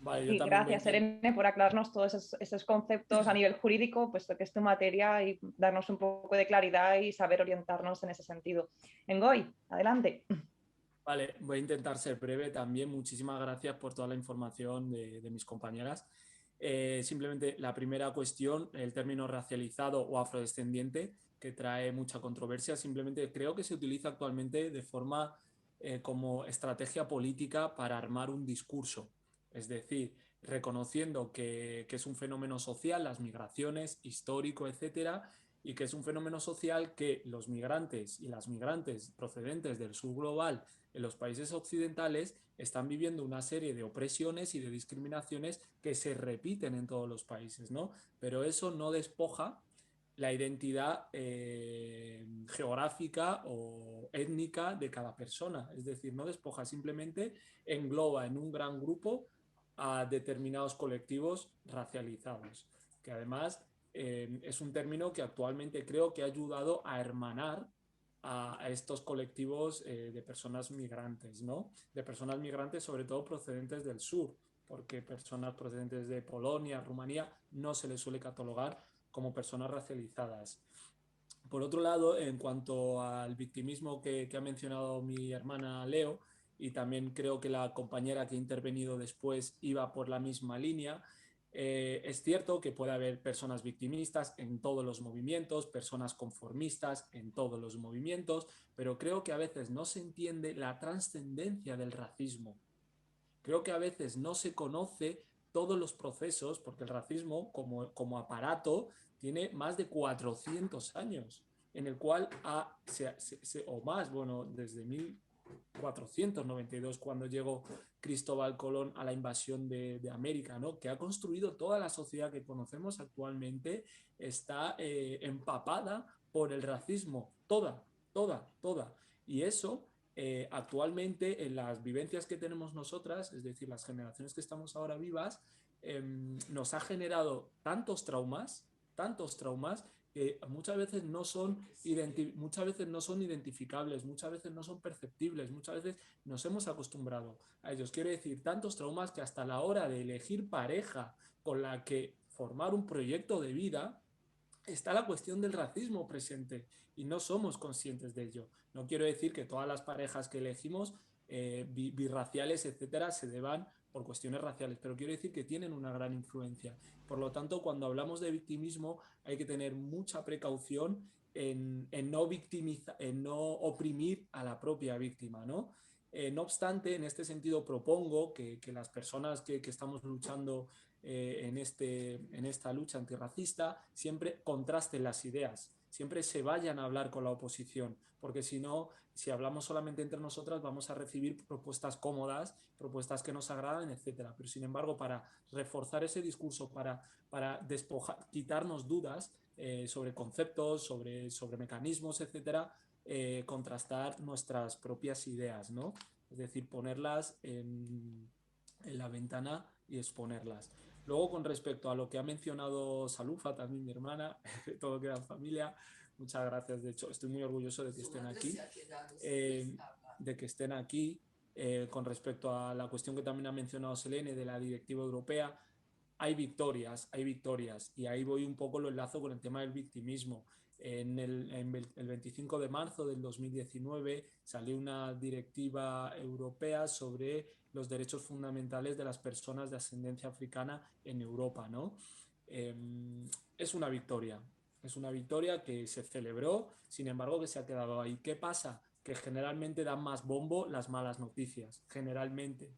Vale, Sí, gracias, Irene, por aclararnos todos esos conceptos a nivel jurídico, puesto que es tu materia, y darnos un poco de claridad y saber orientarnos en ese sentido. Ngoy, adelante. Vale, voy a intentar ser breve también. Muchísimas gracias por toda la información de mis compañeras. Simplemente la primera cuestión, el término racializado o afrodescendiente, que trae mucha controversia, simplemente creo que se utiliza actualmente de forma como estrategia política para armar un discurso. Es decir, reconociendo que es un fenómeno social, las migraciones, histórico, etcétera, y que es un fenómeno social que los migrantes y las migrantes procedentes del sur global en los países occidentales están viviendo una serie de opresiones y de discriminaciones que se repiten en todos los países, ¿no? Pero eso no despoja la identidad geográfica o étnica de cada persona. Es decir, no despoja, simplemente engloba en un gran grupo a determinados colectivos racializados, que además es un término que actualmente creo que ha ayudado a hermanar a estos colectivos de personas migrantes, ¿no? De personas migrantes sobre todo procedentes del sur, porque personas procedentes de Polonia, Rumanía, no se les suele catalogar como personas racializadas. Por otro lado, en cuanto al victimismo que ha mencionado mi hermana Leo, y también creo que la compañera que ha intervenido después iba por la misma línea, es cierto que puede haber personas victimistas en todos los movimientos, personas conformistas en todos los movimientos, pero creo que a veces no se entiende la trascendencia del racismo. Creo que a veces no se conoce todos los procesos, porque el racismo como aparato tiene más de 400 años, en el cual o más, bueno, desde 1492, cuando llegó Cristóbal Colón a la invasión de América, ¿no? Que ha construido toda la sociedad que conocemos actualmente, está empapada por el racismo, toda. Y eso actualmente en las vivencias que tenemos nosotras, es decir, las generaciones que estamos ahora vivas, nos ha generado tantos traumas tantos traumas que muchas veces no son identificables, muchas veces no son perceptibles, muchas veces nos hemos acostumbrado a ellos. Quiero decir, tantos traumas que hasta la hora de elegir pareja con la que formar un proyecto de vida, está la cuestión del racismo presente y no somos conscientes de ello. No quiero decir que todas las parejas que elegimos, birraciales, etcétera, se deban por cuestiones raciales, pero quiero decir que tienen una gran influencia. Por lo tanto, cuando hablamos de victimismo, hay que tener mucha precaución en no oprimir a la propia víctima, ¿no? No obstante, en este sentido propongo que las personas que estamos luchando en esta lucha antirracista siempre contrasten las ideas, siempre se vayan a hablar con la oposición, porque si no, si hablamos solamente entre nosotras vamos a recibir propuestas cómodas, propuestas que nos agradan, etcétera. Pero sin embargo, para reforzar ese discurso, para quitarnos dudas sobre conceptos, sobre mecanismos, etcétera, contrastar nuestras propias ideas, ¿no? Es decir, ponerlas en la ventana y exponerlas. Luego, con respecto a lo que ha mencionado Salufa, también mi hermana, todo queda en familia, muchas gracias. De hecho, estoy muy orgulloso de que estén aquí. Con respecto a la cuestión que también ha mencionado Selene de la directiva europea, hay victorias, y ahí voy un poco, lo enlazo con el tema del victimismo. El 25 de marzo del 2019 salió una directiva europea sobre los derechos fundamentales de las personas de ascendencia africana en Europa, ¿no? Es una victoria que se celebró, sin embargo que se ha quedado ahí. ¿Qué pasa? Que generalmente dan más bombo las malas noticias, generalmente.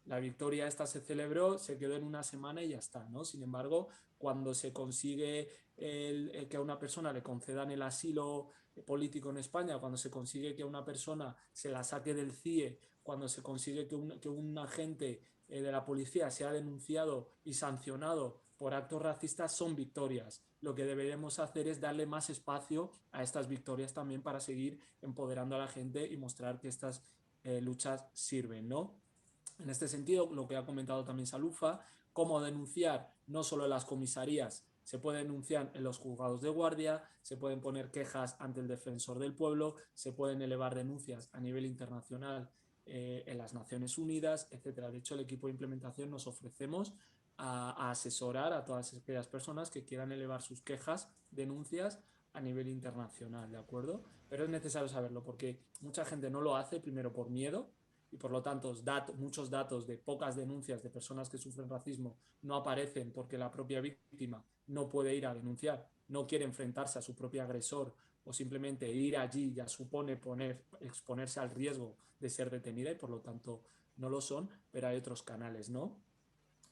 La victoria esta se celebró, se quedó en una semana y ya está, ¿no? Sin embargo, cuando se consigue que a una persona le concedan el asilo político en España, cuando se consigue que a una persona se la saque del CIE, cuando se consigue que un agente de la policía sea denunciado y sancionado por actos racistas, son victorias. Lo que deberemos hacer es darle más espacio a estas victorias también para seguir empoderando a la gente y mostrar que estas luchas sirven, ¿no? En este sentido, lo que ha comentado también Salufa, cómo denunciar no solo en las comisarías, se puede denunciar en los juzgados de guardia, se pueden poner quejas ante el defensor del pueblo, se pueden elevar denuncias a nivel internacional en las Naciones Unidas, etc. De hecho, el equipo de implementación nos ofrecemos a asesorar a todas aquellas personas que quieran elevar sus quejas, denuncias a nivel internacional, ¿de acuerdo? Pero es necesario saberlo porque mucha gente no lo hace, primero por miedo, y por lo tanto muchos datos de pocas denuncias de personas que sufren racismo no aparecen porque la propia víctima no puede ir a denunciar, no quiere enfrentarse a su propio agresor o simplemente ir allí ya supone exponerse al riesgo de ser detenida y por lo tanto no lo son, pero hay otros canales, ¿no?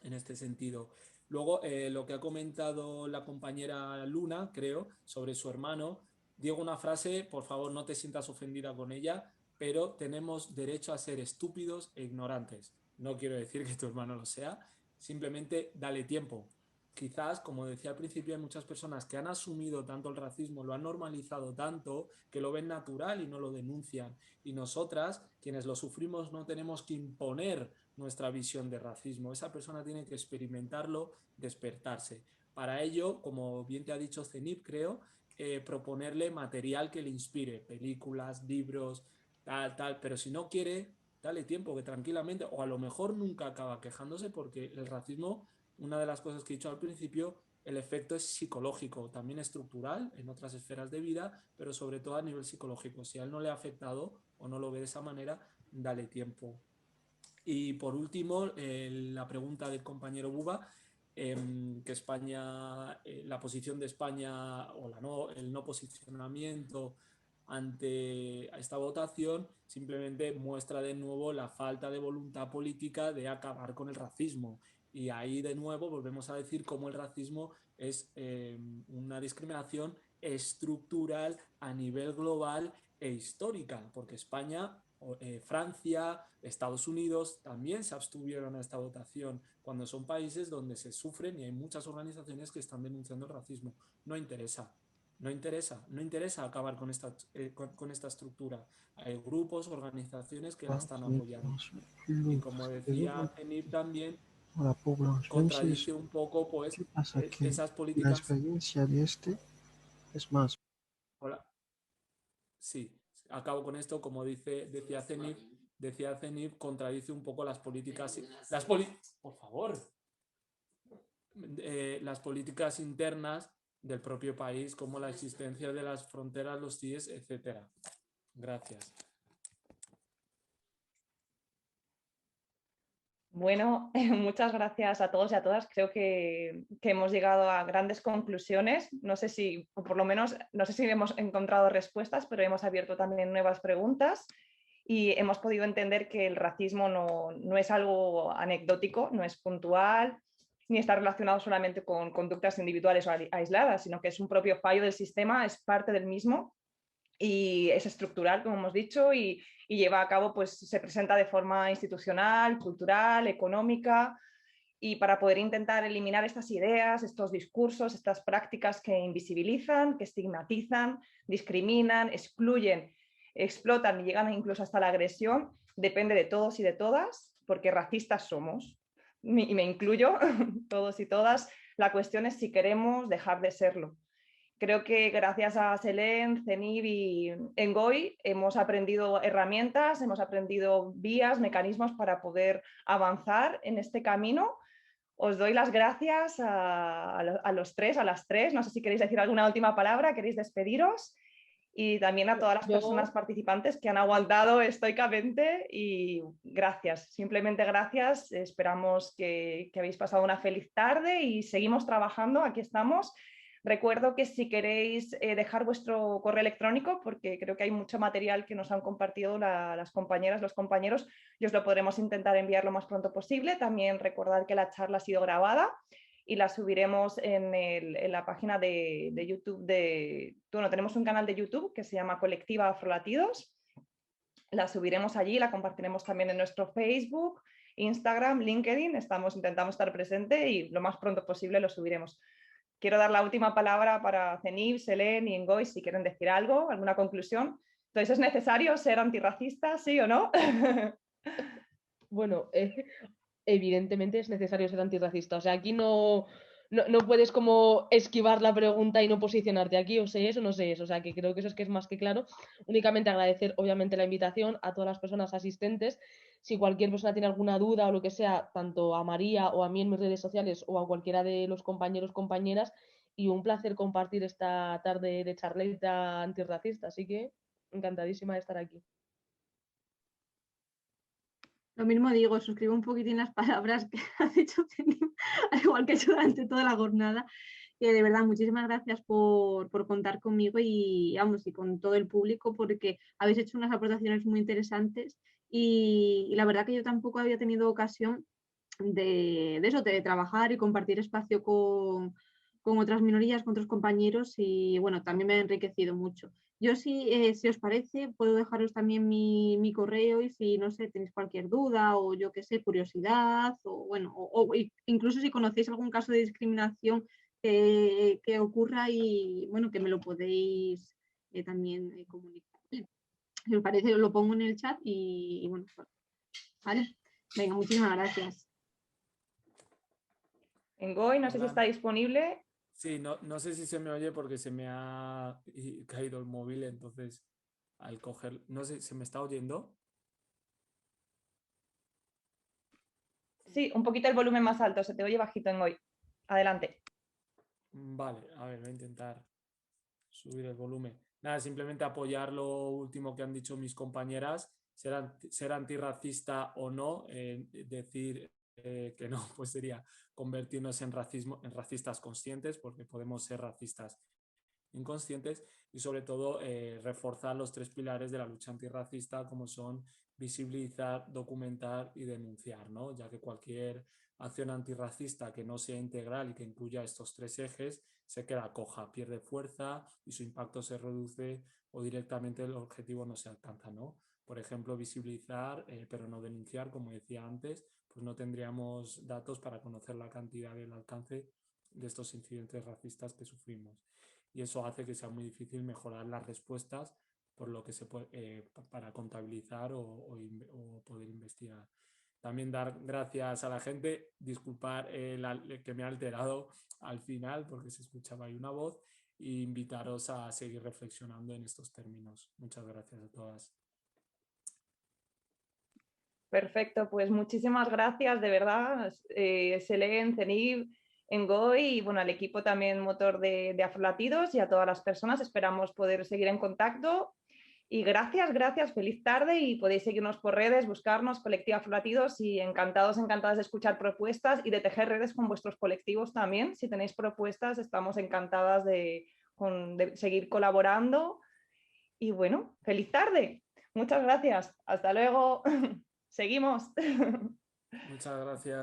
En este sentido. Luego, lo que ha comentado la compañera Luna, creo, sobre su hermano, digo una frase, por favor no te sientas ofendida con ella, pero tenemos derecho a ser estúpidos e ignorantes. No quiero decir que tu hermano lo sea, simplemente dale tiempo. Quizás, como decía al principio, hay muchas personas que han asumido tanto el racismo, lo han normalizado tanto, que lo ven natural y no lo denuncian. Y nosotras, quienes lo sufrimos, no tenemos que imponer nuestra visión de racismo. Esa persona tiene que experimentarlo, despertarse. Para ello, como bien te ha dicho CENIP, creo, proponerle material que le inspire, películas, libros, tal, pero si no quiere, dale tiempo, que tranquilamente, o a lo mejor nunca acaba quejándose porque el racismo, una de las cosas que he dicho al principio, el efecto es psicológico, también estructural en otras esferas de vida, pero sobre todo a nivel psicológico. Si a él no le ha afectado o no lo ve de esa manera, dale tiempo. Y por último, la pregunta del compañero Buba, que España, la posición de España o el no posicionamiento ante esta votación simplemente muestra de nuevo la falta de voluntad política de acabar con el racismo. Y ahí de nuevo volvemos a decir cómo el racismo es una discriminación estructural a nivel global e histórica, porque España, Francia, Estados Unidos también se abstuvieron a esta votación cuando son países donde se sufren y hay muchas organizaciones que están denunciando el racismo. No interesa acabar con esta estructura. Hay grupos, organizaciones que la están apoyando. Y como decía Enip también, la población contradice un poco pues ¿qué pasa? Que esas la políticas. experiencia de este es más. Hola. Sí, acabo con esto, como decía Zenit, contradice un poco las políticas, por favor, las políticas internas del propio país, como la existencia de las fronteras, los CIES, etcétera. Gracias. Bueno, muchas gracias a todos y a todas. Creo que hemos llegado a grandes conclusiones. No sé si, o por lo menos, no sé si hemos encontrado respuestas, pero hemos abierto también nuevas preguntas y hemos podido entender que el racismo no es algo anecdótico, no es puntual, ni está relacionado solamente con conductas individuales o aisladas, sino que es un propio fallo del sistema, es parte del mismo y es estructural, como hemos dicho, y lleva a cabo, pues se presenta de forma institucional, cultural, económica, y para poder intentar eliminar estas ideas, estos discursos, estas prácticas que invisibilizan, que estigmatizan, discriminan, excluyen, explotan y llegan incluso hasta la agresión, depende de todos y de todas, porque racistas somos, y me incluyo, todos y todas. La cuestión es si queremos dejar de serlo. Creo que gracias a Selene, Zenib y Ngoy hemos aprendido herramientas, hemos aprendido vías, mecanismos para poder avanzar en este camino. Os doy las gracias a los tres, a las tres. No sé si queréis decir alguna última palabra, queréis despediros. Y también a todas las personas participantes que han aguantado estoicamente y gracias, simplemente gracias. Esperamos que habéis pasado una feliz tarde y seguimos trabajando, aquí estamos. Recuerdo que si queréis dejar vuestro correo electrónico, porque creo que hay mucho material que nos han compartido las compañeras, los compañeros, y os lo podremos intentar enviar lo más pronto posible. También recordad que la charla ha sido grabada y la subiremos en la página de YouTube bueno, tenemos un canal de YouTube que se llama Colectiva Afrolatidos. La subiremos allí, la compartiremos también en nuestro Facebook, Instagram, LinkedIn. Intentamos estar presente y lo más pronto posible lo subiremos. Quiero dar la última palabra para Zenib, Selene y Ngoy, si quieren decir algo, alguna conclusión. Entonces, ¿es necesario ser antirracista, sí o no? Bueno, evidentemente es necesario ser antirracista. O sea, aquí no puedes como esquivar la pregunta y no posicionarte aquí, o sé eso, no sé eso. O sea, que creo que eso es que es más que claro. Únicamente agradecer, obviamente, la invitación a todas las personas asistentes. Si cualquier persona tiene alguna duda o lo que sea, tanto a María o a mí en mis redes sociales o a cualquiera de los compañeros, compañeras, y un placer compartir esta tarde de charleta antirracista. Así que encantadísima de estar aquí. Lo mismo digo, suscribo un poquitín las palabras que ha dicho Zenib, al igual que he hecho durante toda la jornada. Que de verdad, muchísimas gracias por contar conmigo y, vamos, y con todo el público, porque habéis hecho unas aportaciones muy interesantes y la verdad que yo tampoco había tenido ocasión de eso, de trabajar y compartir espacio con otras minorías, con otros compañeros y bueno, también me ha enriquecido mucho. Yo sí, si os parece, puedo dejaros también mi correo y si, no sé, tenéis cualquier duda o yo qué sé, curiosidad o bueno, o incluso si conocéis algún caso de discriminación que ocurra y bueno, que me lo podéis también comunicar. Si os parece, os lo pongo en el chat y bueno, vale. Venga, muchísimas gracias. Ngoy, no sé si está disponible. Sí, no sé si se me oye porque se me ha caído el móvil, entonces al coger, no sé, ¿se me está oyendo? Sí, un poquito el volumen más alto, se te oye bajito, Ngoy. Adelante. Vale, a ver, voy a intentar subir el volumen. Nada, simplemente apoyar lo último que han dicho mis compañeras, ser antirracista o no, decir que no, pues sería convertirnos en racistas conscientes, porque podemos ser racistas inconscientes y sobre todo reforzar los tres pilares de la lucha antirracista como son visibilizar, documentar y denunciar, ¿no? Ya que cualquier acción antirracista que no sea integral y que incluya estos tres ejes se queda coja, pierde fuerza y su impacto se reduce o directamente el objetivo no se alcanza, ¿no? Por ejemplo, visibilizar, pero no denunciar, como decía antes, pues no tendríamos datos para conocer la cantidad y el alcance de estos incidentes racistas que sufrimos. Y eso hace que sea muy difícil mejorar las respuestas por lo que se puede, para contabilizar o poder investigar. también dar gracias a la gente, disculpar que me ha alterado al final porque se escuchaba ahí una voz, e invitaros a seguir reflexionando en estos términos. Muchas gracias a todas. Perfecto, pues muchísimas gracias, de verdad, Selene, Zenib, Ngoy y bueno, al equipo también motor de Afrolatidos y a todas las personas. Esperamos poder seguir en contacto. Y gracias, feliz tarde y podéis seguirnos por redes, buscarnos, Colectivo Afrolatidos y encantadas de escuchar propuestas y de tejer redes con vuestros colectivos también. Si tenéis propuestas, estamos encantadas de seguir colaborando. Y bueno, feliz tarde. Muchas gracias. Hasta luego. Seguimos. Muchas gracias.